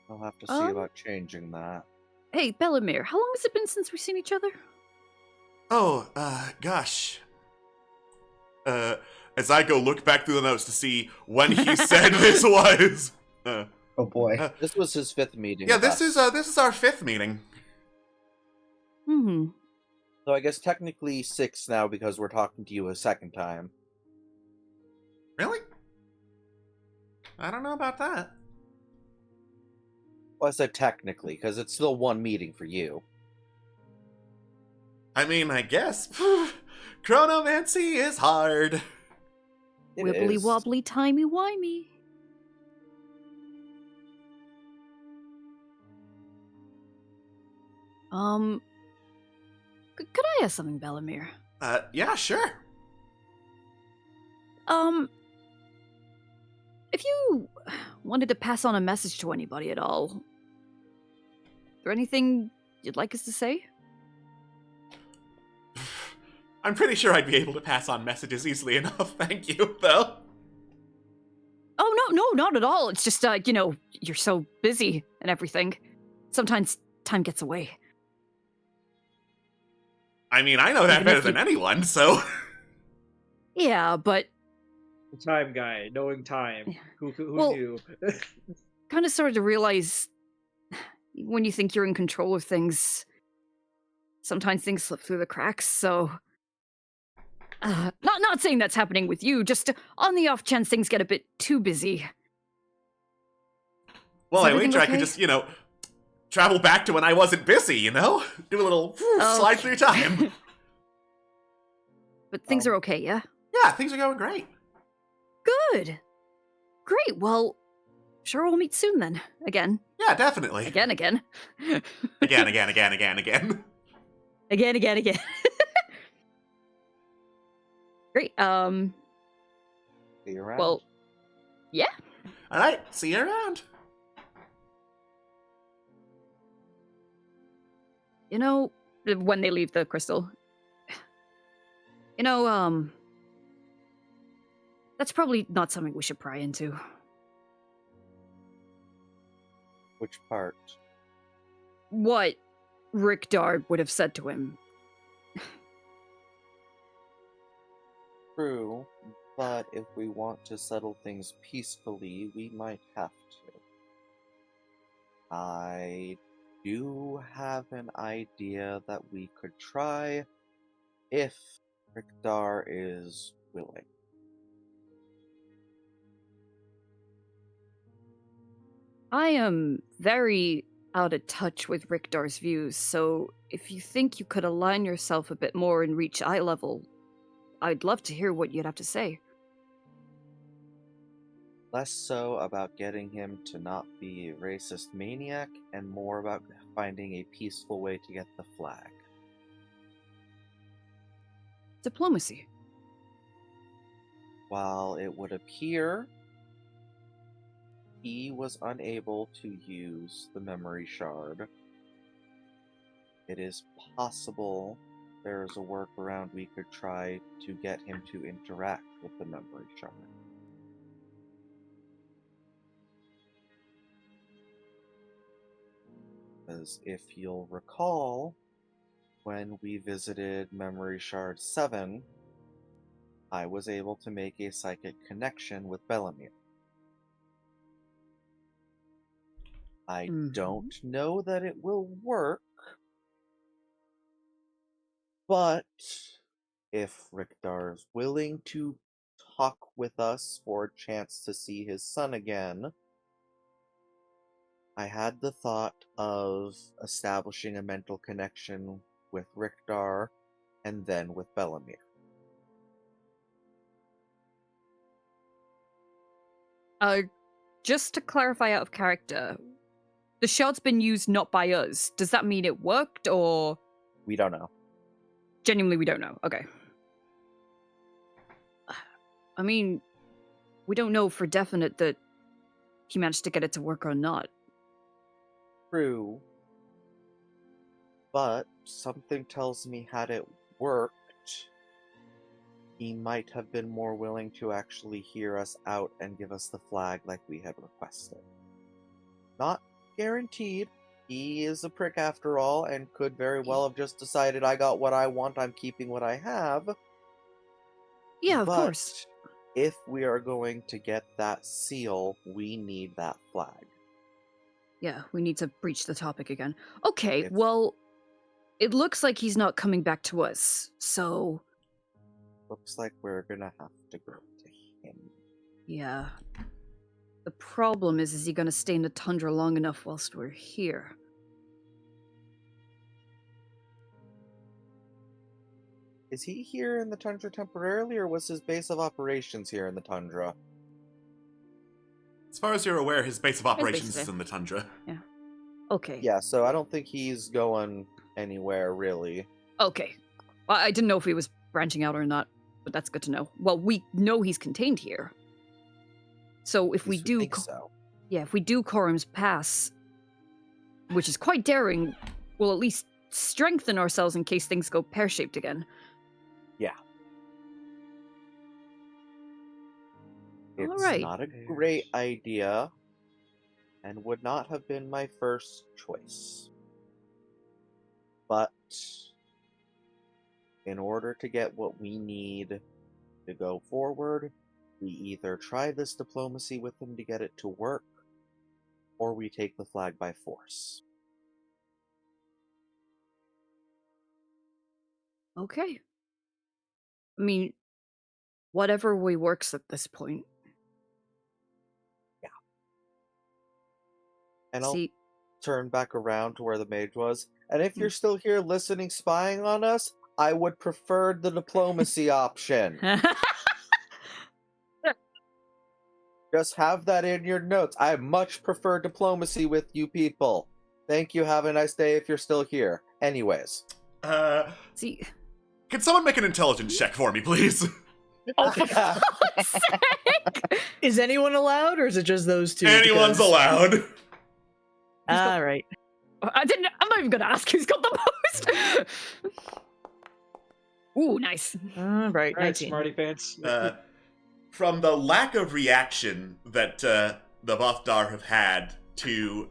I'll have to see Um, about changing that. Hey, Bellamere, how long has it been since we've seen each other? Oh, gosh. As I go look back through the notes to see when he said this was. Oh boy. This was his 5th meeting. Yeah, with this us. is our 5th meeting. Hmm. So I guess technically 6 now because we're talking to you a second time. Really? I don't know about that. Well, I said technically because it's still one meeting for you. I mean, I guess. Chronomancy is hard. It Wibbly is. wobbly timey wimey. Could I ask something, Bellamere? Yeah, sure. If you wanted to pass on a message to anybody at all, is there anything you'd like us to say? I'm pretty sure I'd be able to pass on messages easily enough, thank you, though. Oh, no, not at all. It's just, you're so busy and everything. Sometimes time gets away. I mean, I know that Even better if than you- anyone, so... Yeah, but The time guy, knowing time. Yeah. Who Well- knew? kind of started to realize when you think you're in control of things, sometimes things slip through the cracks, so... not saying that's happening with you, just on the off chance things get a bit too busy. Well, Is I everything wager I could okay? just, travel back to when I wasn't busy, Do a little slide through time. But things are okay, yeah? Yeah, things are going great. Good. Great, well, sure we'll meet soon then. Again. Yeah, definitely. Again. Again. Again. Great, See you around. well, yeah. All right, see you around. When they leave the crystal. That's probably not something we should pry into. Which part? What Rick Dard would have said to him. True, but if we want to settle things peacefully, we might have to. I do have an idea that we could try if Rickdar is willing. I am very out of touch with Rick Dar's views, so if you think you could align yourself a bit more and reach eye level, I'd love to hear what you'd have to say. Less so about getting him to not be a racist maniac, and more about finding a peaceful way to get the flag. Diplomacy. While it would appear he was unable to use the memory shard, it is possible there is a workaround we could try to get him to interact with the memory shard. Because if you'll recall, when we visited Memory Shard 7, I was able to make a psychic connection with Bellamere. I don't know that it will work, but if Rickdar is willing to talk with us for a chance to see his son again, I had the thought of establishing a mental connection with Rickdar and then with Bellamere. Just to clarify out of character, the shard's been used not by us. Does that mean it worked, or We don't know. genuinely we don't know? Okay. I mean, we don't know for definite that he managed to get it to work or not. True. But something tells me had it worked, he might have been more willing to actually hear us out and give us the flag like we had requested. Not guaranteed. He is a prick after all, and could very well have just decided, I got what I want, I'm keeping what I have. Yeah, of But course. if we are going to get that seal, we need that flag. Yeah, we need to breach the topic again. Okay, If- well, it looks like he's not coming back to us, so Looks like we're gonna have to go to him. yeah. The problem is he gonna stay in the tundra long enough whilst we're here? Is he here in the tundra temporarily, or was his base of operations here in the tundra? As far as you're aware, his base of operations there. is in the tundra. Okay. Yeah, so I don't think he's going anywhere, really. Okay. Well, I didn't know if he was branching out or not, but that's good to know. Well, we know he's contained here. So if we do... think so. Yeah, if we do Coram's Pass, which is quite daring, we'll at least strengthen ourselves in case things go pear-shaped again. Yeah. It's Alright. not a great idea, and would not have been my first choice. But in order to get what we need to go forward, we either try this diplomacy with him to get it to work, or we take the flag by force. Okay. I mean, whatever way works at this point. Yeah. And I'll See, turn back around to where the mage was. And if you're still here listening, spying on us, I would prefer the diplomacy option. Just have that in your notes. I much prefer diplomacy with you people. Thank you. Have a nice day if you're still here. Anyways. see, Can someone make an intelligence check for me, please? oh, for fuck's sake! Is anyone allowed, or is it just those two? Anyone's Because- allowed. All right. I'm not even gonna ask who's got the most. Ooh, nice. All right. All right, 19. smarty pants. From the lack of reaction that the Bothdar have had to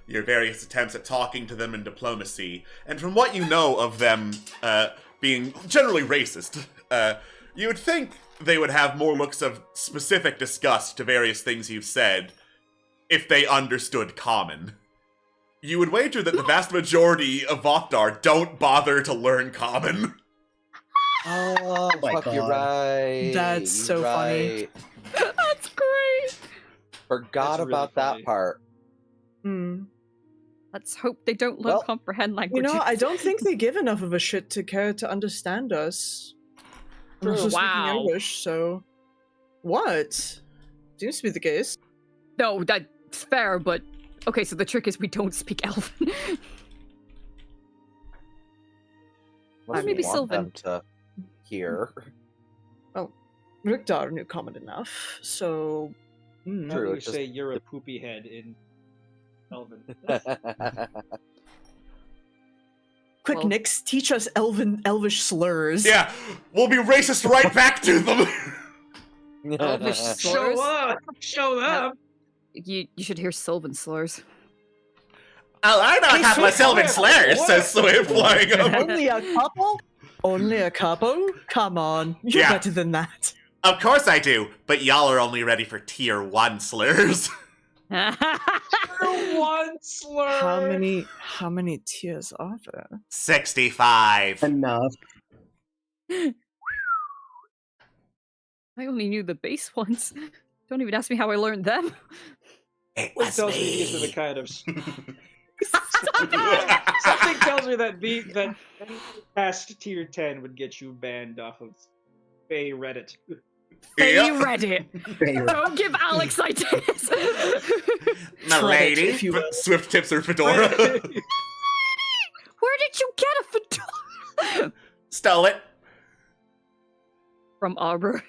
your various attempts at talking to them in diplomacy, and from what you know of them being generally racist, you would think they would have more looks of specific disgust to various things you've said if they understood common. You would wager that the vast majority of Bothdar don't bother to learn common. Oh, my fuck, you're God. right. That's so You're funny. right. That's great. Forgot That's really about funny. that part. Hmm. Let's hope they don't learn Well, comprehend You languages. know, I don't think they give enough of a shit to care to understand us. Unless True. they're speaking Wow. English, so... What? Seems to be the case. No, that's fair, but okay. So the trick is we don't speak Elven. Unless maybe we want Sylvan. them to hear. Rikdar knew common enough, so... How True, do you it's just- say you're a poopy head in Elven? Quick, Well- Nix, teach us Elvish slurs. Yeah, we'll be racist right back to them. Elvish slurs. Show up! Show up! You should hear Sylvan slurs. Oh, I know a Hey, couple of Swift, Sylvan what? slurs, What? says Swift, flying up. Only a couple? Only a couple? Come on, you're Yeah. better than that. Of course I do, but y'all are only ready for tier 1 slurs. You're one slur! How many tiers are there? 65. Enough. I only knew the base ones. Don't even ask me how I learned them. It It was tells me these are the me. kind of. Something tells me that past tier 10 would get you banned off of Fey Reddit. They Yep. read it. Don't give Alex ideas. Milady, if you will. Swift tips her fedora. Where did you get a fedora? Stole it. From Arbor.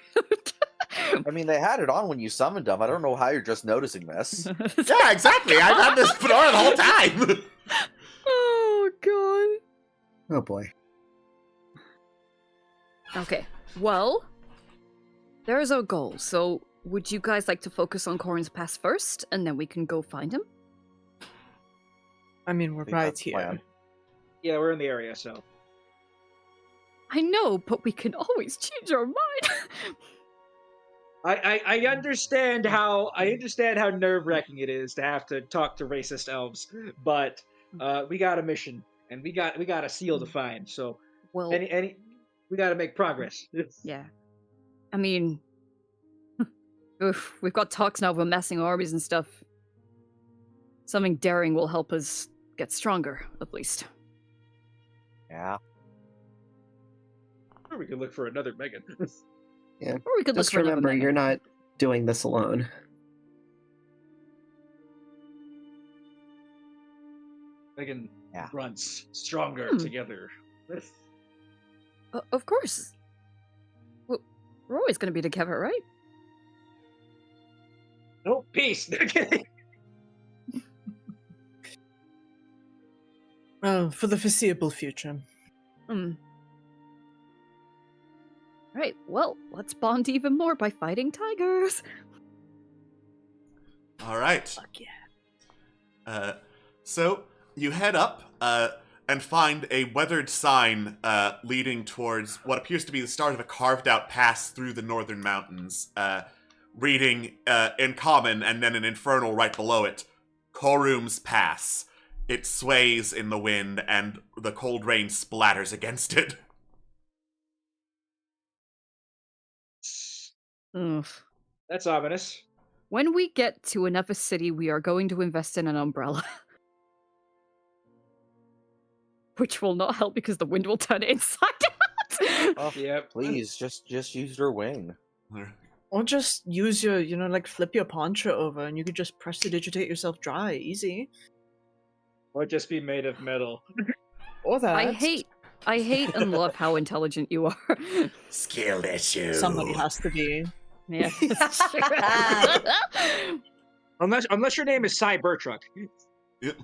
I mean, they had it on when you summoned them. I don't know how you're just noticing this. Yeah, exactly. I've had this fedora the whole time. Oh god. Oh boy. Okay. Well, there's our goal. So, would you guys like to focus on Corin's Pass first, and then we can go find him? I mean, we're think right that's the here. plan. Yeah, we're in the area, so. I know, but we can always change our mind. I understand how nerve wracking it is to have to talk to racist elves, but we got a mission and we got a seal to find. So Well, any we got to make progress. yeah. I mean, oof, we've got talks now of amassing armies and stuff. Something daring will help us get stronger, at least. Yeah. Or we could look for another Megan. Yeah. Or we could Just look for another remember, Megan. you're not doing this alone. Megan Yeah. runs stronger Hmm. together. Of course. We're always going to be together, right? No, peace. No kidding. For the foreseeable future. Right, well, let's bond even more by fighting tigers. All right. Fuck yeah. So you head up and find a weathered sign leading towards what appears to be the start of a carved-out pass through the northern mountains, reading in common and then in infernal right below it, Korum's Pass. It sways in the wind, and the cold rain splatters against it. Oof. That's ominous. When we get to another city, we are going to invest in an umbrella. Which will not help because the wind will turn it inside out. Oh, Yep. please, just use your wing. Or just use your, flip your poncho over and you could just prestidigitate yourself dry. Easy. Or just be made of metal. Or that. I hate and love how intelligent you are. Skill issue. Somebody has to be. Yeah. Unless your name is Cy Bertruck. Yep.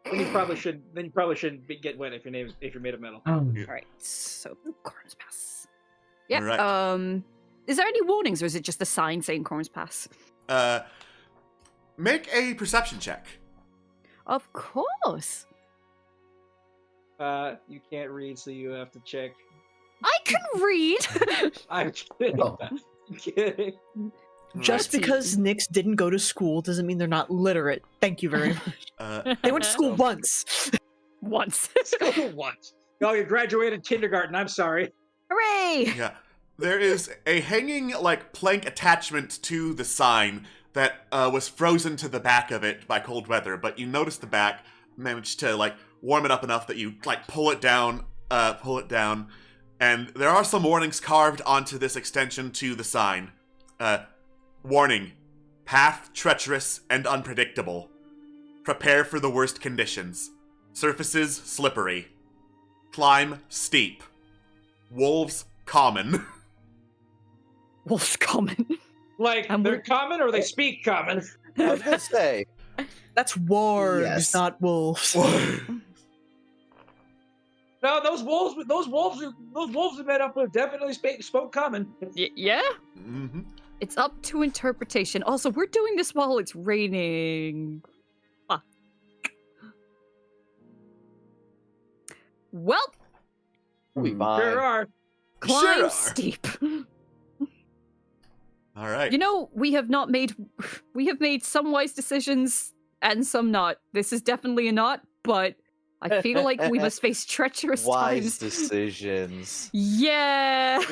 Then you probably shouldn't get wet if you're made of metal. Alright, so Corn's Pass. Yeah, Right. Is there any warnings or is it just a sign saying Corn's Pass? Make a perception check. Of course. You can't read, so you have to check. I can read. I'm kidding. Oh. I'm kidding. Just Right. because Nyx didn't go to school doesn't mean they're not literate. Thank you very much. They went to school once. Once. Once. Oh, you graduated kindergarten. I'm sorry. Hooray! Yeah. There is a hanging, plank attachment to the sign that was frozen to the back of it by cold weather, but you notice the back, managed to, warm it up enough that you, pull it down, and there are some warnings carved onto this extension to the sign. Warning. Path treacherous and unpredictable. Prepare for the worst conditions. Surfaces slippery. Climb steep. Wolves common. Wolf's common. They're we're- common or they speak common? I was gonna say, That's wargs, Yes. not wolves. No, those wolves we met up with definitely spoke common. Yeah? Mm-hmm. It's up to interpretation. Also, we're doing this while it's raining. Fuck. Well, we'll be Hmm. fine. Sure are. climb Sure are. steep. All right. You know, we have made some wise decisions and some not. This is definitely a not, but I feel like we must face treacherous Wise times. decisions. Yeah.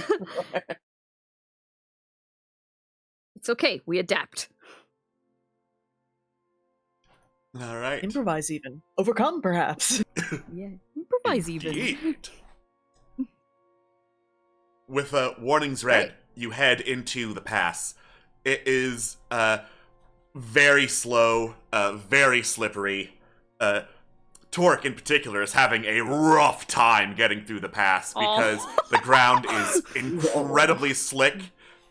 It's okay. We adapt. All right. Improvise even. Overcome, perhaps. Yeah. Improvise even. Indeed. With warnings read, you head into the pass. It is very slow, very slippery. Torque, in particular, is having a rough time getting through the pass because the ground is incredibly slick,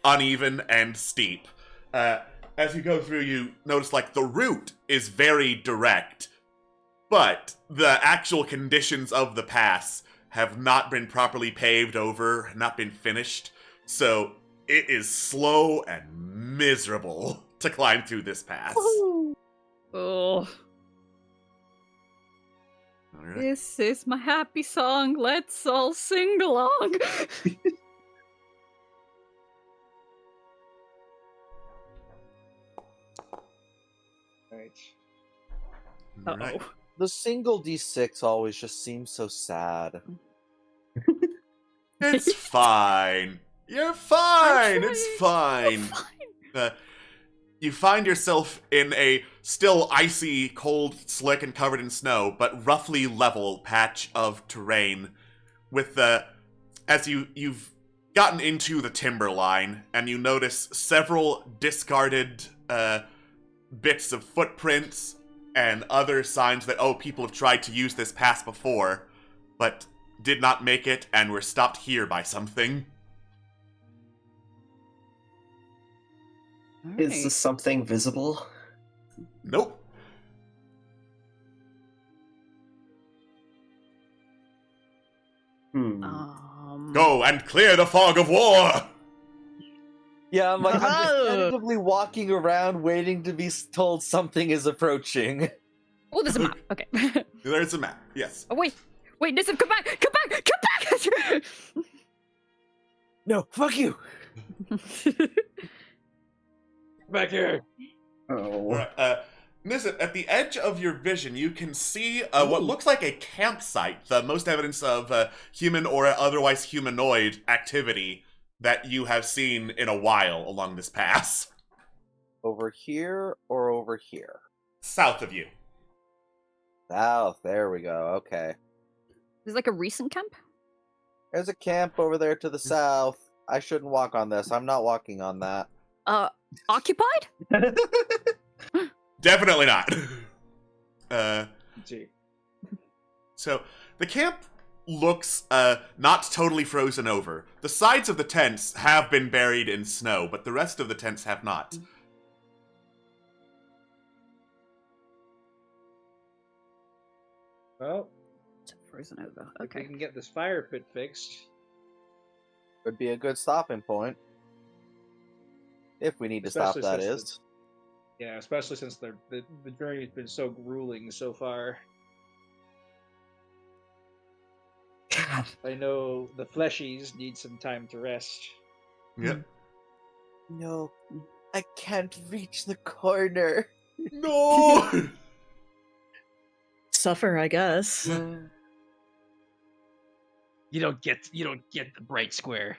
uneven, and steep. As you go through, you notice, the route is very direct, but the actual conditions of the pass have not been properly paved over, not been finished, so it is slow and miserable to climb through this pass. Oh. All right. This is my happy song. Let's all sing along. Right. All right. The single D6 always just seems so sad. It's fine. You're fine. I'm It's trying. fine. You find yourself in a still icy, cold, slick, and covered in snow, but roughly level patch of terrain. With as you've gotten into the timberline, and you notice several discarded bits of footprints and other signs that people have tried to use this pass before, but did not make it and were stopped here by something. Is Alright. this something visible? Nope. Go and clear the fog of war! Yeah, I'm like, I'm just Oh. tentatively walking around waiting to be told something is approaching. Oh, there's a map. Okay. There's a map, yes. Oh, wait. Wait, Nissim, come back! Come back! Come back! No, fuck you! Back here. Oh. Alright, Nizzit, at the edge of your vision, you can see what looks like a campsite, the most evidence of human or otherwise humanoid activity that you have seen in a while along this pass. Over here or over here? South of you. South, there we go, okay. Is like a recent camp? There's a camp over there to the south. I shouldn't walk on this. I'm not walking on that. Occupied? Definitely not. Let's see. So, the camp looks not totally frozen over. The sides of the tents have been buried in snow, but the rest of the tents have not. Well, It's frozen over. if we Okay. can get this fire pit fixed. Would be a good stopping point. If we need to stop, Especially that since is. Yeah, especially since the journey's been so grueling so far. God. I know the fleshies need some time to rest. Yep. No, I can't reach the corner. No! Suffer, I guess. You don't get the bright square.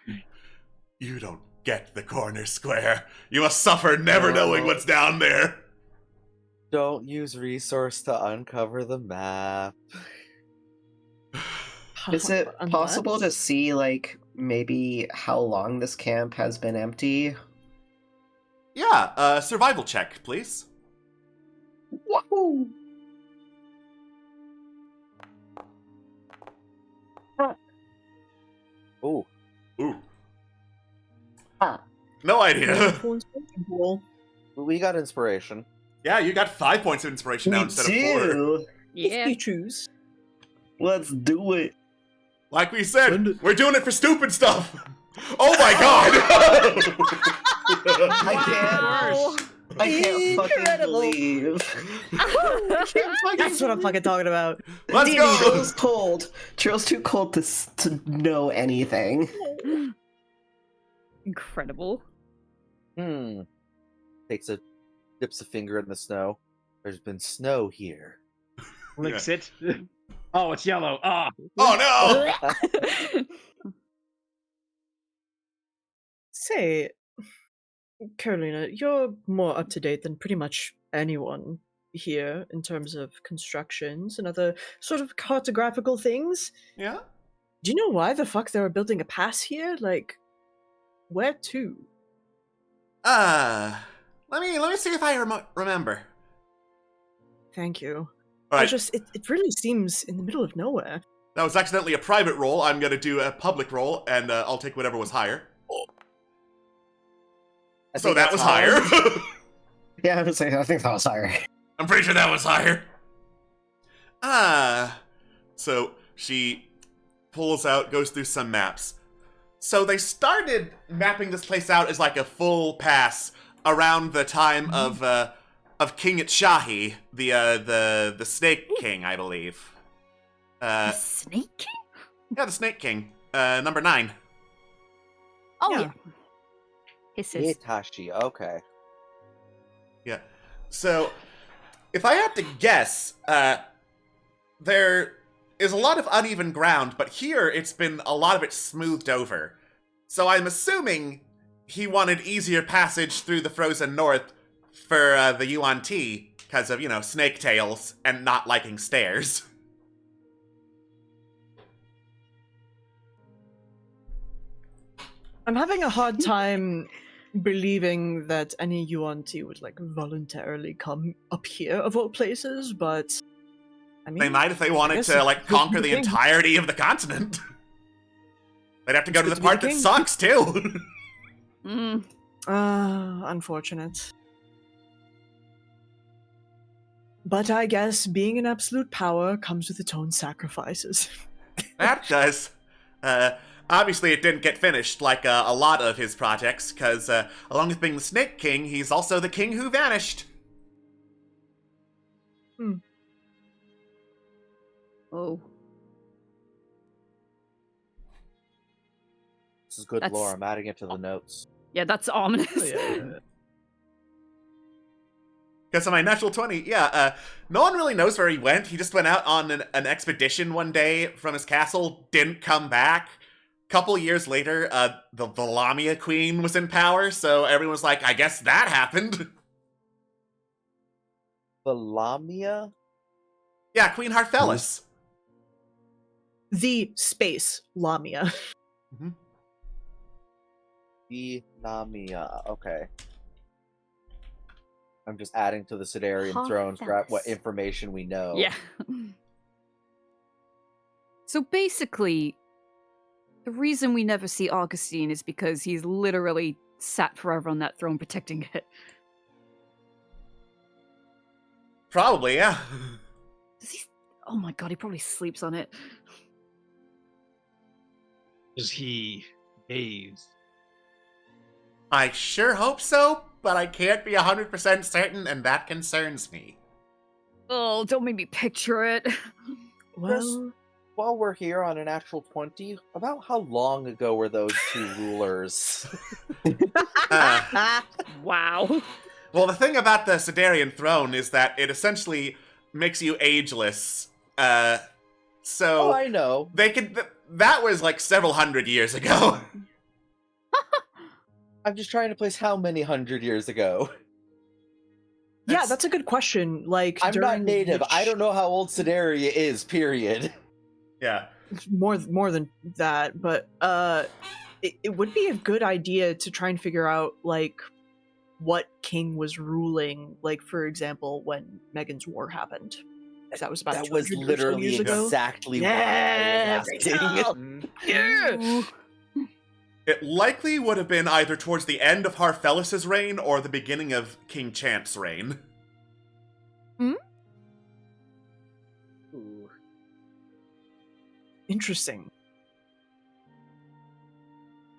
You don't get the corner square. You must suffer never knowing what's down there. Don't use resource to uncover the map. Is it Unless- possible to see, like, maybe how long this camp has been empty? Yeah, survival check, please. Wahoo! Ooh, Ooh. Huh. No idea. we got inspiration. Yeah, you got 5 points of inspiration now Me instead of 4. too. Yeah. You choose. Let's do it. Like we said, Send it. we're doing it for stupid stuff. Oh my god! I can't fucking Incredible. believe. That's what I'm fucking talking about. Let's Dude, go! Trill's cold. Trill's too cold to know anything. Incredible. Dips a finger in the snow. There's been snow here. Licks it. Oh, it's yellow. Ah. Oh no! Say, Carolina, you're more up to date than pretty much anyone here in terms of constructions and other sort of cartographical things. Yeah? Do you know why the fuck they were building a pass here? Like, where to? Let me see if I remember. Thank you. Alright, It really seems in the middle of nowhere. that was accidentally a private roll. I'm gonna do a public roll, and I'll take whatever was higher. I So think that that's was higher. higher. Yeah, I think that was higher. I'm pretty sure that was higher. So she pulls out, goes through some maps. So they started mapping this place out as like a full pass around the time of King Shahi, the Snake King, I believe. The Snake King? Yeah, the Snake King, number 9. Oh, Yeah. yeah. Hisses. Itachi, okay. Yeah. So, if I had to guess, there is a lot of uneven ground, but here it's been a lot of it smoothed over. So I'm assuming he wanted easier passage through the frozen north for the Yuan Ti because of, snake tails and not liking stairs. I'm having a hard time believing that any Yuan-Ti would like voluntarily come up here of all places, but I mean, They might if they wanted guess to, it's like, good to conquer be the king. entirety of the continent. They'd have to go It's to good the to be part the that king. sucks, too. Mm. Unfortunate. But I guess being in absolute power comes with its own sacrifices. That does. Obviously, it didn't get finished like a lot of his projects, because along with being the Snake King, he's also the king who vanished. Oh. This is good That's- lore. I'm adding it to the notes. Yeah, that's ominous. Oh, yeah. Because of my natural 20, no one really knows where he went. He just went out on an expedition one day from his castle, didn't come back. Couple years later, the Lamia Queen was in power, so everyone was like, I guess that happened. The Lamia? Yeah, Queen Harfelis. The space Lamia. The Lamia. Okay. I'm just adding to the Sidarian throne for what Harfelis. information we know. Yeah. So basically, the reason we never see Augustine is because he's literally sat forever on that throne protecting it. Probably, yeah. Does he? Oh my god, he probably sleeps on it. Does he bathe? I sure hope so, but I can't be 100% certain, and that concerns me. Oh, don't make me picture it. Well, While we're here on an actual 20, about how long ago were those two rulers? Wow. Well, the thing about the Sidarian throne is that it essentially makes you ageless. So Oh, I know. they could. That was like several hundred years ago. I'm just trying to place how many hundred years ago. yeah, that's a good question. Like, I'm not during native. which- I don't know how old Sidaria is, period. Yeah. more than that, but it would be a good idea to try and figure out like what king was ruling, like for example when Megan's War happened. If that was about That was 200 or so literally years ago. exactly Yeah, why I was great asking. job. Yeah. It likely would have been either towards the end of Harfelis' reign or the beginning of King Champ's reign. Ooh. Interesting.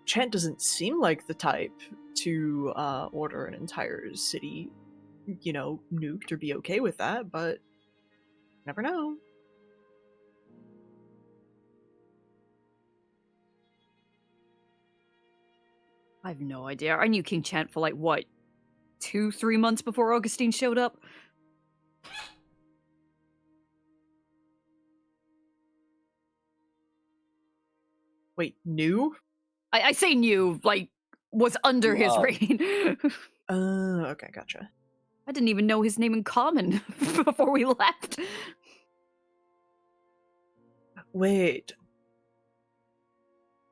Chant doesn't seem like the type to order an entire city, nuked or be okay with that, but never know. I have no idea. I knew King Chant for like, what, 2-3 months before Augustine showed up? Wait, new? I say new, like, was under his Wow. reign. Okay, gotcha. I didn't even know his name in common before we left. Wait,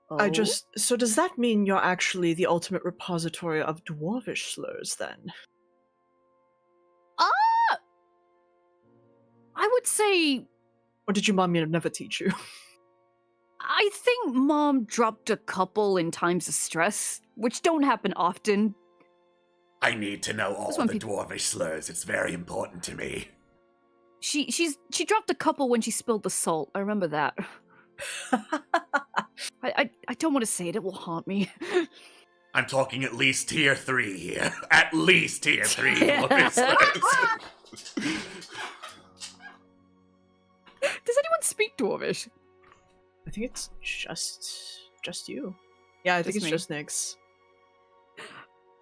Oh? so does that mean you're actually the ultimate repository of dwarvish slurs then? I would say Or did your mom never teach you? I think Mom dropped a couple in times of stress, which don't happen often. I need to know all This one the peop- dwarvish slurs. It's very important to me. She dropped a couple when she spilled the salt. I remember that. I don't want to say it. It will haunt me. I'm talking at least tier 3 here. At least tier 3 Yeah. dwarvish slurs. Does anyone speak Dwarvish? I think it's just you. Yeah, I think Just it's me. just Nyx.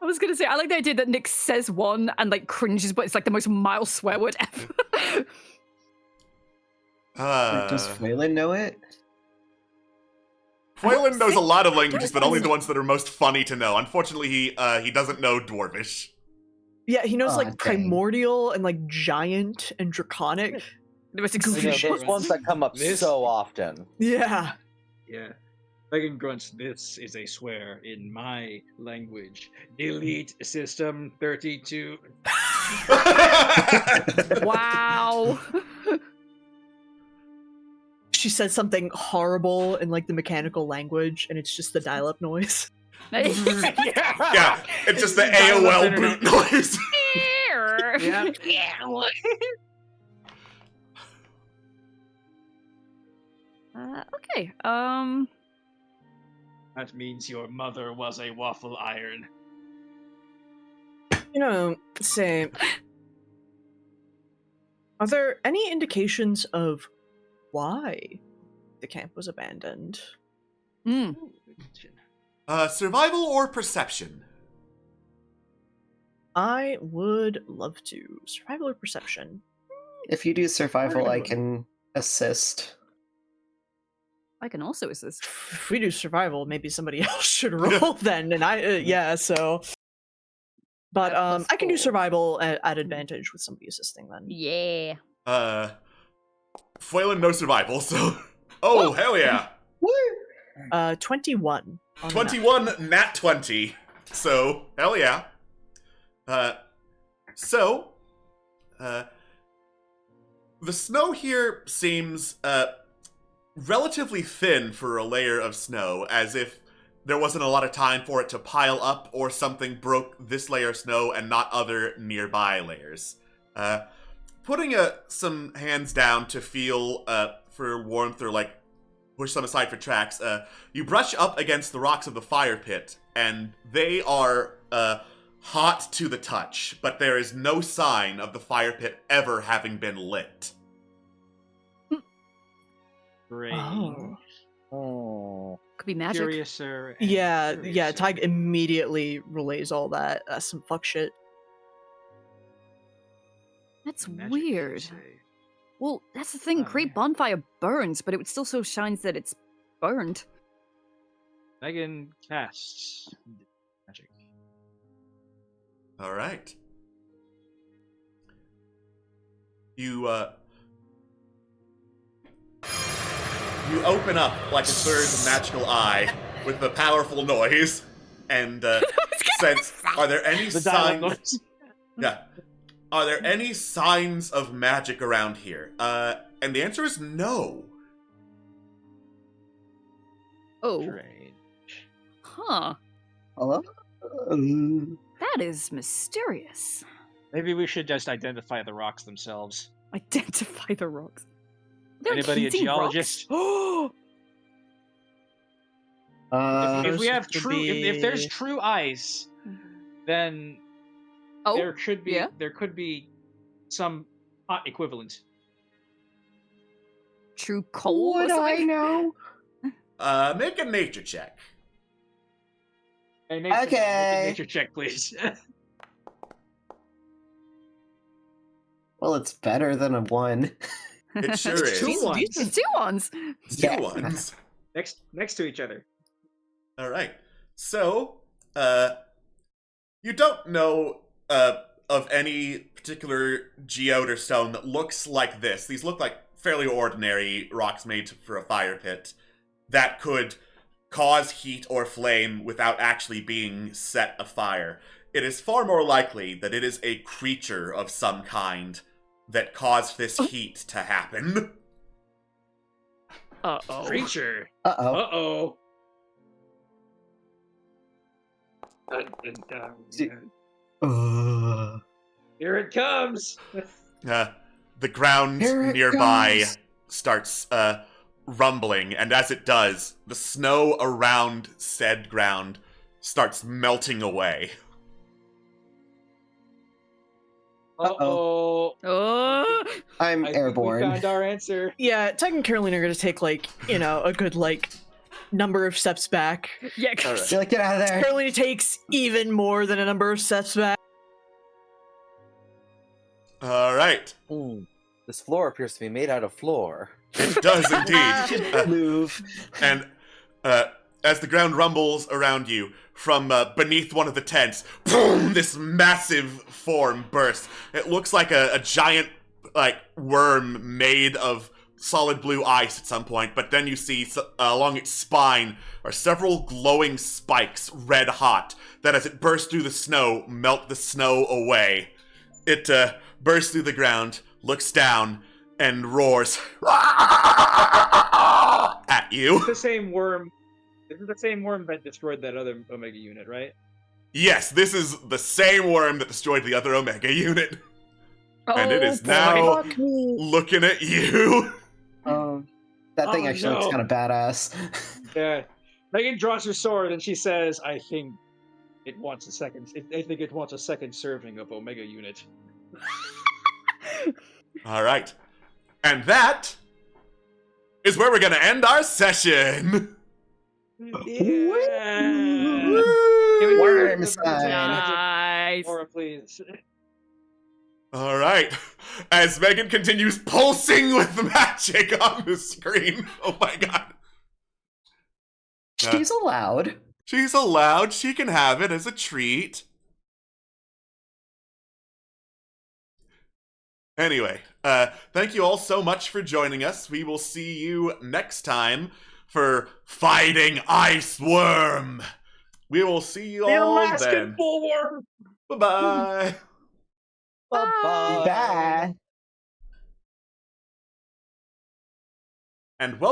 I was gonna say I like the idea that Nick says one and like cringes, but it's like the most mild swear word ever. Does Waylon know it? Foylan knows a lot of languages, but only the ones that are most funny to know. Unfortunately, he doesn't know Dwarvish. Yeah, he knows Aw, like dang. primordial and like giant and draconic. The most You know, exclusive. those ones that come up This- so often. Yeah. Yeah. Megan grunts, this is a swear in my language. Delete system 32. Wow. she says something horrible in like the mechanical language, and it's just the dial-up noise. Yeah, it's just the AOL boot noise. Okay. That means your mother was a waffle iron. Say, are there any indications of why the camp was abandoned? Survival or perception? I would love to. Survival or perception? If you do survival, I can assist. I can also assist. If we do survival, maybe somebody else should roll then. And so. But I can do survival at advantage with somebody assisting then. Yeah. Foilin, no survival, so. Oh, hell yeah. 21. 21, nat 20. So, hell yeah. The snow here seems, relatively thin for a layer of snow, as if there wasn't a lot of time for it to pile up or something broke this layer of snow and not other nearby layers. Putting some hands down to feel for warmth or like push some aside for tracks, you brush up against the rocks of the fire pit, and they are hot to the touch, but there is no sign of the fire pit ever having been lit. Great. Oh. Could be magic. Curiouser. Yeah, Tig immediately relays all that. That's some fuck shit. That's Magic, weird. you say. Well, that's the thing. Oh, Great yeah. bonfire burns, but it still so shines that it's burned. Megan casts magic. All right. You open up like a third magical eye with a powerful noise, and sense. Are there any The dialogue signs? noise. Yeah. Are there any signs of magic around here? And the answer is no. Oh, Strange. huh. Hello? That is mysterious. Maybe we should just identify the rocks themselves. Identify the rocks. They're Anybody a heating geologist? Rocks? If we have could true, if there's be- true ice, then Oh, there could be yeah. some hot equivalent. True coal. or Would I something? know? Make a nature check. Hey, nature, make a Okay. nature check, please. Well, it's better than a 1. It sure It's is. two Decent, ones. decent. It's 2 ones. Two Yeah. ones. next to each other. All right. So, you don't know of any particular geode or stone that looks like this. These look like fairly ordinary rocks made for a fire pit that could cause heat or flame without actually being set afire. It is far more likely that it is a creature of some kind that caused this heat to happen. Uh-oh. Creature. Uh-oh. See- Here it comes. The ground Here it nearby comes. starts rumbling, and as it does, the snow around said ground starts melting away. Uh-oh. Oh. I'm I think airborne. we found our answer. Yeah, Tig and Caroline are gonna take a good number of steps back. Yeah. All right. You're like, get out of there. Caroline takes even more than a number of steps back. All right. This floor appears to be made out of floor. It does indeed. Move. And as the ground rumbles around you, from beneath one of the tents, boom, this massive form bursts. It looks like a giant worm made of solid blue ice at some point, but then you see along its spine are several glowing spikes, red hot, that as it bursts through the snow, melt the snow away. It bursts through the ground, looks down, and roars. at you. The same worm. This is the same worm that destroyed that other Omega unit, right? Yes, this is the same worm that destroyed the other Omega unit. And it Oh, is boy. now Fuck me. looking at you. That thing Oh, actually looks no. kind of badass. Yeah. Megan draws her sword and she says, "I think it wants a second. I think it wants a second serving of Omega unit." All right. And that is where we're going to end our session. Yeah. Worm Give me sign. Nice. Aura, please. All right. As Megan continues pulsing with magic on the screen. Oh my god. She's allowed. She's allowed. She can have it as a treat. Anyway, thank you all so much for joining us. We will see you next time for Fighting Ice Worm. We will see you The all Alaskan then. bullworm. Bye-bye. Bye. And welcome.